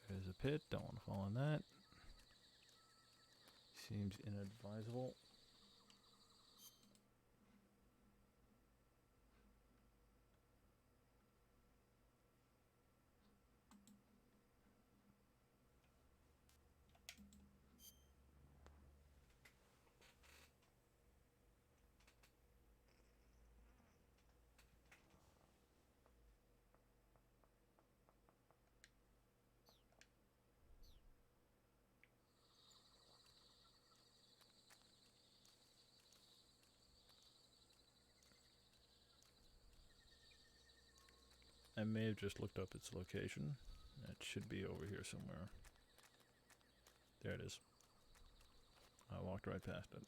There's a pit, don't want to fall in that. Seems inadvisable. I may have just looked up its location. It should be over here somewhere. There it is. I walked right past it.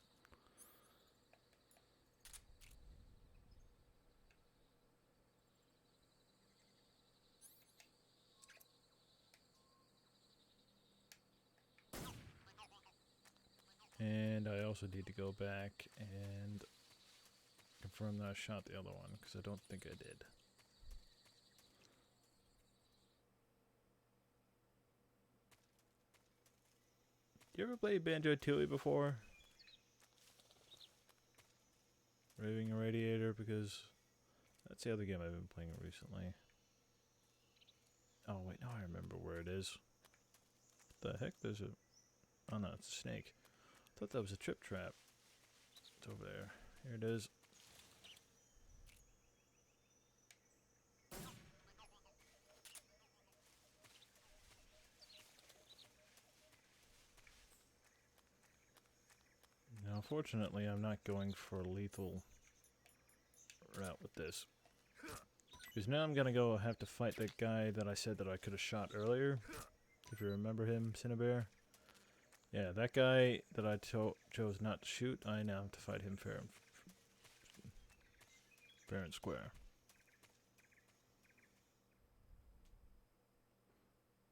And I also need to go back and confirm that I shot the other one, because I don't think I did. You ever played Banjo-Tooie before? Raving Irradiator, because that's the other game I've been playing recently. Oh wait, now I remember where it is. What the heck? There's a... Oh no, it's a snake. I thought that was a trip trap. It's over there. Here it is. Now, fortunately, I'm not going for lethal route with this. Because now I'm gonna go have to fight that guy that I said that I could have shot earlier. If you remember him, Cinnabear. Yeah, that guy that I chose not to shoot, I now have to fight him fair and square.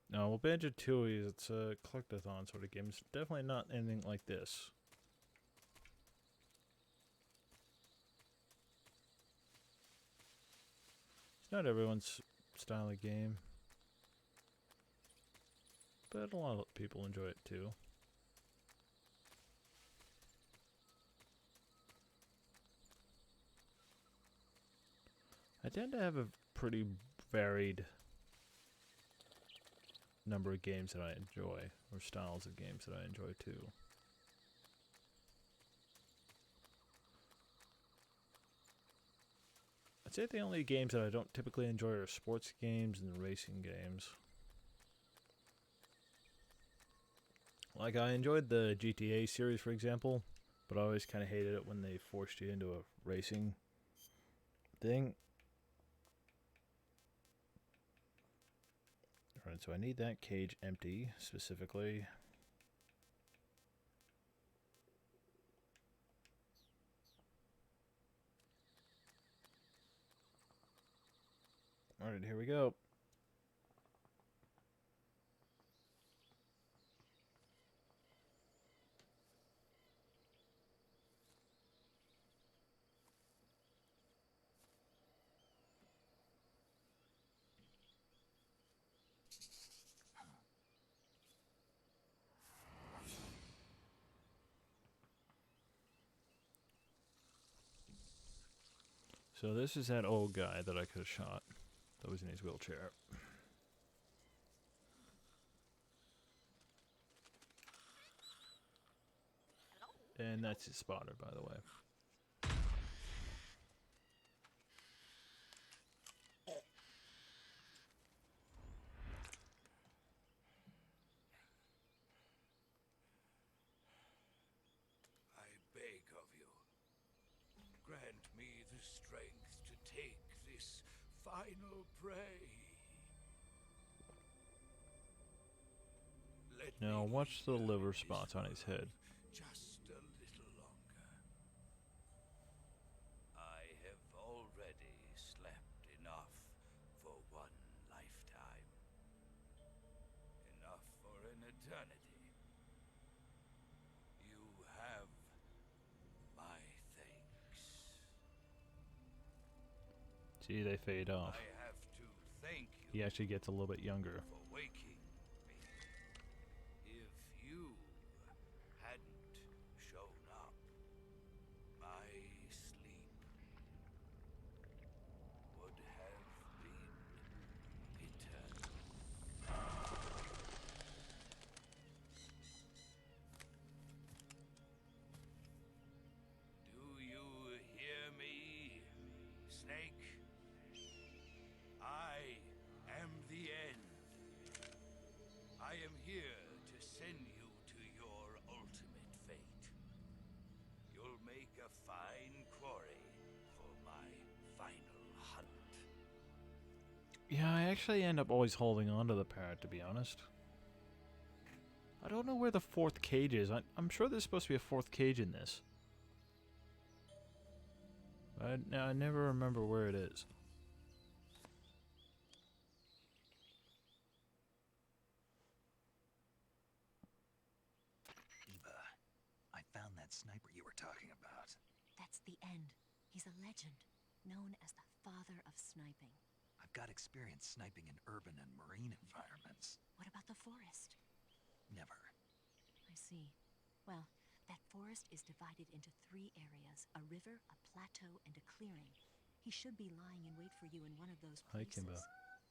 No, well, Banjo-Tooie, it's a collectathon sort of game. It's definitely not anything like this. It's not everyone's style of game. But a lot of people enjoy it too. I tend to have a pretty varied number of games that I enjoy, or styles of games that I enjoy too. I'd say the only games that I don't typically enjoy are sports games and racing games. Like, I enjoyed the GTA series, for example, but I always kind of hated it when they forced you into a racing thing. Alright, so I need that cage empty, specifically. Alright, here we go. So this is that old guy that I could have shot that was in his wheelchair. And that's his spotter, by the way. I beg of you, grant me the strength to take this final prey. Let Now me watch the linger liver in spots this on his head. just a little longer. I have already slept enough for one lifetime. Enough for an eternity. You have my thanks. See, they fade off. I have to thank you He actually gets a little bit younger. for waking me. If you hadn't shown up, my sleep would have been eternal. Do you hear me, Snake? I am the end. I am here to send you to your ultimate fate. You'll make a fine quarry for my final hunt. Yeah, I actually end up always holding on to the parrot, to be honest. I don't know where the fourth cage is. I'm sure there's supposed to be a fourth cage in this. I never remember where it is. Eva, I found that sniper you were talking about. That's the end. He's a legend, known as the father of sniping. I've got experience sniping in urban and marine environments. What about the forest? Never. I see. Well, that forest is divided into 3 areas: a river, a plateau, and a clearing. He should be lying in wait for you in one of those Hi, places. Kimbo.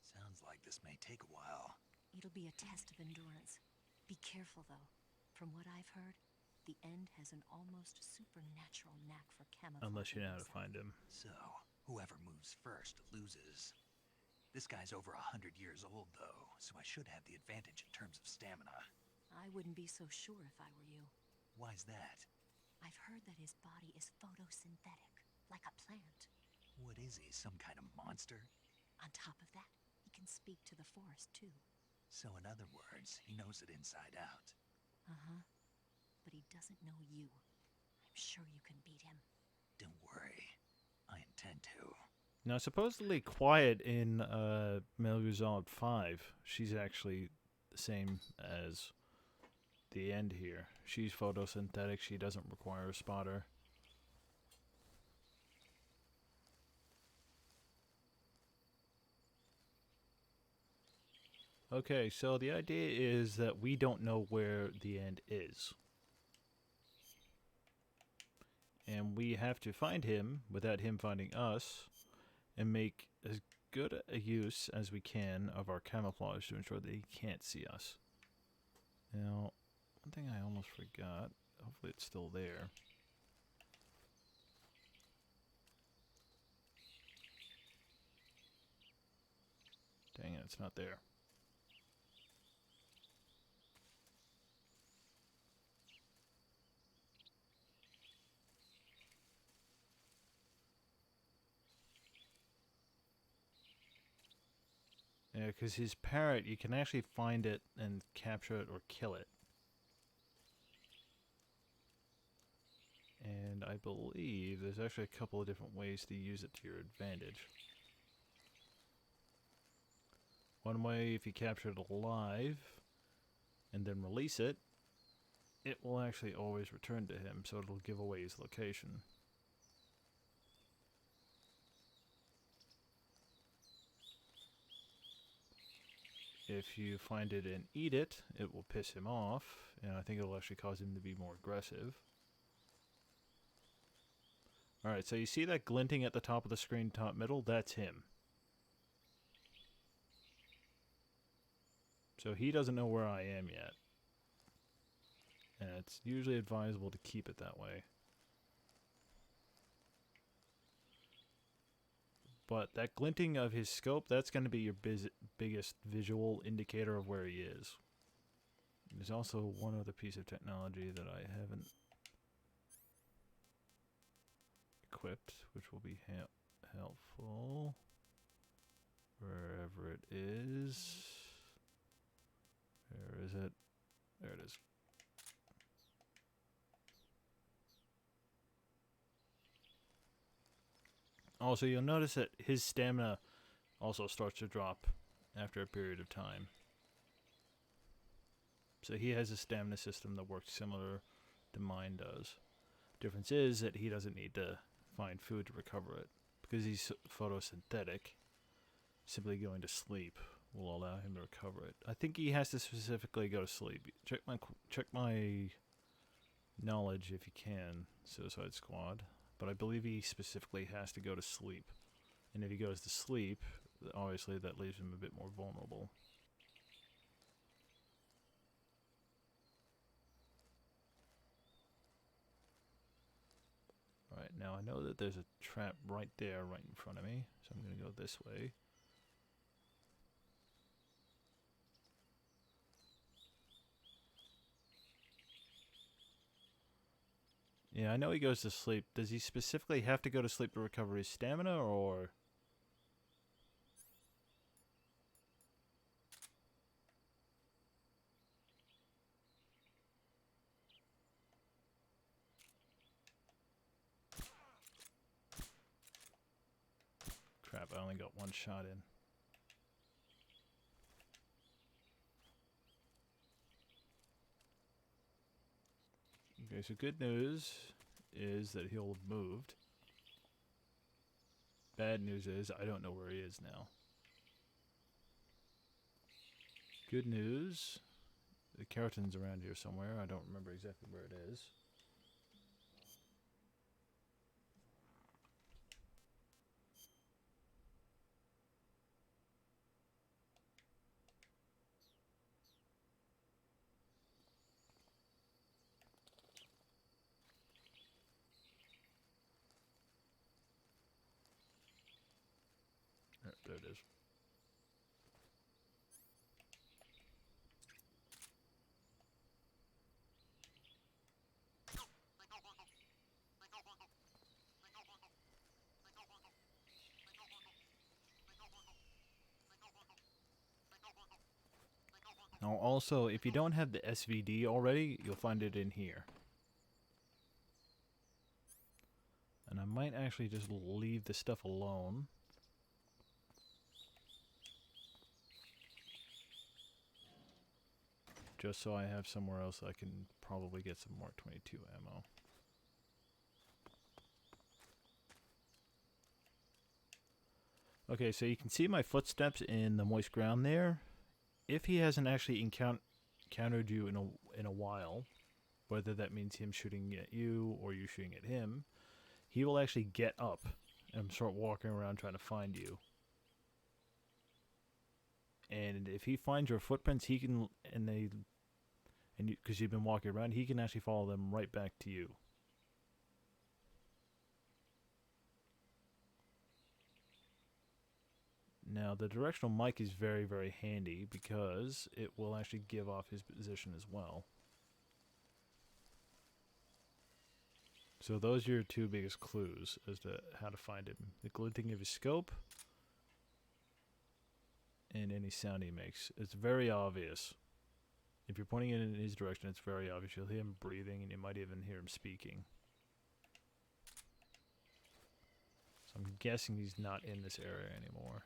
Sounds like this may take a while. It'll be a test of endurance. Be careful, though. From what I've heard, the End has an almost supernatural knack for camouflage. Unless you know how to find him. So, whoever moves first loses. This guy's over 100 years old, though, so I should have the advantage in terms of stamina. I wouldn't be so sure if I were you. Why's that? I've heard that his body is photosynthetic, like a plant. Would Is he some kind of monster? On top of that, he can speak to the forest, too. So in other words, he knows it inside out. Uh-huh. But he doesn't know you. I'm sure you can beat him. Don't worry. I intend to. Now, supposedly Quiet in Metal Gear Solid 5, she's actually the same as the end here. She's photosynthetic. She doesn't require a spotter. Okay, so the idea is that we don't know where the end is. And we have to find him without him finding us and make as good a use as we can of our camouflage to ensure that he can't see us. Now, one thing I almost forgot, hopefully it's still there. Dang it, it's not there. Yeah, because his parrot, you can actually find it and capture it or kill it. And I believe there's actually a couple of different ways to use it to your advantage. One way, if you capture it alive and then release it, it will actually always return to him, so it'll give away his location. If you find it and eat it, it will piss him off, and I think it'll actually cause him to be more aggressive. Alright, so you see that glinting at the top of the screen, top middle? That's him. So he doesn't know where I am yet. And it's usually advisable to keep it that way. But that glinting of his scope, that's going to be your biggest visual indicator of where he is. There's also one other piece of technology that I haven't equipped, which will be helpful wherever it is. Where is it? There it is. Also, you'll notice that his stamina also starts to drop after a period of time. So he has a stamina system that works similar to mine does. Difference is that he doesn't need to find food to recover it. Because he's photosynthetic, simply going to sleep will allow him to recover it. I think he has to specifically go to sleep. Check my knowledge if you can, Suicide Squad. But I believe he specifically has to go to sleep. And if he goes to sleep, obviously that leaves him a bit more vulnerable. Alright, now I know that there's a trap right there, right in front of me. So I'm going to go this way. Yeah, I know he goes to sleep. Does he specifically have to go to sleep to recover his stamina, or...? Crap, I only got one shot in. Okay, so good news is that he'll have moved. Bad news is I don't know where he is now. Good news, the keratin's around here somewhere. I don't remember exactly where it is. There it is. also, if you don't have the SVD already, you'll find it in here. And I might actually just leave this stuff alone. Just so I have somewhere else I can probably get some Mark 22 ammo. Okay, so you can see my footsteps in the moist ground there. If he hasn't actually encountered you in a while, whether that means him shooting at you or you shooting at him, he will actually get up and start walking around trying to find you. And if he finds your footprints, he can, because you've been walking around, he can actually follow them right back to you. Now, the directional mic is very, very handy because it will actually give off his position as well. So those are your two biggest clues as to how to find him. The glinting of his scope and any sound he makes. It's very obvious. If you're pointing it in his direction, it's very obvious. You'll hear him breathing and you might even hear him speaking. So I'm guessing he's not in this area anymore.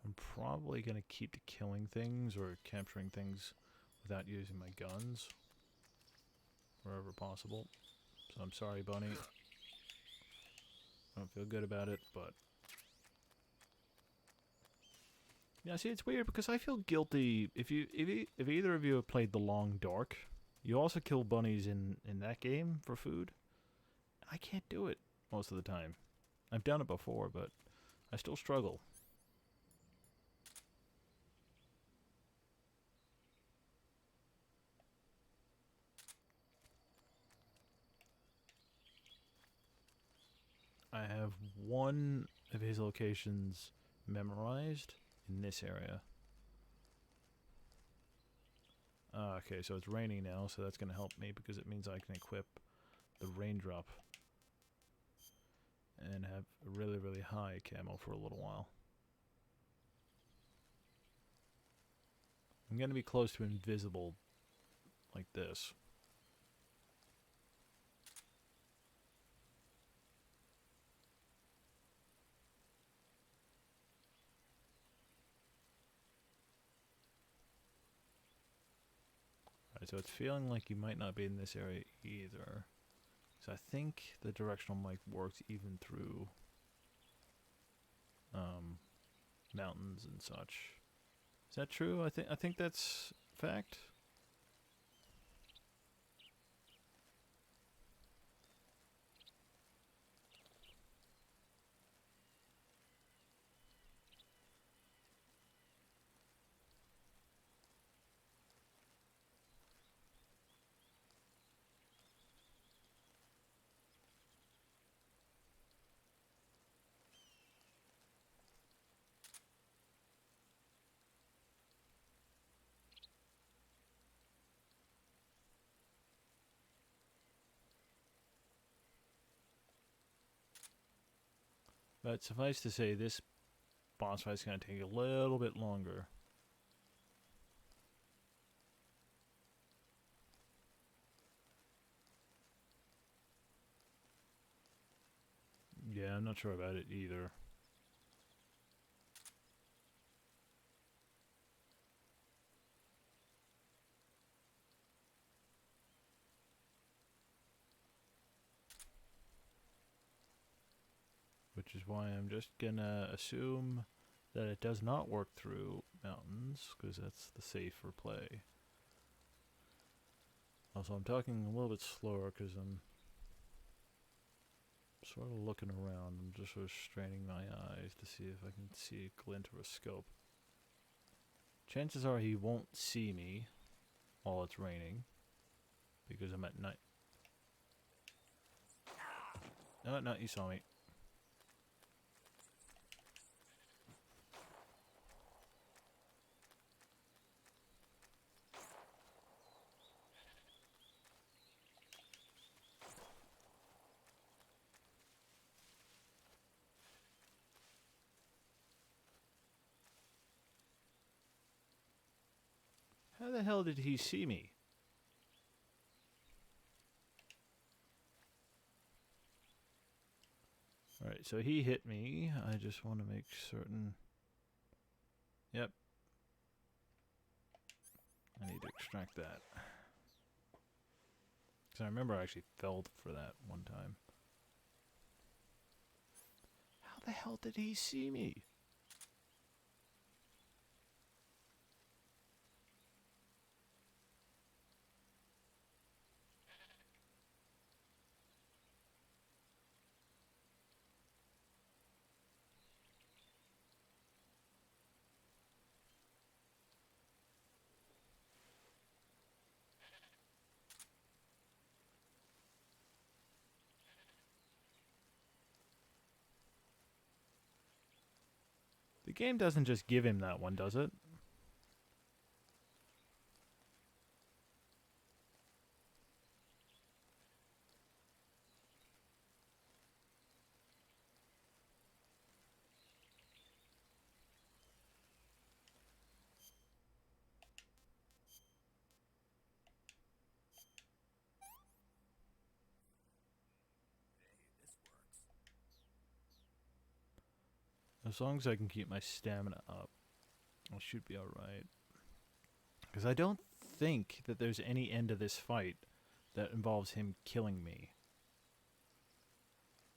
I'm probably going to keep killing things or capturing things without using my guns wherever possible. So I'm sorry, Bunny. I don't feel good about it, but... Yeah, see, it's weird because I feel guilty. If either of you have played The Long Dark, you also kill bunnies in that game for food. I can't do it most of the time. I've done it before, but I still struggle. I have one of his locations memorized in this area. Okay, so it's raining now, so that's going to help me because it means I can equip the raindrop and have a really, really high camo for a little while. I'm going to be close to invisible like this. Alright, so it's feeling like you might not be in this area either. So I think the directional mic works even through mountains and such. Is that true? I think that's fact. But suffice to say, this boss fight is going to take a little bit longer. Yeah, I'm not sure about it either. Which is why I'm just gonna assume that it does not work through mountains, because that's the safer play. Also, I'm talking a little bit slower because I'm sort of looking around. I'm just sort of straining my eyes to see if I can see a glint or a scope. Chances are he won't see me while it's raining, because I'm at night. No, no, you saw me. How the hell did he see me? Alright, so he hit me. I just want to make certain... Yep. I need to extract that. Because I remember I actually fell for that one time. How the hell did he see me? The game doesn't just give him that one, does it? As long as I can keep my stamina up, I should be alright. Because I don't think that there's any end to this fight that involves him killing me.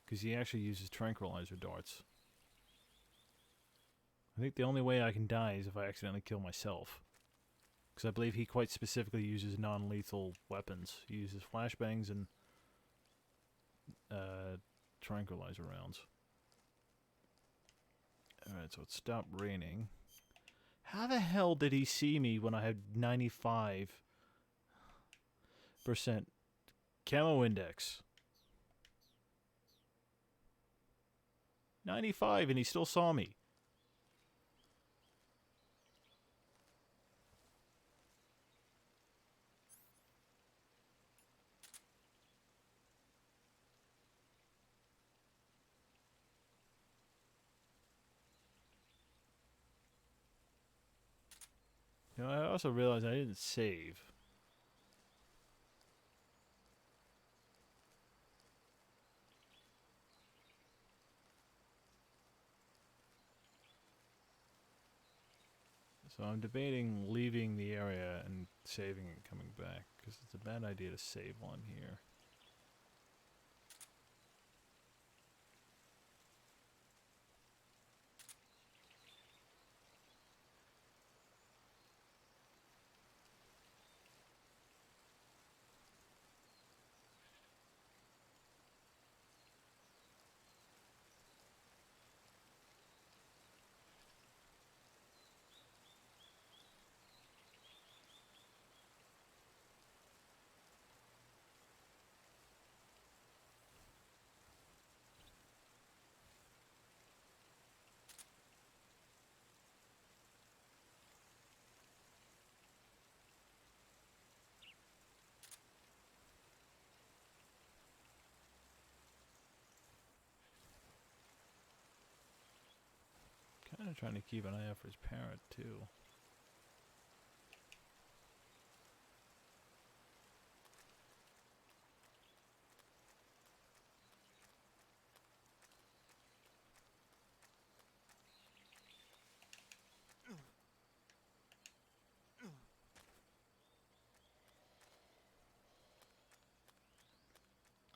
Because he actually uses tranquilizer darts. I think the only way I can die is if I accidentally kill myself. Because I believe he quite specifically uses non-lethal weapons. He uses flashbangs and tranquilizer rounds. Alright, so it stopped raining. How the hell did he see me when I had 95% camo index? 95 and he still saw me. You know, I also realized I didn't save. So I'm debating leaving the area and saving and coming back, because it's a bad idea to save one here. Kind of trying to keep an eye out for his parrot, too.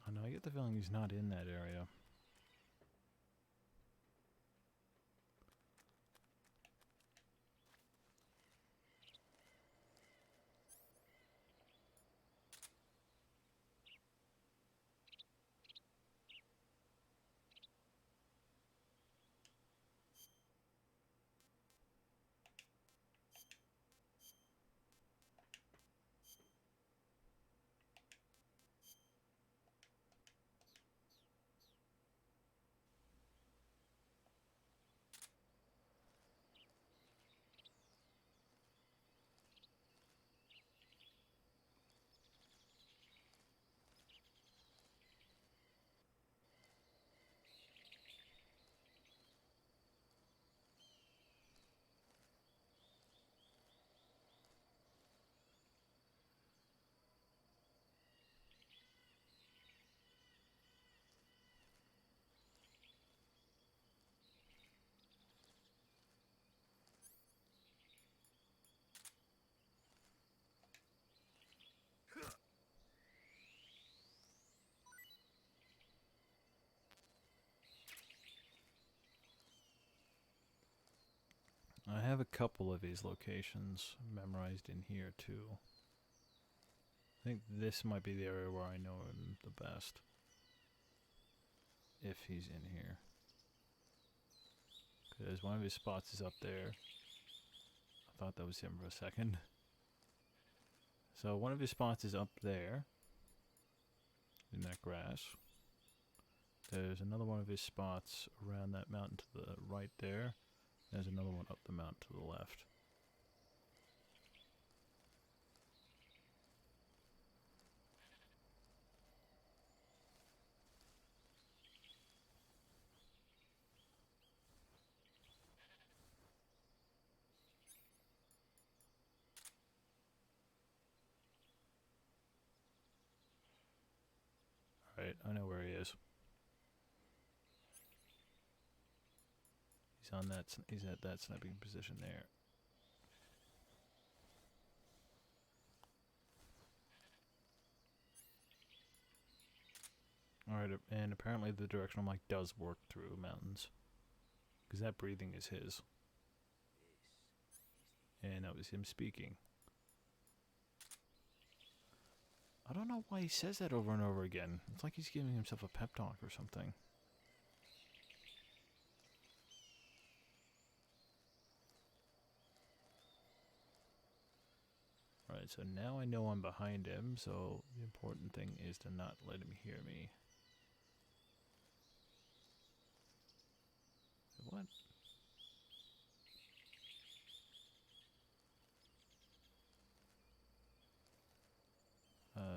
Oh no, I get the feeling he's not in that area. have a couple of his locations memorized in here too. I think this might be the area where I know him the best. If he's in here. Because one of his spots is up there. I thought that was him for a second. So one of his spots is up there. In that grass. There's another one of his spots around that mountain to the right there. There's another one up the mountain to the left. Alright, I know where he is. He's at that sniping position there. Alright, and apparently the directional mic does work through mountains. Because that breathing is his. And that was him speaking. I don't know why he says that over and over again. It's like he's giving himself a pep talk or something. Alright, so now I know I'm behind him, so the important thing is to not let him hear me. What?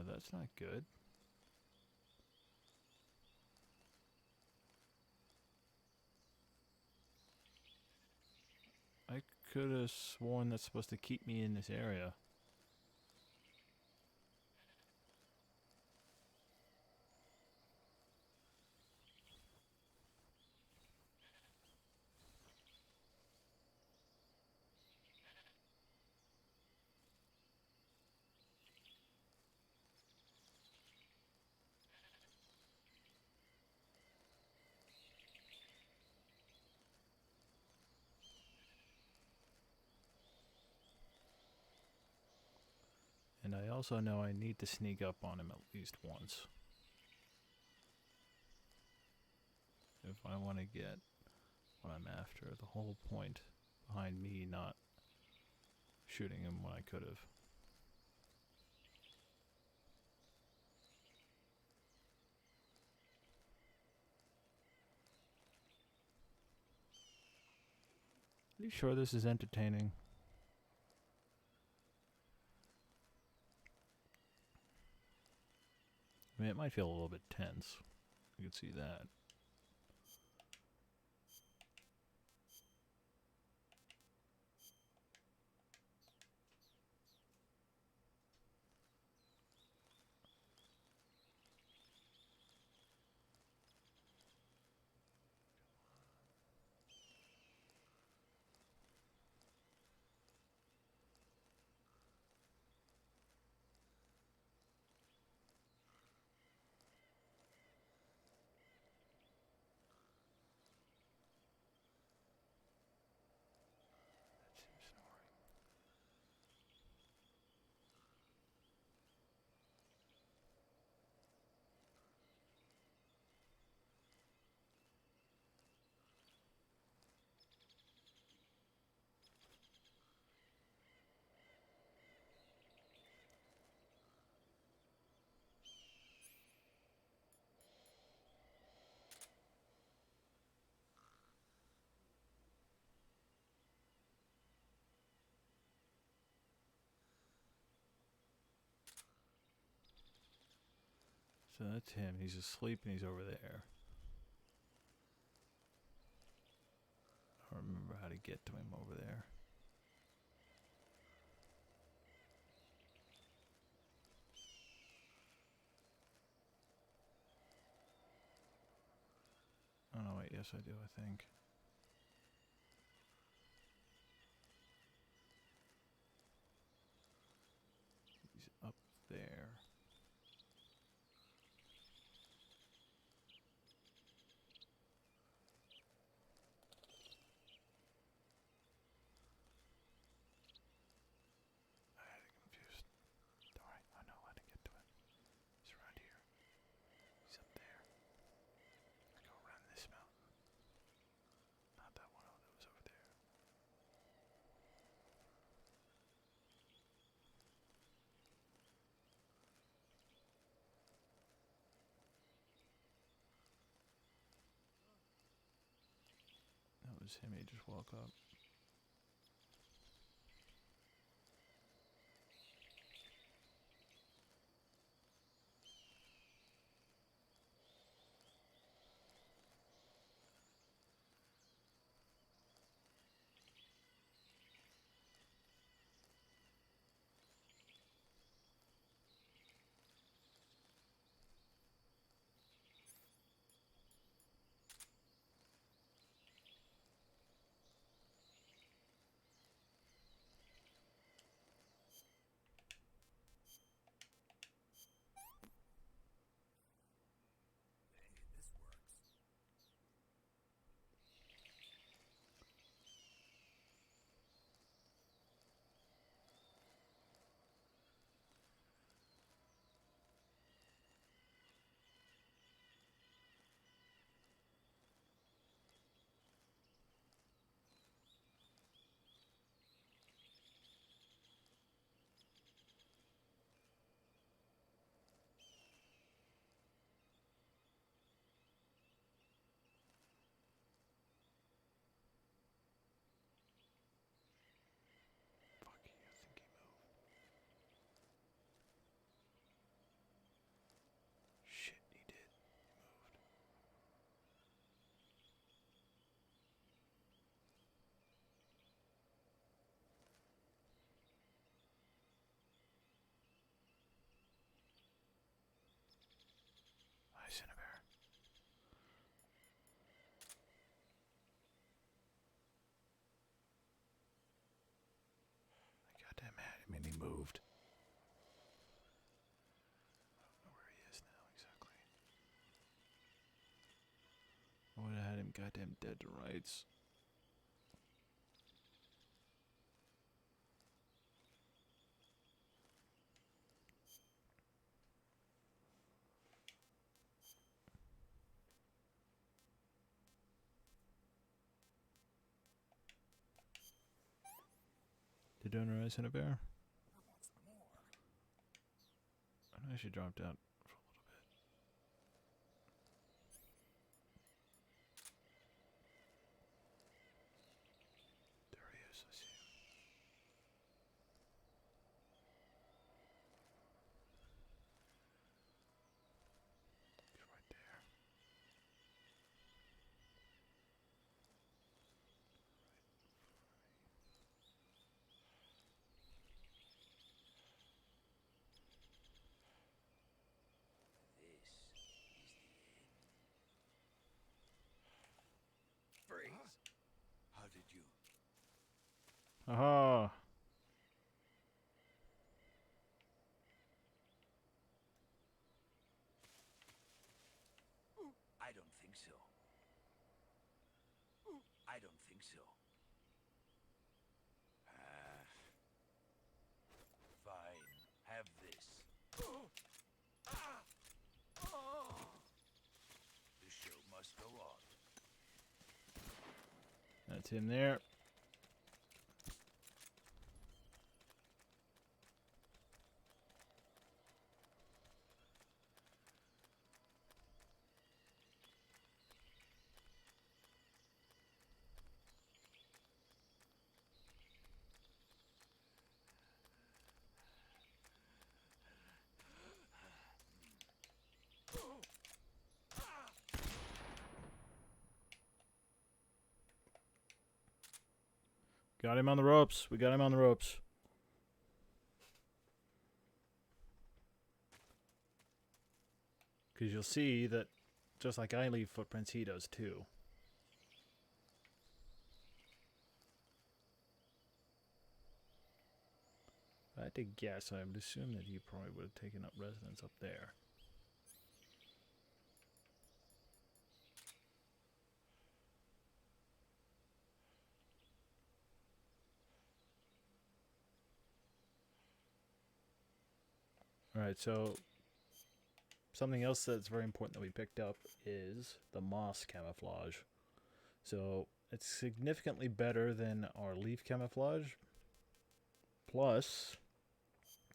That's not good. I could have sworn that's supposed to keep me in this area. And I also know I need to sneak up on him at least once. If I want to get what I'm after. The whole point behind me not shooting him when I could have. Are you sure this is entertaining? I mean, it might feel a little bit tense. You can see that. So that's him. He's asleep and he's over there. I don't remember how to get to him over there. Oh no, wait, yes I do, I think. He's up there. was him. He just walk up. Shit, he did. He moved. Hi, Cinnabar. I got that mad at him and he moved. I don't know where he is now exactly. I would have had him goddamn dead to rights. Did you donorize Cinnabar? I know she dropped out for a little bit. There he is, I see him. He's right there. This is the end. Freeze. How did you? Aha! I don't think so. I don't think so. Fine. Have this. The show must go on. That's him there. Got him on the ropes. We got him on the ropes. Because you'll see that just like I leave footprints, he does too. If I had to guess, I would assume that he probably would have taken up residence up there. Alright, so something else that's very important that we picked up is the moss camouflage. So it's significantly better than our leaf camouflage. Plus,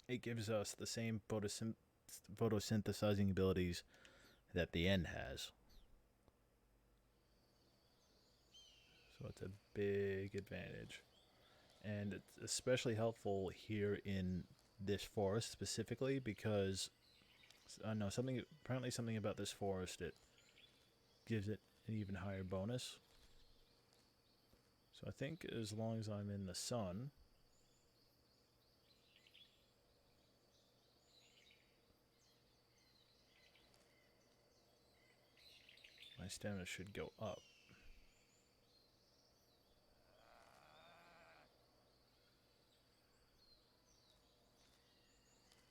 it gives us the same photosynthesizing abilities that the end has. So it's a big advantage. And it's especially helpful here in this forest specifically because I don't know, apparently something about this forest, it gives it an even higher bonus. So I think as long as I'm in the sun, my stamina should go up.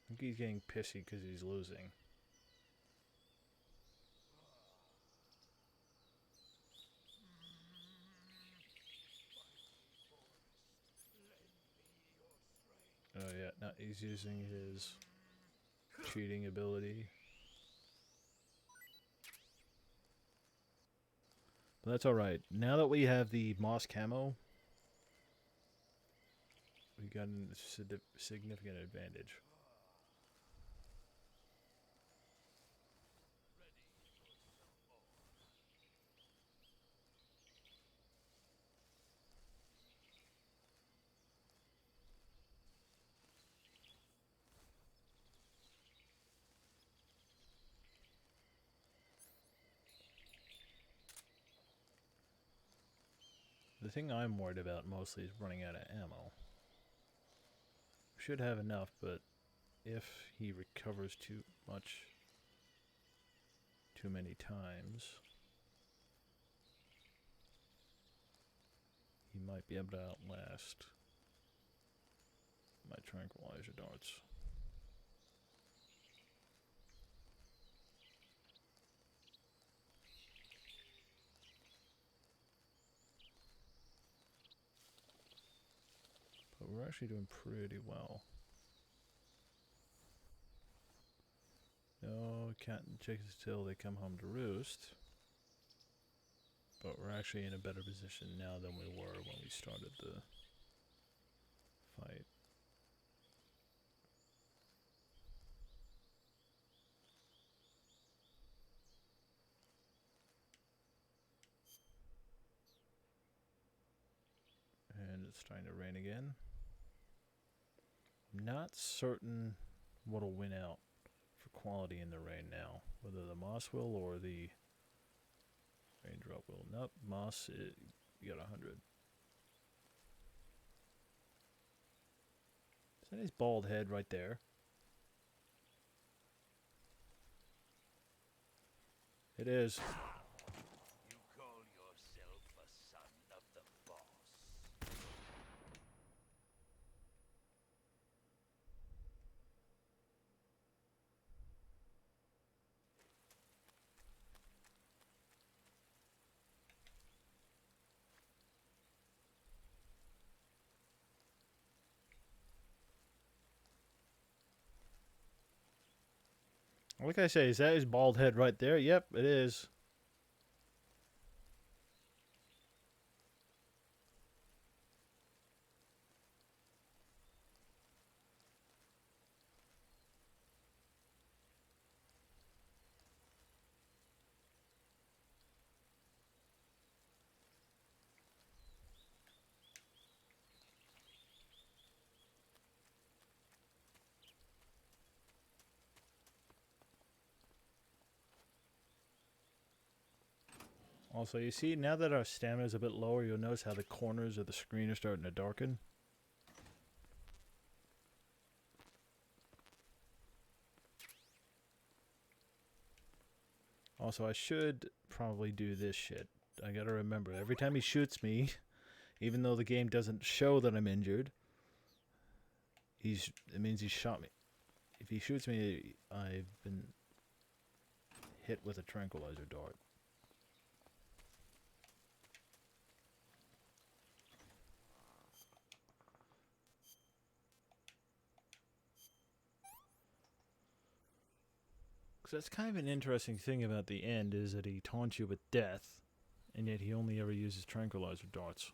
I think he's getting pissy because he's losing. Oh yeah, now he's using his cheating ability. But that's alright. Now that we have the moss camo, we got a significant advantage. The thing I'm worried about mostly is running out of ammo. Should have enough, but if he recovers too many times, he might be able to outlast my tranquilizer darts. But we're actually doing pretty well. No, cat and chickens till they come home to roost. But we're actually in a better position now than we were when we started the fight. And it's starting to rain again. I'm not certain what'll win out for quality in the rain now. Whether the moss will or the raindrop will. Nope, moss, you got 100. Is that his bald head right there? It is. You call yourself a son of the boss. Like I say, is that his bald head right there? Yep, it is. Also, you see, now that our stamina is a bit lower, you'll notice how the corners of the screen are starting to darken. Also, I should probably do this shit. I gotta remember, every time he shoots me, even though the game doesn't show that I'm injured, it means he shot me. If he shoots me, I've been hit with a tranquilizer dart. So that's kind of an interesting thing about the end, is that he taunts you with death, and yet he only ever uses tranquilizer darts.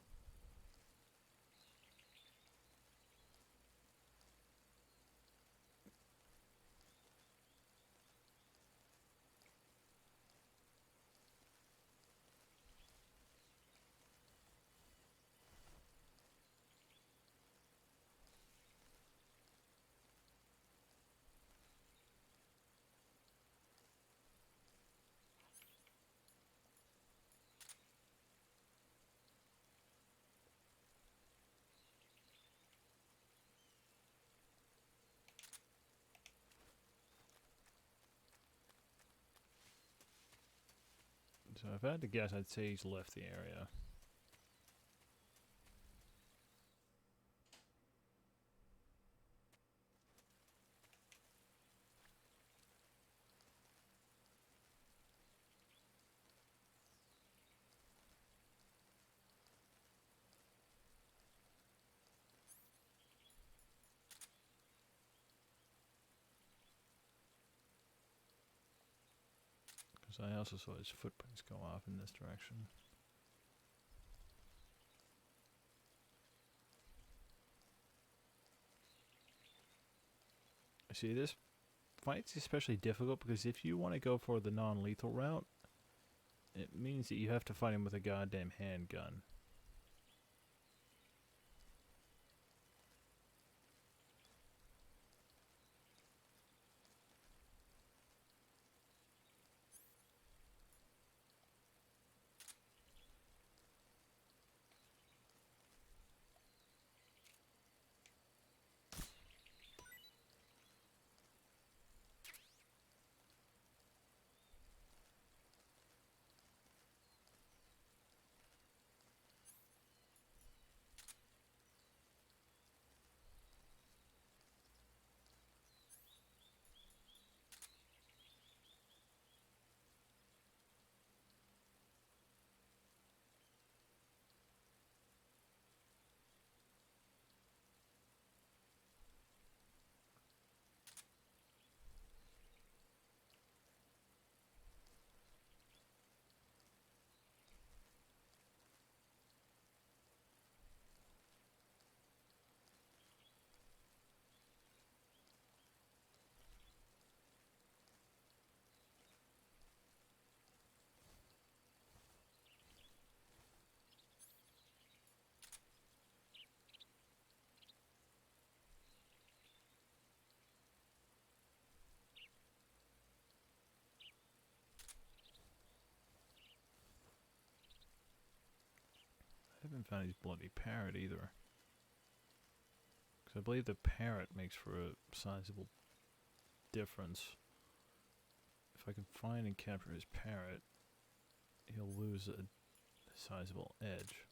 So if I had to guess, I'd say he's left the area. Because I also saw his footprints go off in this direction. See, this fight's especially difficult because if you want to go for the non-lethal route, it means that you have to fight him with a goddamn handgun. I haven't found his bloody parrot either. Because I believe the parrot makes for a sizable difference. If I can find and capture his parrot, he'll lose a sizable edge.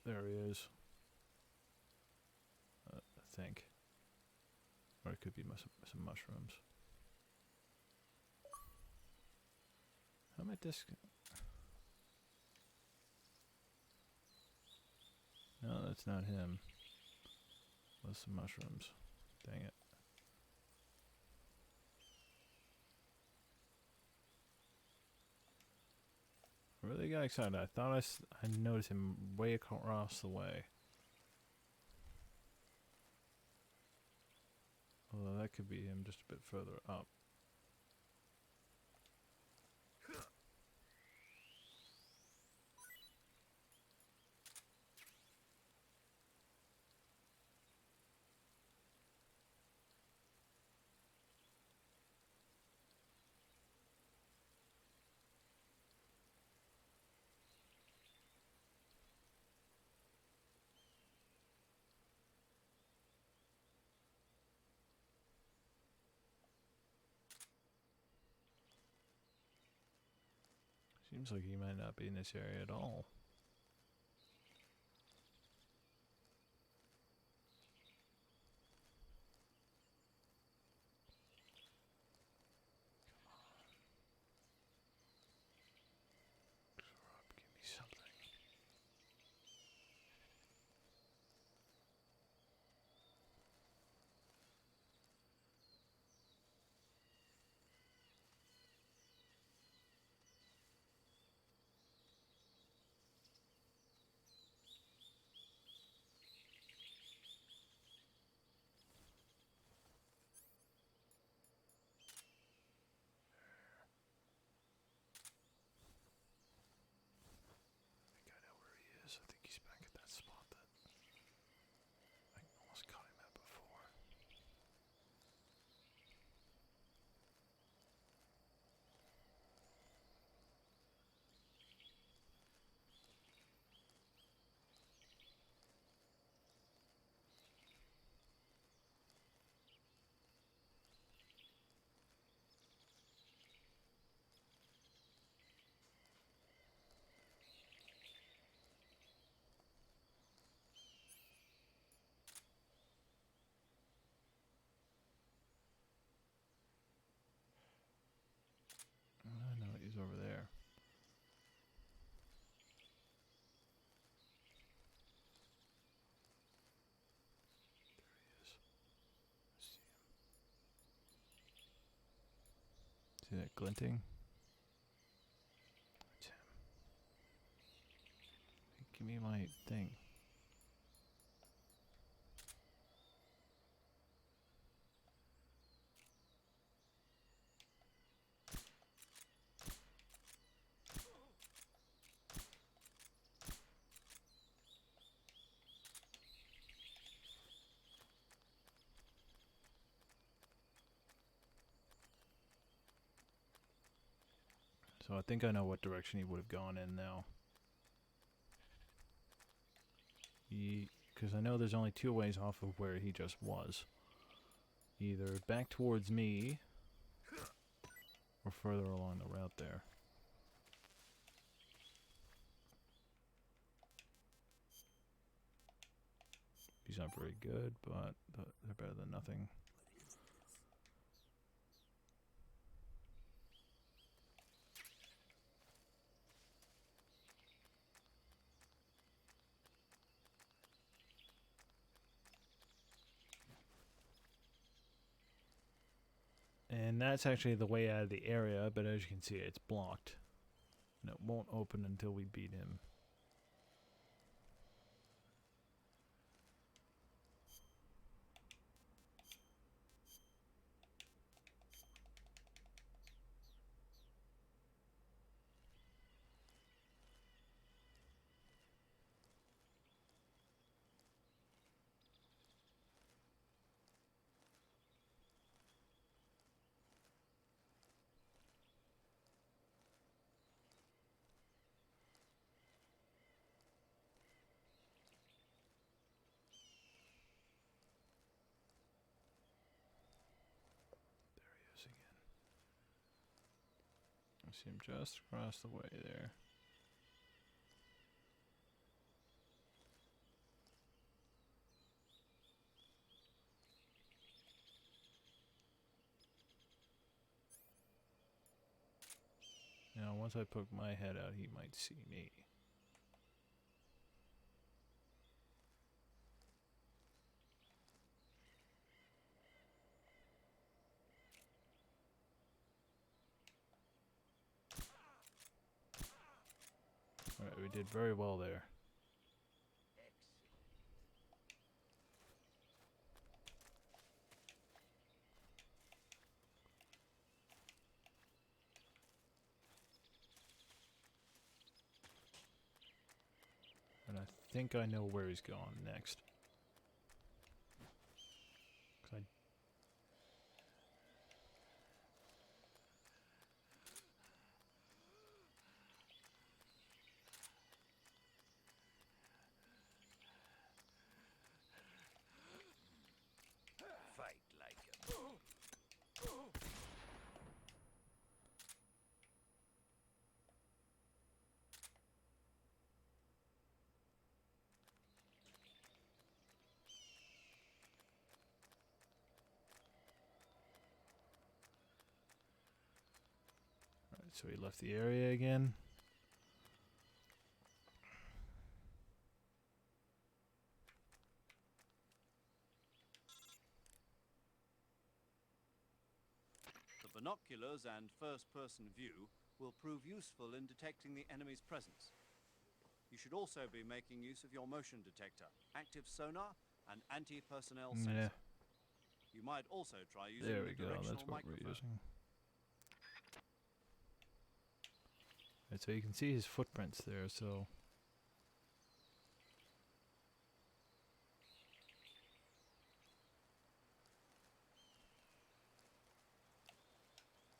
There he is. I think. Or it could be some mushrooms. How am I No, that's not him. With some mushrooms. Dang it. I really got excited. I thought I noticed him way across the way. Although that could be him just a bit further up. Seems like he might not be in this area at all. Come on. Give me something. See that glinting? Give me my thing. So I think I know what direction he would have gone in now. Because I know there's only 2 ways off of where he just was. Either back towards me, or further along the route there. These aren't very good, but they're better than nothing. And that's actually the way out of the area, but as you can see, it's blocked. And it won't open until we beat him. I see him just across the way there. Now, once I poke my head out, he might see me. Alright, we did very well there. And I think I know where he's going next. 'Cause Fight like a bull. Alright, so he left the area again. The binoculars and first-person view will prove useful in detecting the enemy's presence. You should also be making use of your motion detector, active sonar, and anti-personnel sensor. You might also try using There the we go, directional that's what microphone. we're using. Right, so you can see his footprints there, so...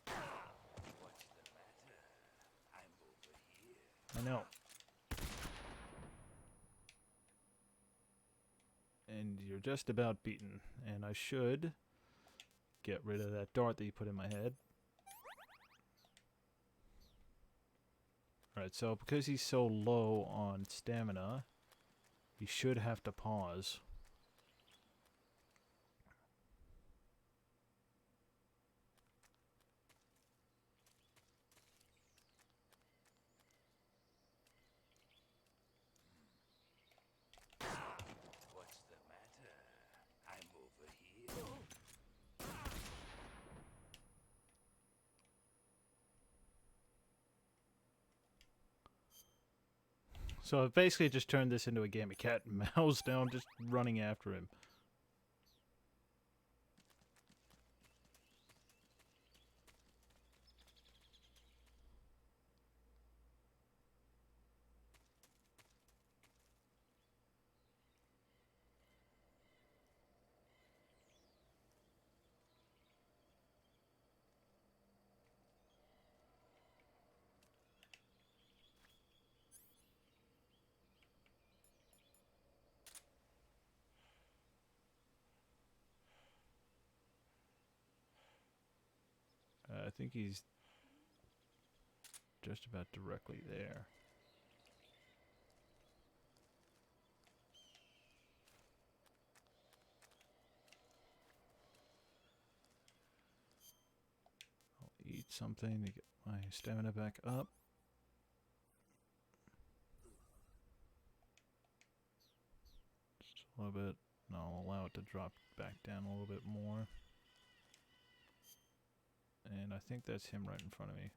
What's the matter? I'm over here. I know. And you're just about beaten. And I should get rid of that dart that you put in my head. Alright, so because he's so low on stamina, he should have to pause. What's the matter? I'm over here. So I've basically just turned this into a game of cat and mouse now. I'm just running after him. I think he's just about directly there. I'll eat something to get my stamina back up. Just a little bit. And I'll allow it to drop back down a little bit more. And I think that's him right in front of me.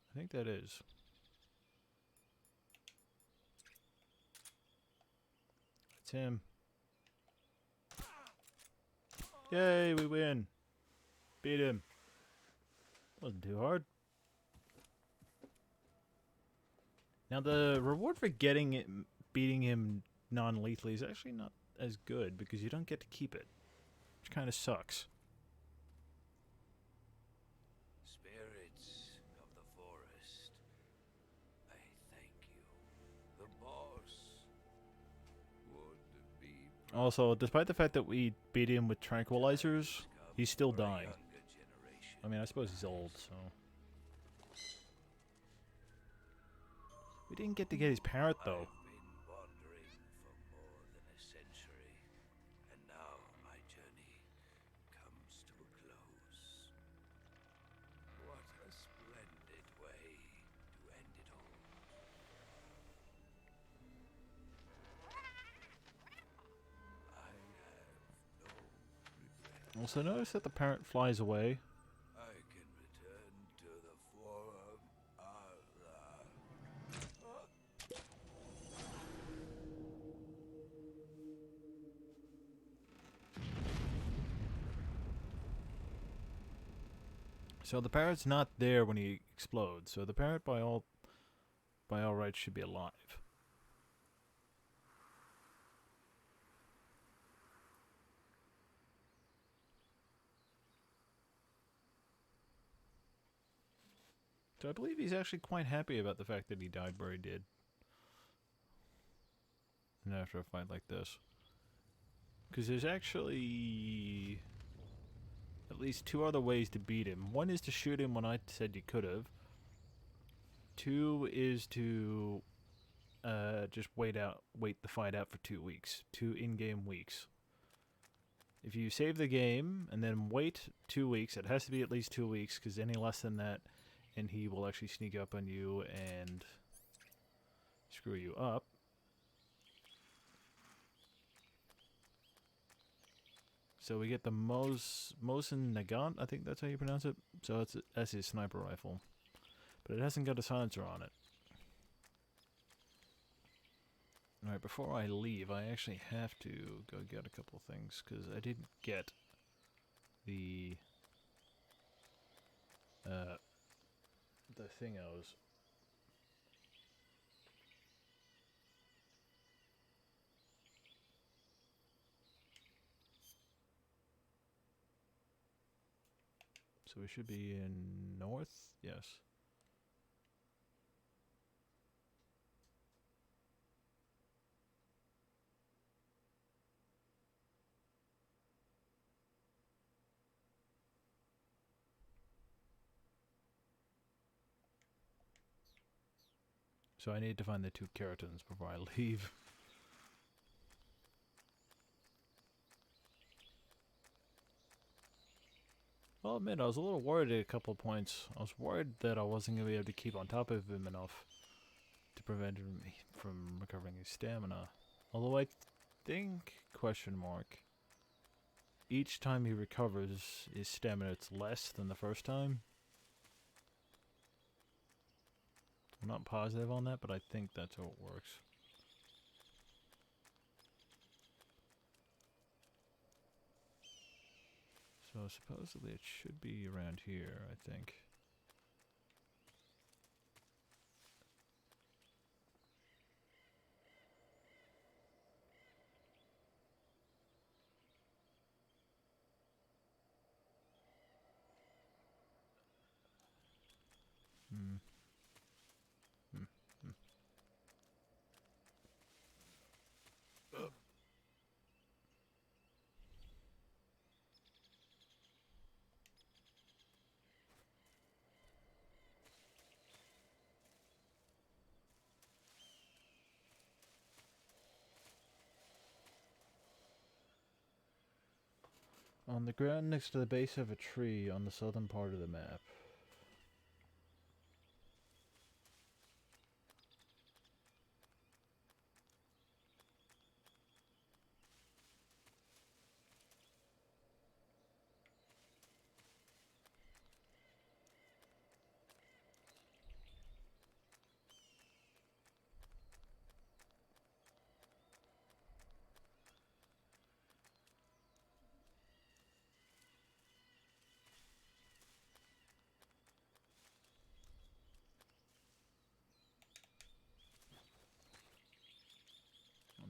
I think that is. It's him. Yay, we win. Beat him. Wasn't too hard. Now the reward for beating him non-lethally is actually not as good because you don't get to keep it, which kind of sucks. Spirits of the forest, I thank you. The boss would be Also, despite the fact that we beat him with tranquilizers, he's still dying. I mean, I suppose he's old, so... We didn't get to get his parrot, though. I've been wandering for more than a century, and now my journey comes to a close. What a splendid way to end it all. I have no regrets. Also, notice that the parrot flies away. I can return to the Forum Allah. So the parrot's not there when he explodes, so the parrot by all rights should be alive. So I believe he's actually quite happy about the fact that he died where he did. And after a fight like this. Because there's actually at least two other ways to beat him. One is to shoot him when I said you could have. Two is to just wait the fight out for 2 weeks. 2 in-game weeks. If you save the game and then wait 2 weeks, it has to be at least 2 weeks, because any less than that, and he will actually sneak up on you and screw you up. So we get the Mosin Nagant, I think that's how you pronounce it. So that's his sniper rifle. But it hasn't got a silencer on it. Alright, before I leave, I actually have to go get a couple of things, because I didn't get the thingos. So we should be in north? Yes. So I need to find the 2 keratins before I leave. I'll admit, I was a little worried at a couple of points. I was worried that I wasn't going to be able to keep on top of him enough to prevent him from recovering his stamina. Although I think, question mark, each time he recovers his stamina's less than the first time. I'm not positive on that, but I think that's how it works. So supposedly it should be around here, I think. Hmm. Hmm. Hmm. On the ground next to the base of a tree on the southern part of the map.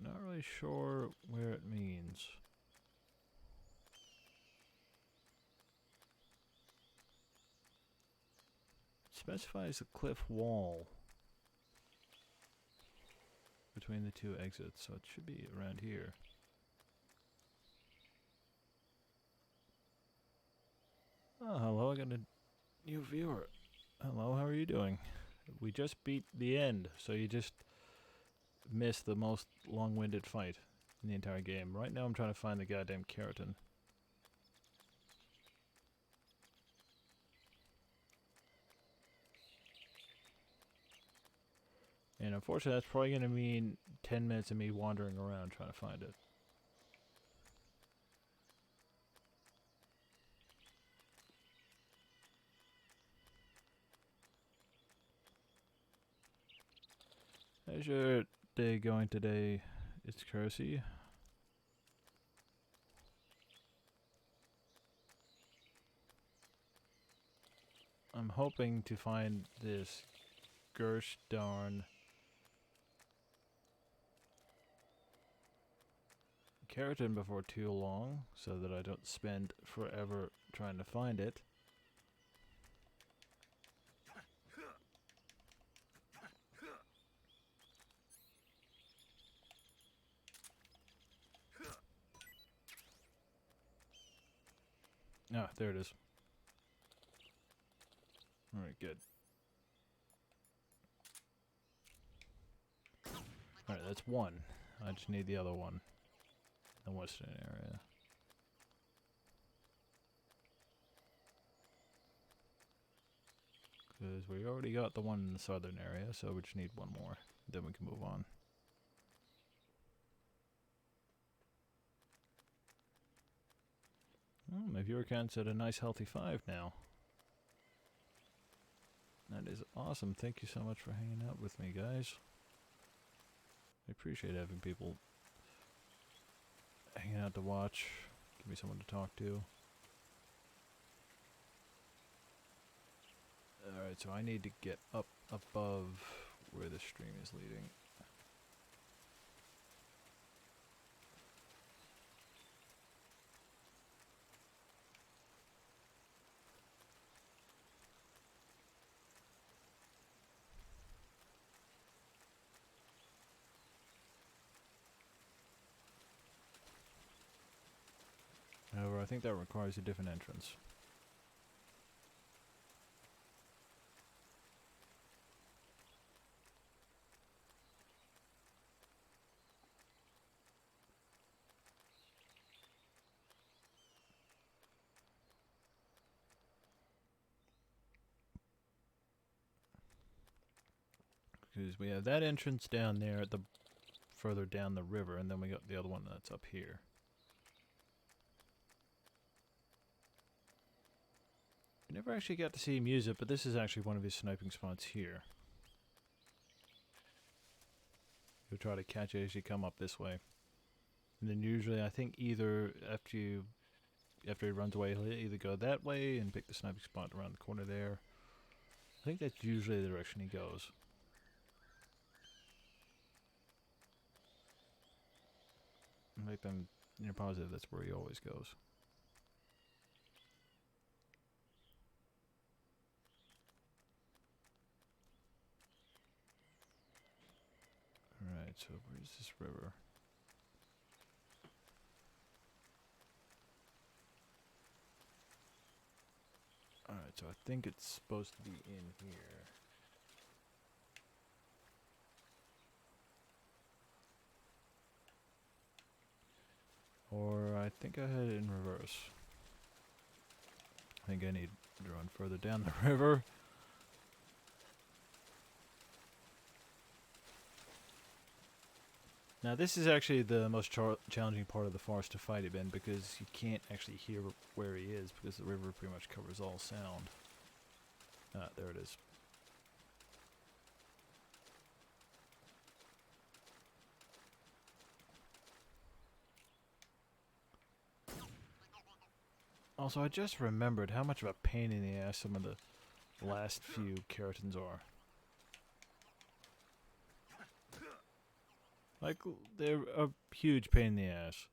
I'm not really sure where it means. It specifies a cliff wall between the two exits, so it should be around here. Oh, hello, I got a new viewer. Hello, how are you doing? We just beat the end, so you just missed the most long-winded fight in the entire game. Right now I'm trying to find the goddamn keratin. And unfortunately that's probably going to mean 10 minutes of me wandering around trying to find it. How's your day going today? It's Kersey. I'm hoping to find this gosh darn keratin before too long, so that I don't spend forever trying to find it. Ah, there it is. Alright, good. Alright, that's one. I just need the other one. The western area. Because we already got the one in the southern area, so we just need one more. Then we can move on. Oh, my viewer count's at a nice healthy 5 now. That is awesome. Thank you so much for hanging out with me, guys. I appreciate having people hanging out to watch. Give me someone to talk to. Alright, so I need to get up above where the stream is leading. However, I think that requires a different entrance. Because we have that entrance down there at the further down the river, and then we got the other one that's up here. We never actually got to see him use it, but this is actually one of his sniping spots here. You'll try to catch it as you come up this way. And then usually, I think either after he runs away, he'll either go that way and pick the sniping spot around the corner there. I think that's usually the direction he goes. In fact, I'm near positive that's where he always goes. Alright, so where's this river? Alright, so I think it's supposed to be in here. Or I think I had it in reverse. I think I need to run further down the river. Now this is actually the most challenging part of the forest to fight him in, because you can't actually hear where he is because the river pretty much covers all sound. Ah, there it is. Also, I just remembered how much of a pain in the ass some of the last few keratins are. Like, they're a huge pain in the ass.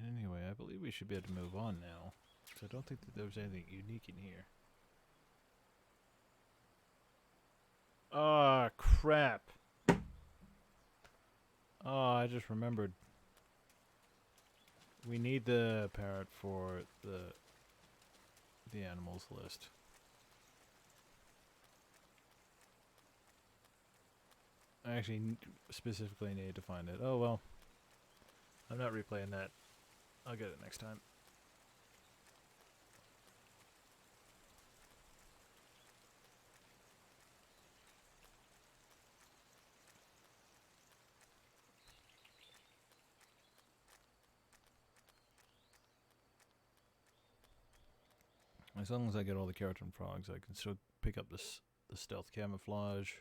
Anyway, I believe we should be able to move on now. So I don't think that there was anything unique in here. Ah, crap. Oh, I just remembered. We need the parrot for the animals list. I actually specifically needed to find it. Oh well. I'm not replaying that. I'll get it next time. As long as I get all the keratin frogs, I can still pick up the stealth camouflage.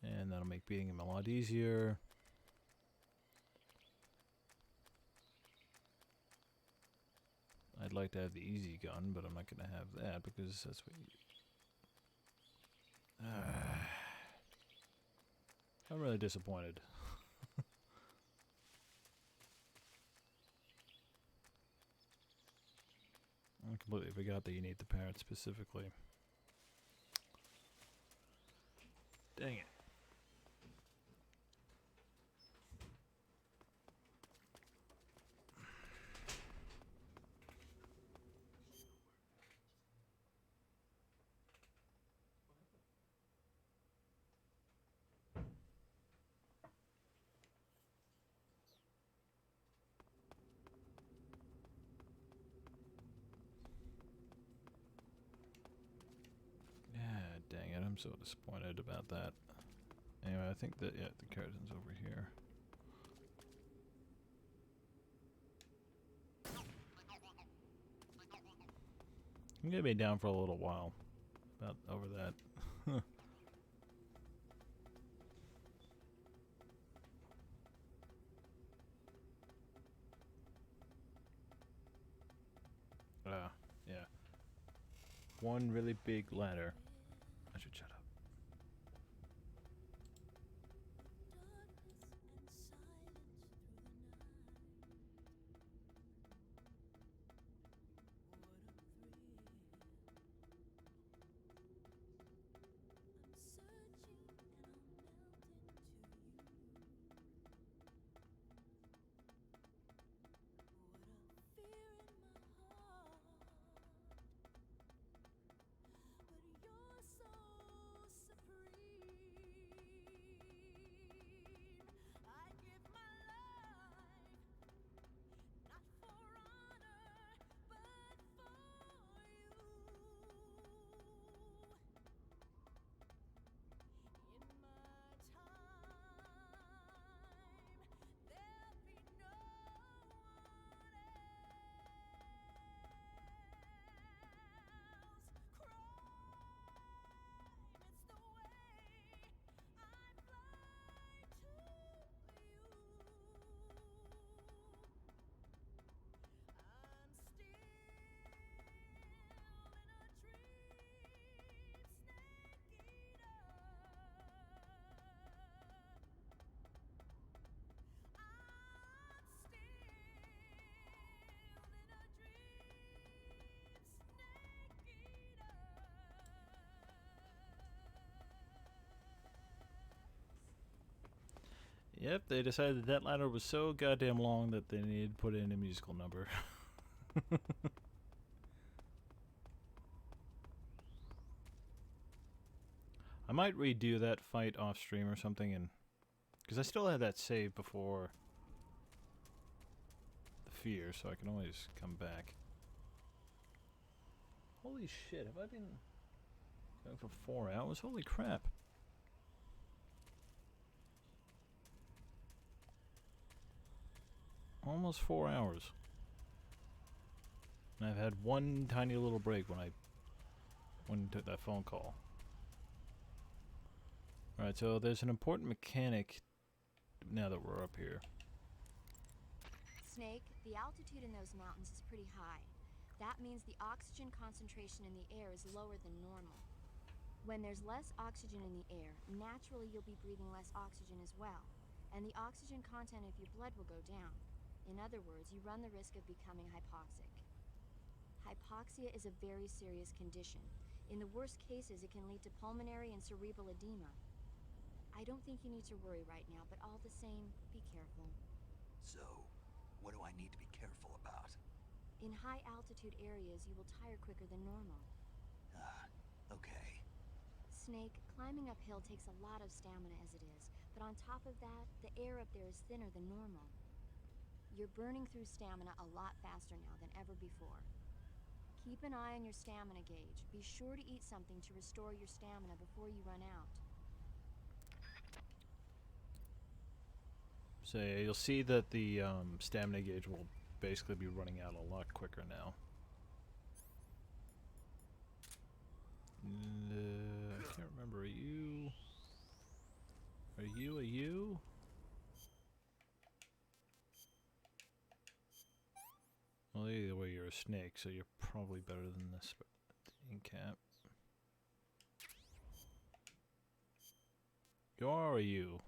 And that'll make beating him a lot easier. I'd like to have the easy gun, but I'm not going to have that because that's what you... I'm really disappointed. I completely forgot that you need the parrot specifically. Dang it. Dang it, I'm so disappointed about that. Anyway, I think that, yeah, the keratin's over here. You can get me down for a little while. About over that. Yeah. One really big ladder. I should shut up. Yep, they decided that ladder was so goddamn long that they needed to put in a musical number. I might redo that fight off stream or something, and because I still had that save before the fear, so I can always come back. Holy shit, have I been going for 4 hours? Holy crap. Almost 4 hours. And I've had one tiny little break when I took that phone call. Alright, so there's an important mechanic now that we're up here. Snake, the altitude in those mountains is pretty high. That means the oxygen concentration in the air is lower than normal. When there's less oxygen in the air, naturally you'll be breathing less oxygen as well, and the oxygen content of your blood will go down. In other words, you run the risk of becoming hypoxic. Hypoxia is a very serious condition. In the worst cases, it can lead to pulmonary and cerebral edema. I don't think you need to worry right now, but all the same, be careful. So, what do I need to be careful about? In high altitude areas, you will tire quicker than normal. Okay. Snake, climbing uphill takes a lot of stamina as it is, but on top of that, the air up there is thinner than normal. You're burning through stamina a lot faster now than ever before. Keep an eye on your stamina gauge. Be sure to eat something to restore your stamina before you run out. So yeah, you'll see that the stamina gauge will basically be running out a lot quicker now. I can't remember. Are you a you? Well, either way, you're a snake, so you're probably better than this incap. You are a you.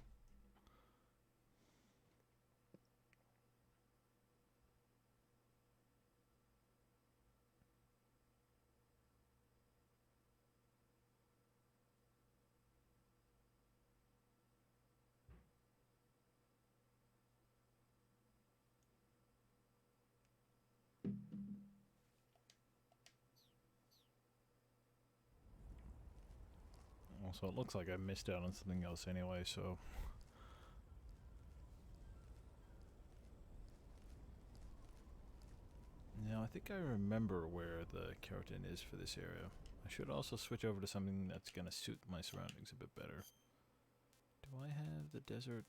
Also, it looks like I missed out on something else anyway, so... Now, I think I remember where the keratin is for this area. I should also switch over to something that's going to suit my surroundings a bit better. Do I have the desert?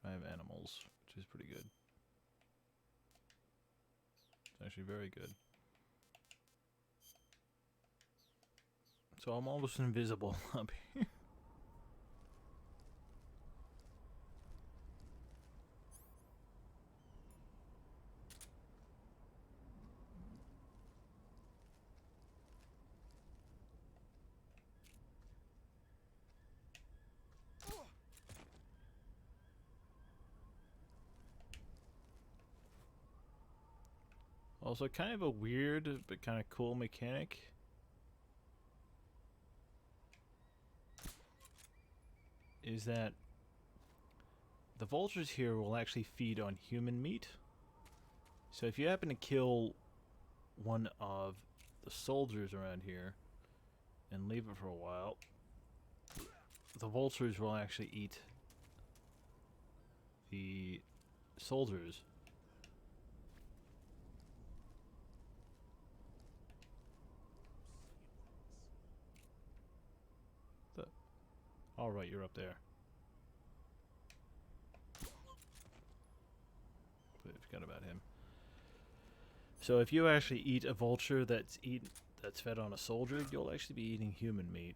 I have animals, which is pretty good. It's actually very good. So I'm almost invisible up here. Also, kind of a weird but kind of cool mechanic. Is that the vultures here will actually feed on human meat. So if you happen to kill one of the soldiers around here and leave it for a while, the vultures will actually eat the soldiers. Alright, you're up there. I forgot about him. So if you actually eat a vulture that's fed on a soldier, you'll actually be eating human meat.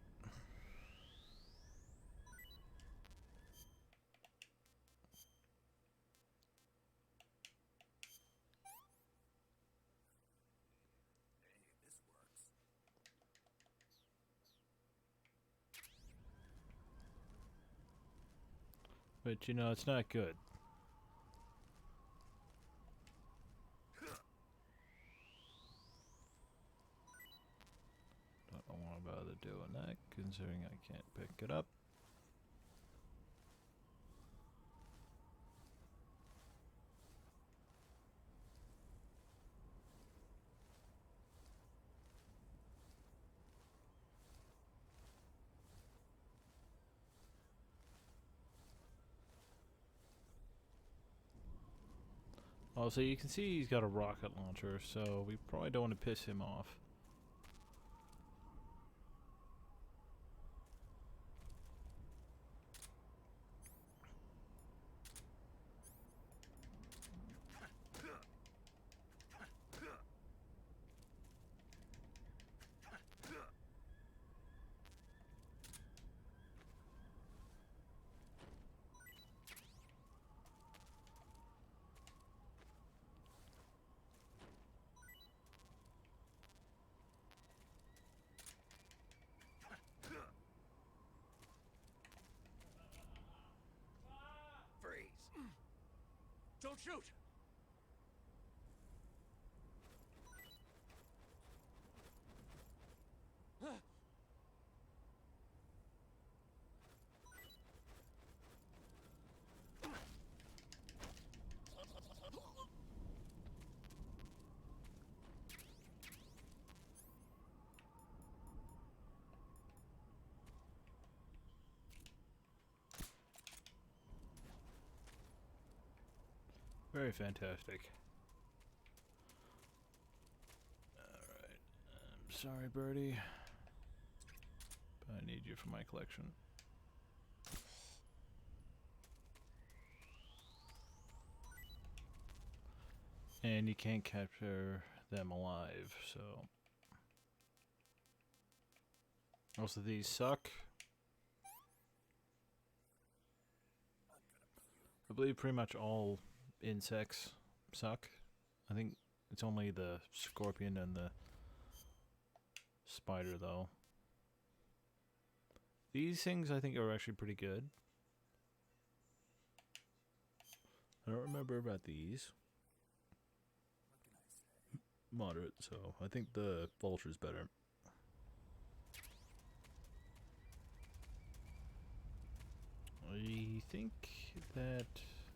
But you know, it's not good. Don't want to bother doing that, considering I can't pick it up. Also, you can see he's got a rocket launcher, so we probably don't want to piss him off. Freeze! Don't shoot! Very fantastic. Alright. I'm sorry, Birdie. But I need you for my collection. And you can't capture them alive, so... Most of these suck. I believe pretty much all insects suck. I think it's only the scorpion and the spider, though. These things I think are actually pretty good. I don't remember about these. Moderate, so I think the vulture's better. I think that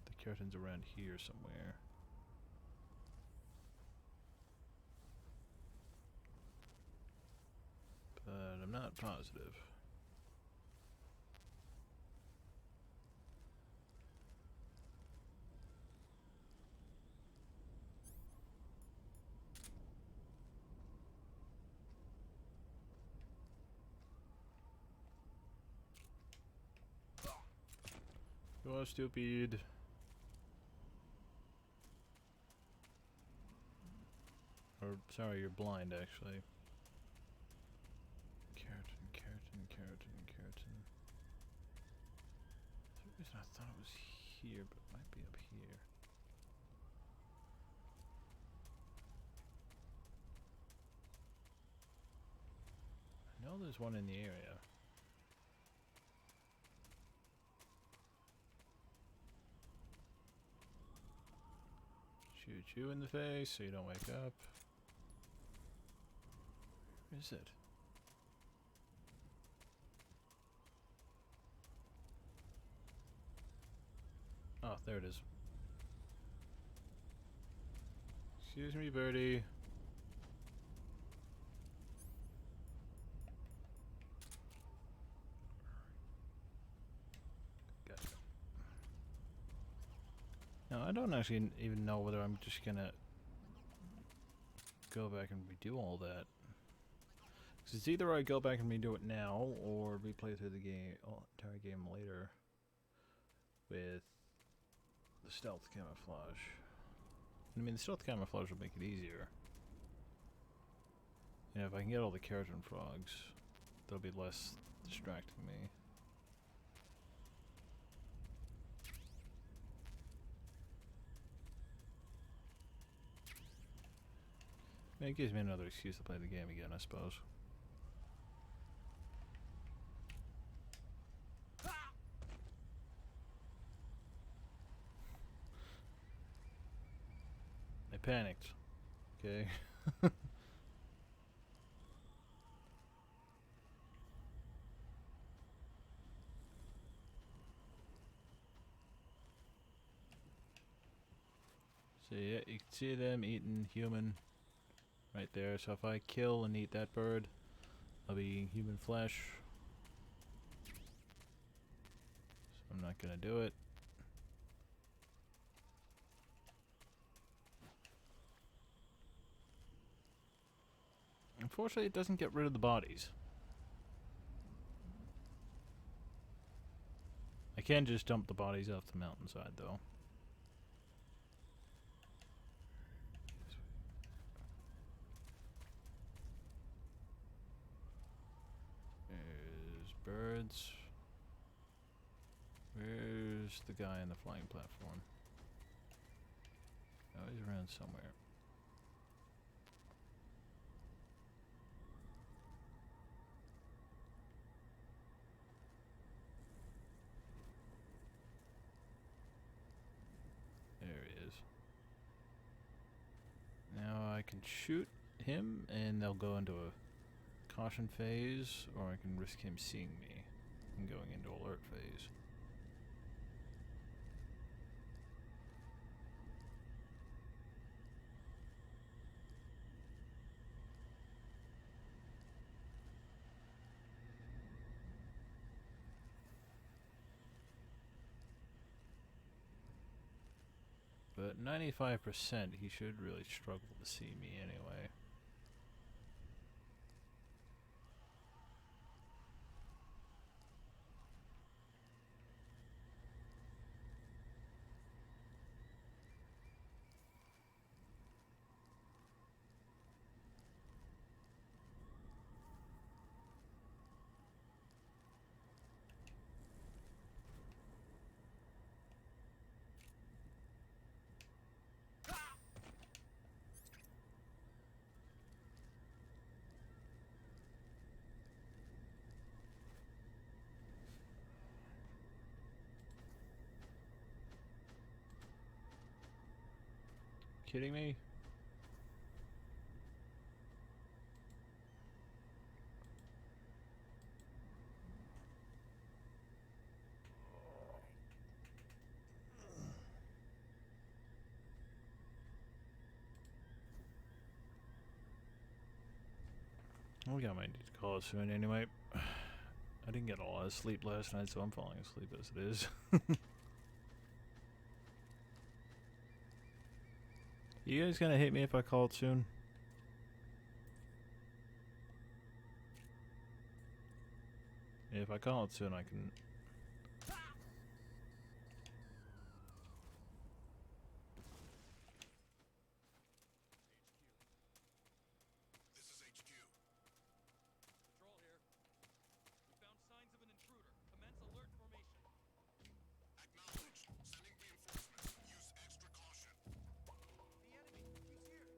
the keratin's around here somewhere. But I'm not positive. You're stupid. Or, sorry, you're blind, actually. Keratin, keratin, keratin, keratin. For some reason I thought it was here, but it might be up here. I know there's one in the area. Shoot you in the face so you don't wake up. Where is it? Oh, there it is. Excuse me, Birdie. Gotcha. Now, I don't actually even know whether I'm just gonna go back and redo all that. Because it's either I go back and redo it now, or replay through the game, entire game later with the stealth camouflage. I mean, the stealth camouflage will make it easier. And if I can get all the keratin frogs, they'll be less distracting me. I mean, it gives me another excuse to play the game again, I suppose. I panicked. Okay. So yeah, you can see them eating human right there. So if I kill and eat that bird, I'll be eating human flesh. So I'm not gonna do it. Unfortunately, it doesn't get rid of the bodies. I can just dump the bodies off the mountainside, though. There's birds. Where's the guy on the flying platform? Oh, he's around somewhere. There he is. Now I can shoot him and they'll go into a caution phase, or I can risk him seeing me and going into alert phase. But 95% he should really struggle to see me anyway. Kidding me? I think I might need to call it soon anyway. I didn't get a lot of sleep last night, so I'm falling asleep as it is. You guys gonna hate me if I call it soon? If I call it soon, I can... This is HQ. Patrol here. We found signs of an intruder. Commence alert formation. Acknowledged. Sending reinforcements. Use extra caution. The enemy, he's here.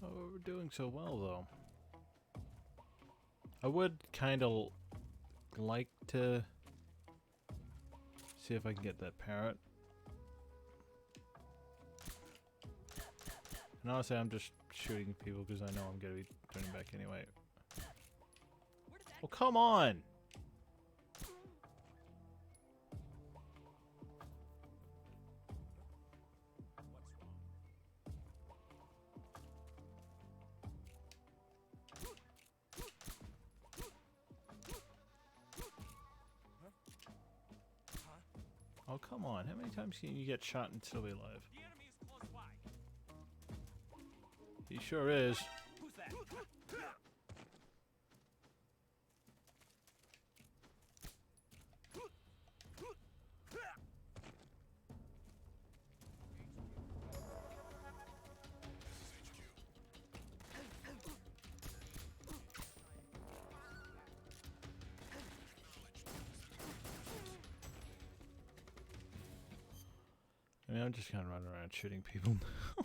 Oh, we're doing so well, though. I would kind of like to see if I can get that parrot. And honestly, I'm just shooting people because I know I'm going to be turning back anyway. Well, come on! Oh, come on. How many times can you get shot and still be alive? The enemy is close by. He sure is. Who's that? I mean, I'm just kind of running around shooting people now.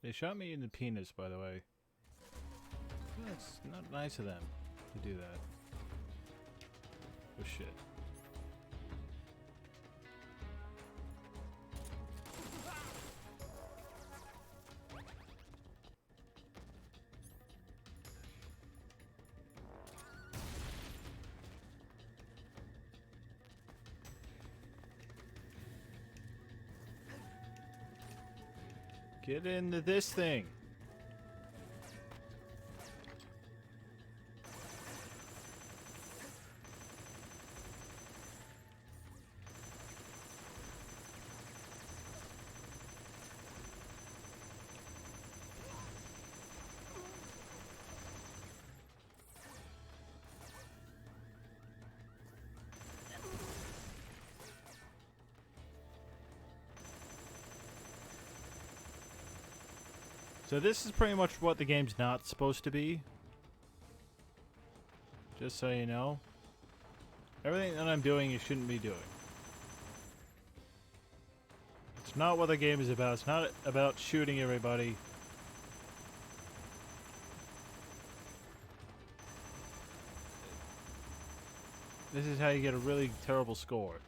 They shot me in the penis, by the way. That's not nice of them to do that. Oh shit. Get into this thing. So this is pretty much what the game's not supposed to be. Just so you know. Everything that I'm doing you shouldn't be doing. It's not what the game is about. It's not about shooting everybody. This is how you get a really terrible score.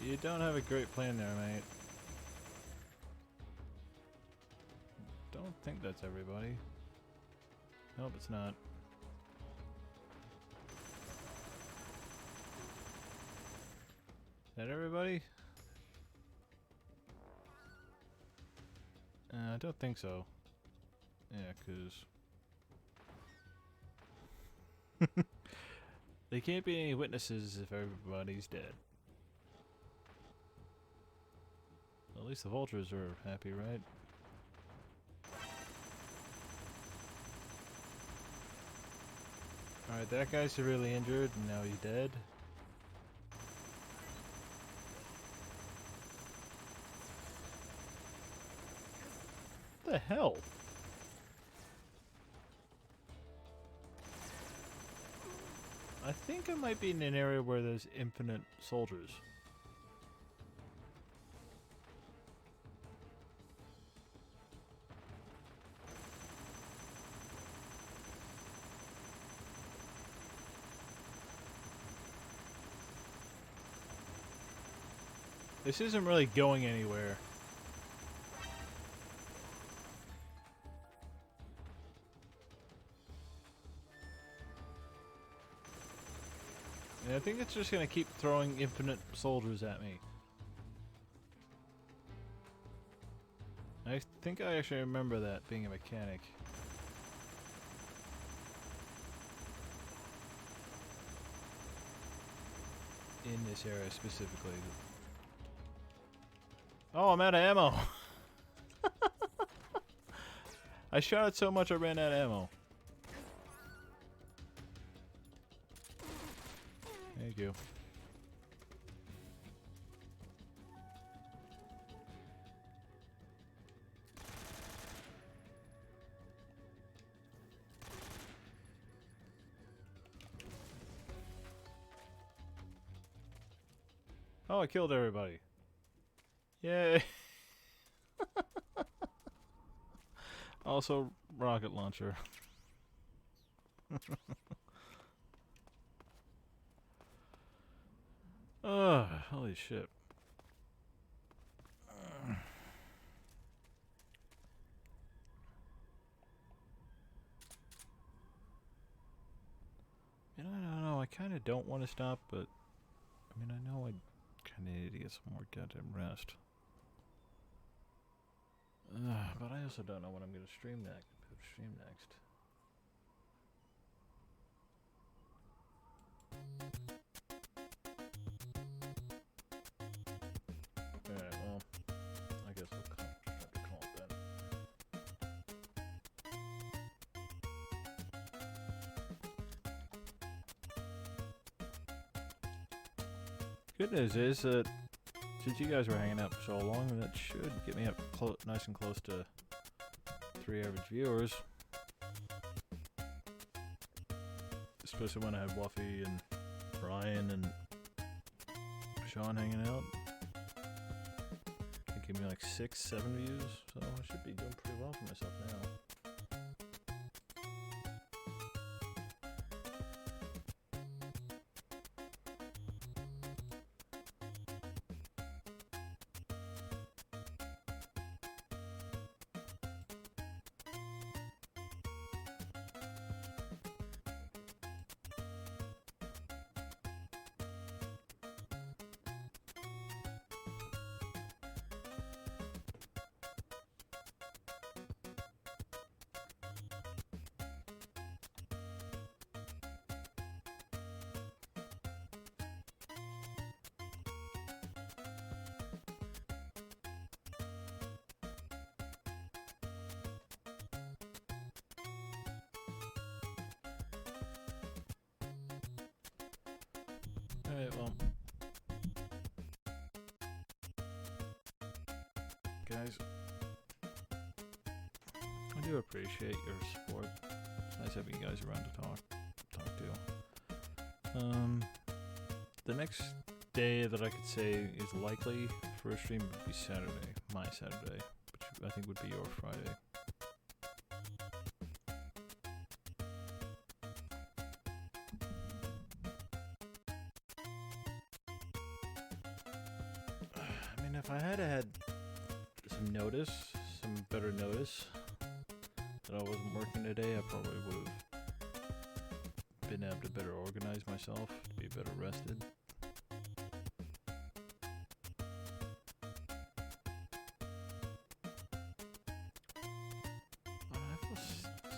You don't have a great plan there, mate. Don't think that's everybody. Nope, it's not. Is that everybody? I don't think so. Yeah, 'cause there can't be any witnesses if everybody's dead. At least the vultures are happy, right? Alright, that guy's severely injured and now he's dead. What the hell? I think I might be in an area where there's infinite soldiers. This isn't really going anywhere. And I think it's just gonna keep throwing infinite soldiers at me. I think I actually remember that being a mechanic. In this area specifically. Oh, I'm out of ammo. I shot it so much I ran out of ammo. Thank you. Oh, I killed everybody. Yay. Also, rocket launcher. Ugh, holy shit. And I don't know, I kind of don't want to stop, but I mean, I know I kind of need to get some more goddamn rest. But I also don't know when I'm going to stream next. Alright, well, I guess we'll have to call it then. Good news is that since you guys were hanging out for so long, that should get me up nice and close to 3 average viewers. Especially when I had Wuffy and Ryan and Sean hanging out. It gave me like 6, 7 views, so I should be doing pretty well for myself now. Alright, well. Guys, I do appreciate your support. It's nice having you guys around to talk to. The next day that I could say is likely for a stream would be Saturday, my Saturday, which I think would be your Friday. I mean, if I had some notice, some better notice that I wasn't working today, I probably would have been able to better organize myself, to be better rested.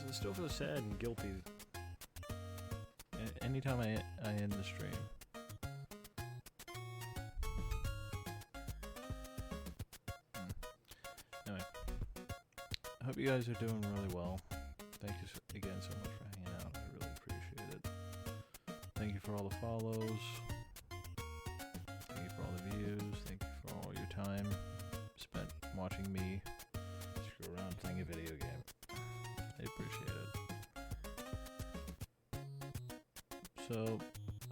I still feel sad and guilty anytime I end the stream. Anyway, I hope you guys are doing really well. Thank you again so much for hanging out. I really appreciate it. Thank you for all the follows. Thank you for all the views. Thank you for all your time spent watching me screw around playing a video game. I appreciate it. So,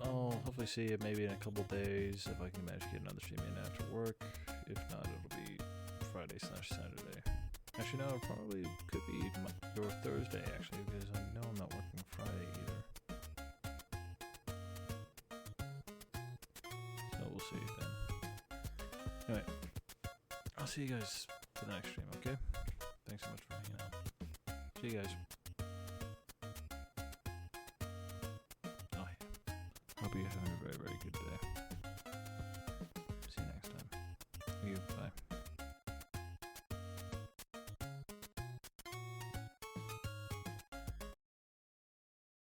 I'll hopefully see you maybe in a couple days if I can manage to get another stream in after work. If not, it'll be Friday/Saturday. Actually, no, it probably could be your Thursday, actually, because I know I'm not working Friday either. So we'll see then. Anyway, I'll see you guys for the next stream, okay? Thanks so much for hanging out. See you guys.